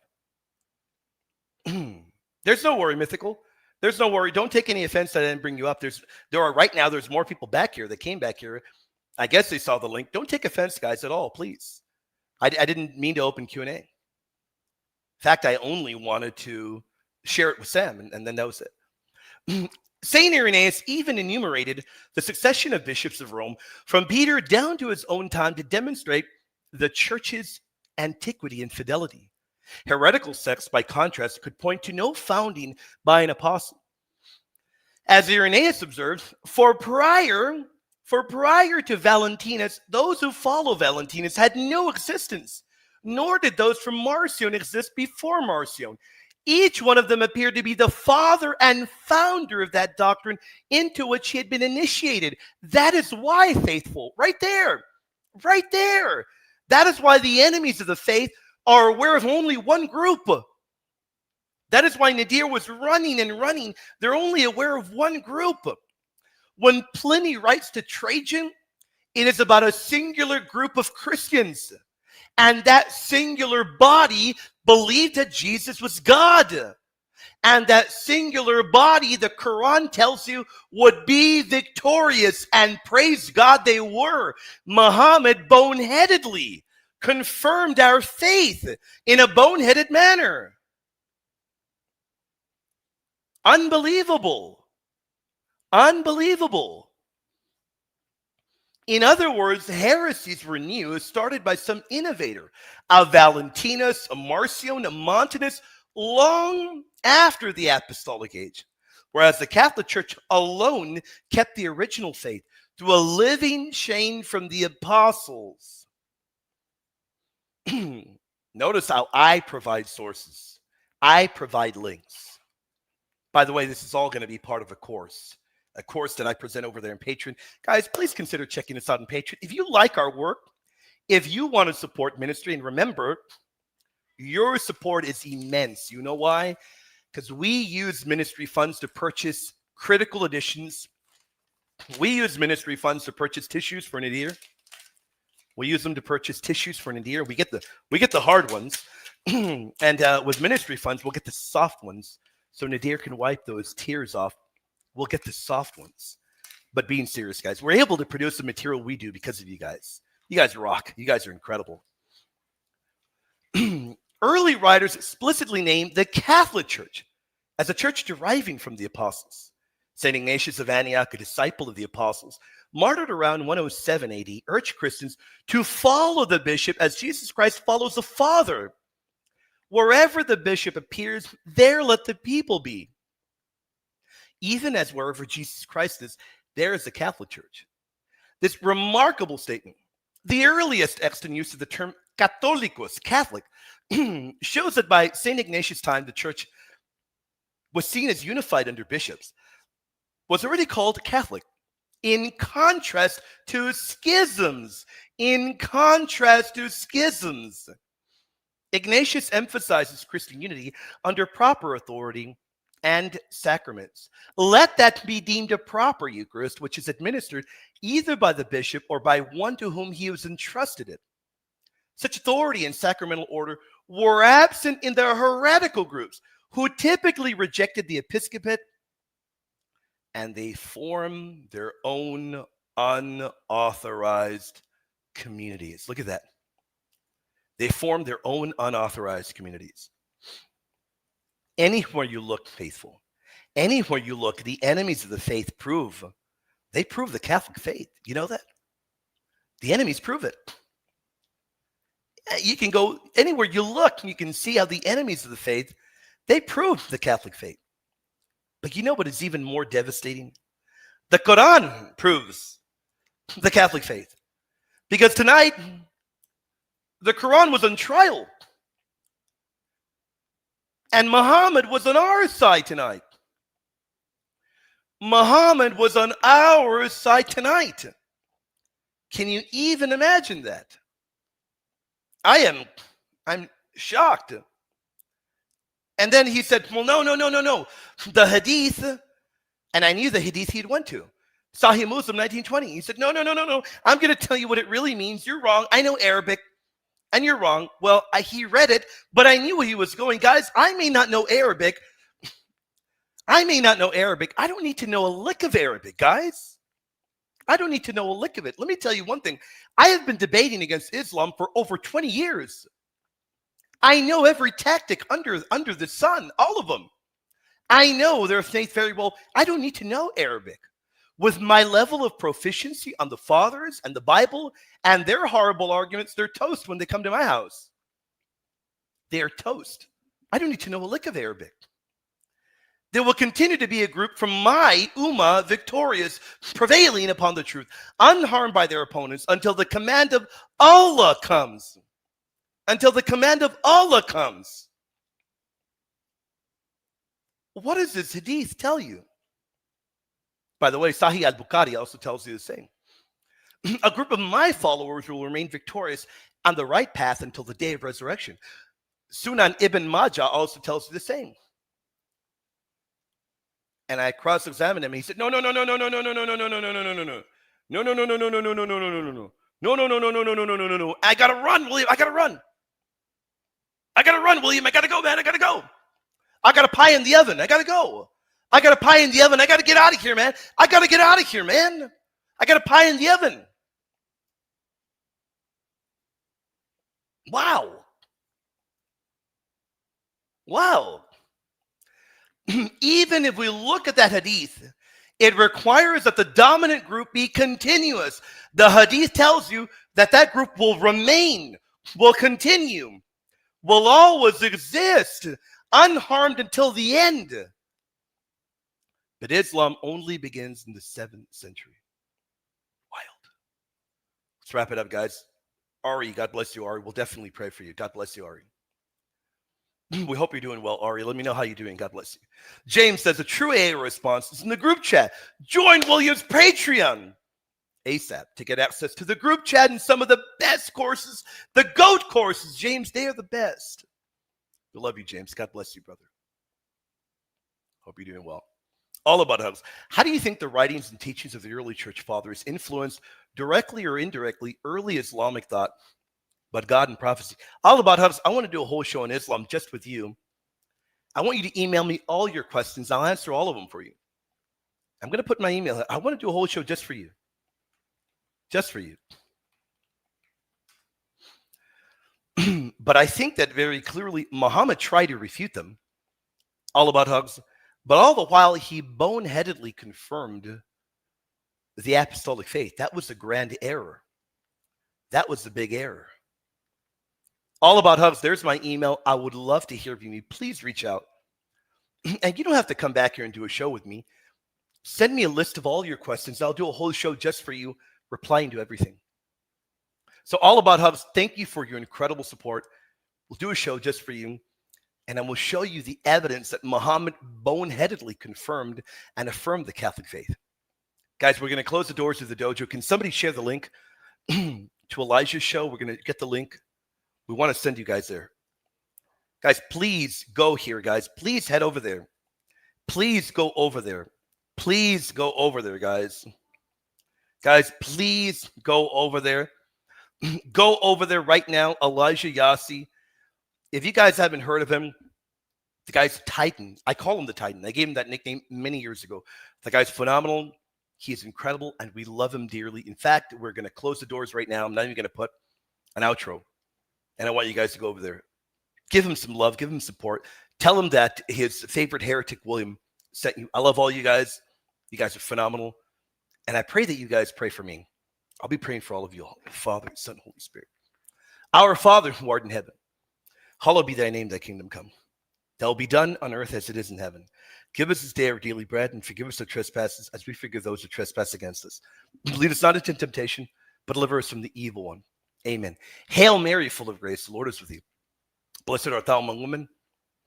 [SPEAKER 2] There's no worry, Mythical. There's no worry. Don't take any offense that I didn't bring you up. There's more people back here that came back here. I guess they saw the link. Don't take offense, guys, at all, please. I didn't mean to open Q&A. In fact, I only wanted to share it with Sam, and then that was it. St. Irenaeus even enumerated the succession of bishops of Rome from Peter down to his own time to demonstrate the church's antiquity and fidelity. Heretical sects, by contrast, could point to no founding by an apostle. As Irenaeus observes, for prior to Valentinus, those who follow Valentinus had no existence, nor did those from Marcion exist before Marcion. Each one of them appeared to be the father and founder of that doctrine into which he had been initiated. That is why, faithful, right there, that is why the enemies of the faith are aware of only one group. That is why Nadir was running and running. They're only aware of one group. When Pliny writes to Trajan, it is about a singular group of Christians. And that singular body believed that Jesus was God. And that singular body, the Quran tells you, would be victorious. And praise God, they were. Muhammad boneheadedly confirmed our faith in a boneheaded manner. Unbelievable. Unbelievable. In other words, heresies were new, started by some innovator, a Valentinus, a Marcion, a Montanus, long after the apostolic age, whereas the Catholic Church alone kept the original faith through a living chain from the apostles. Notice how I provide sources. I provide links. By the way, this is all going to be part of a course that I present over there in Patreon. Guys, please consider checking us out on Patreon. If you like our work, if you want to support ministry, and remember, your support is immense. You know why? Because we use ministry funds to purchase critical editions. We use ministry funds to purchase tissues for Nadir. We use them to purchase tissues for Nadir. We get the hard ones. And with ministry funds, we'll get the soft ones so Nadir can wipe those tears off. We'll get the soft ones. But being serious, guys, we're able to produce the material we do because of you guys. You guys rock. You guys are incredible. Early writers explicitly named the Catholic Church as a church deriving from the apostles. St. Ignatius of Antioch, a disciple of the apostles, martyred around 107 AD, urged Christians to follow the bishop as Jesus Christ follows the Father. Wherever the bishop appears, there let the people be. Even as wherever Jesus Christ is, there is the Catholic Church. This remarkable statement, the earliest extant use of the term Catholicos, Catholic, shows that by St. Ignatius' time, the church was seen as unified under bishops, was already called Catholic, in contrast to schisms. Ignatius emphasizes Christian unity under proper authority and sacraments. Let that be deemed a proper Eucharist, which is administered either by the bishop or by one to whom he was entrusted it. Such authority and sacramental order were absent in the heretical groups, who typically rejected the episcopate, and they form their own unauthorized communities. Look at that. They form their own unauthorized communities. Anywhere you look, faithful, anywhere you look, the enemies of the faith prove the Catholic faith. You know that? The enemies prove it. You can go anywhere you look, and you can see how the enemies of the faith, they prove the Catholic faith. But you know what is even more devastating? The Quran proves the Catholic faith. Because tonight, the Quran was on trial. And Muhammad was on our side tonight. Muhammad was on our side tonight. Can you even imagine that? I'm shocked. And then he said, well, no. The hadith, and I knew the hadith he'd went to. Sahih Muslim 1920. He said, no. I'm going to tell you what it really means. You're wrong. I know Arabic. And you're wrong. Well, he read it, but I knew where he was going. Guys, I may not know Arabic. I don't need to know a lick of Arabic, guys. I don't need to know a lick of it. Let me tell you one thing. I have been debating against Islam for over 20 years. I know every tactic under the sun, all of them. I know their faith very well. I don't need to know Arabic. With my level of proficiency on the fathers and the Bible and their horrible arguments, they're toast when they come to my house. they are toast. I don't need to know a lick of Arabic. There will continue to be a group from my Ummah victorious, prevailing upon the truth, unharmed by their opponents until the command of Allah comes. Until the command of Allah comes. What does this hadith tell you? By the way, Sahih al-Bukhari also tells you the same. A group of my followers will remain victorious on the right path until the day of resurrection. Sunan Ibn Majah also tells you the same. And I cross-examined him. He said, no. I gotta run, William. I gotta run, William. I gotta go, man. I gotta go. I got a pie in the oven. I gotta go. I got a pie in the oven. I gotta get out of here, man. I got a pie in the oven. Wow. Even if we look at that hadith, it requires that the dominant group be continuous. The hadith tells you that that group will remain, will continue, will always exist, unharmed until the end. But Islam only begins in the 7th century. Wild. Let's wrap it up, guys. Ari, God bless you, Ari. We'll definitely pray for you. God bless you, Ari. We hope you're doing well, Ari. Let me know how you're doing. God bless you. James says a true AA response is in the group chat. Join William's Patreon ASAP to get access to the group chat and some of the best courses, the GOAT courses. James, they are the best. We love you, James. God bless you, brother. Hope you're doing well. All About Hugs. How do you think the writings and teachings of the early church fathers influenced directly or indirectly early Islamic thought, but God and prophecy? All About Hugs. I want to do a whole show on Islam just with you. I want you to email me all your questions. I'll answer all of them for you. I'm going to put my email. I want to do a whole show just for you. Just for you. But I think that very clearly Muhammad tried to refute them. All About Hugs. But all the while, he boneheadedly confirmed the apostolic faith. That was the grand error. That was the big error. All About Hugs, there's my email. I would love to hear from you. Please reach out. And you don't have to come back here and do a show with me. Send me a list of all your questions. I'll do a whole show just for you, replying to everything. So All About Hugs, thank you for your incredible support. We'll do a show just for you. And I will show you the evidence that Muhammad boneheadedly confirmed and affirmed the Catholic faith. Guys, we're going to close the doors of the dojo. Can somebody share the link to Elijah's show? We're going to get the link. We want to send you guys there. Guys, please go here, guys. Please head over there. Please go over there. Please go over there, guys. Guys, please go over there. Go over there right now. Elijah Yassi. If you guys haven't heard of him, the guy's Titan. I call him the Titan. I gave him that nickname many years ago. The guy's phenomenal. He is incredible, and we love him dearly. In fact, we're going to close the doors right now. I'm not even going to put an outro. And I want you guys to go over there. Give him some love. Give him support. Tell him that his favorite heretic, William, sent you. I love all you guys. You guys are phenomenal. And I pray that you guys pray for me. I'll be praying for all of you, Father, Son, Holy Spirit. Our Father who art in heaven, hallowed be thy name, thy kingdom come. Thy will be done on earth as it is in heaven. Give us this day our daily bread, and forgive us our trespasses as we forgive those who trespass against us. Lead us not into temptation, but deliver us from the evil one. Amen. Hail Mary, full of grace, the Lord is with you. Blessed art thou among women.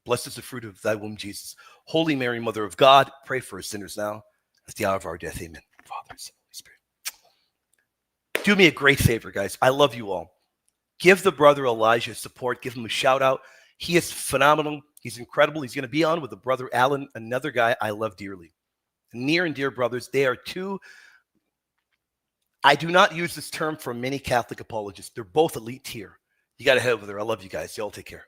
[SPEAKER 2] Blessed is the fruit of thy womb, Jesus. Holy Mary, Mother of God, pray for us sinners now, at the hour of our death. Amen. Father, Son, Holy Spirit. Do me a great favor, guys. I love you all. Give the brother Elijah support. Give him a shout out. He is phenomenal. He's incredible. He's going to be on with the brother Alan, another guy I love dearly. Near and dear brothers. They are two. I do not use this term for many Catholic apologists. They're both elite tier. You got to head over there. I love you guys. Y'all take care.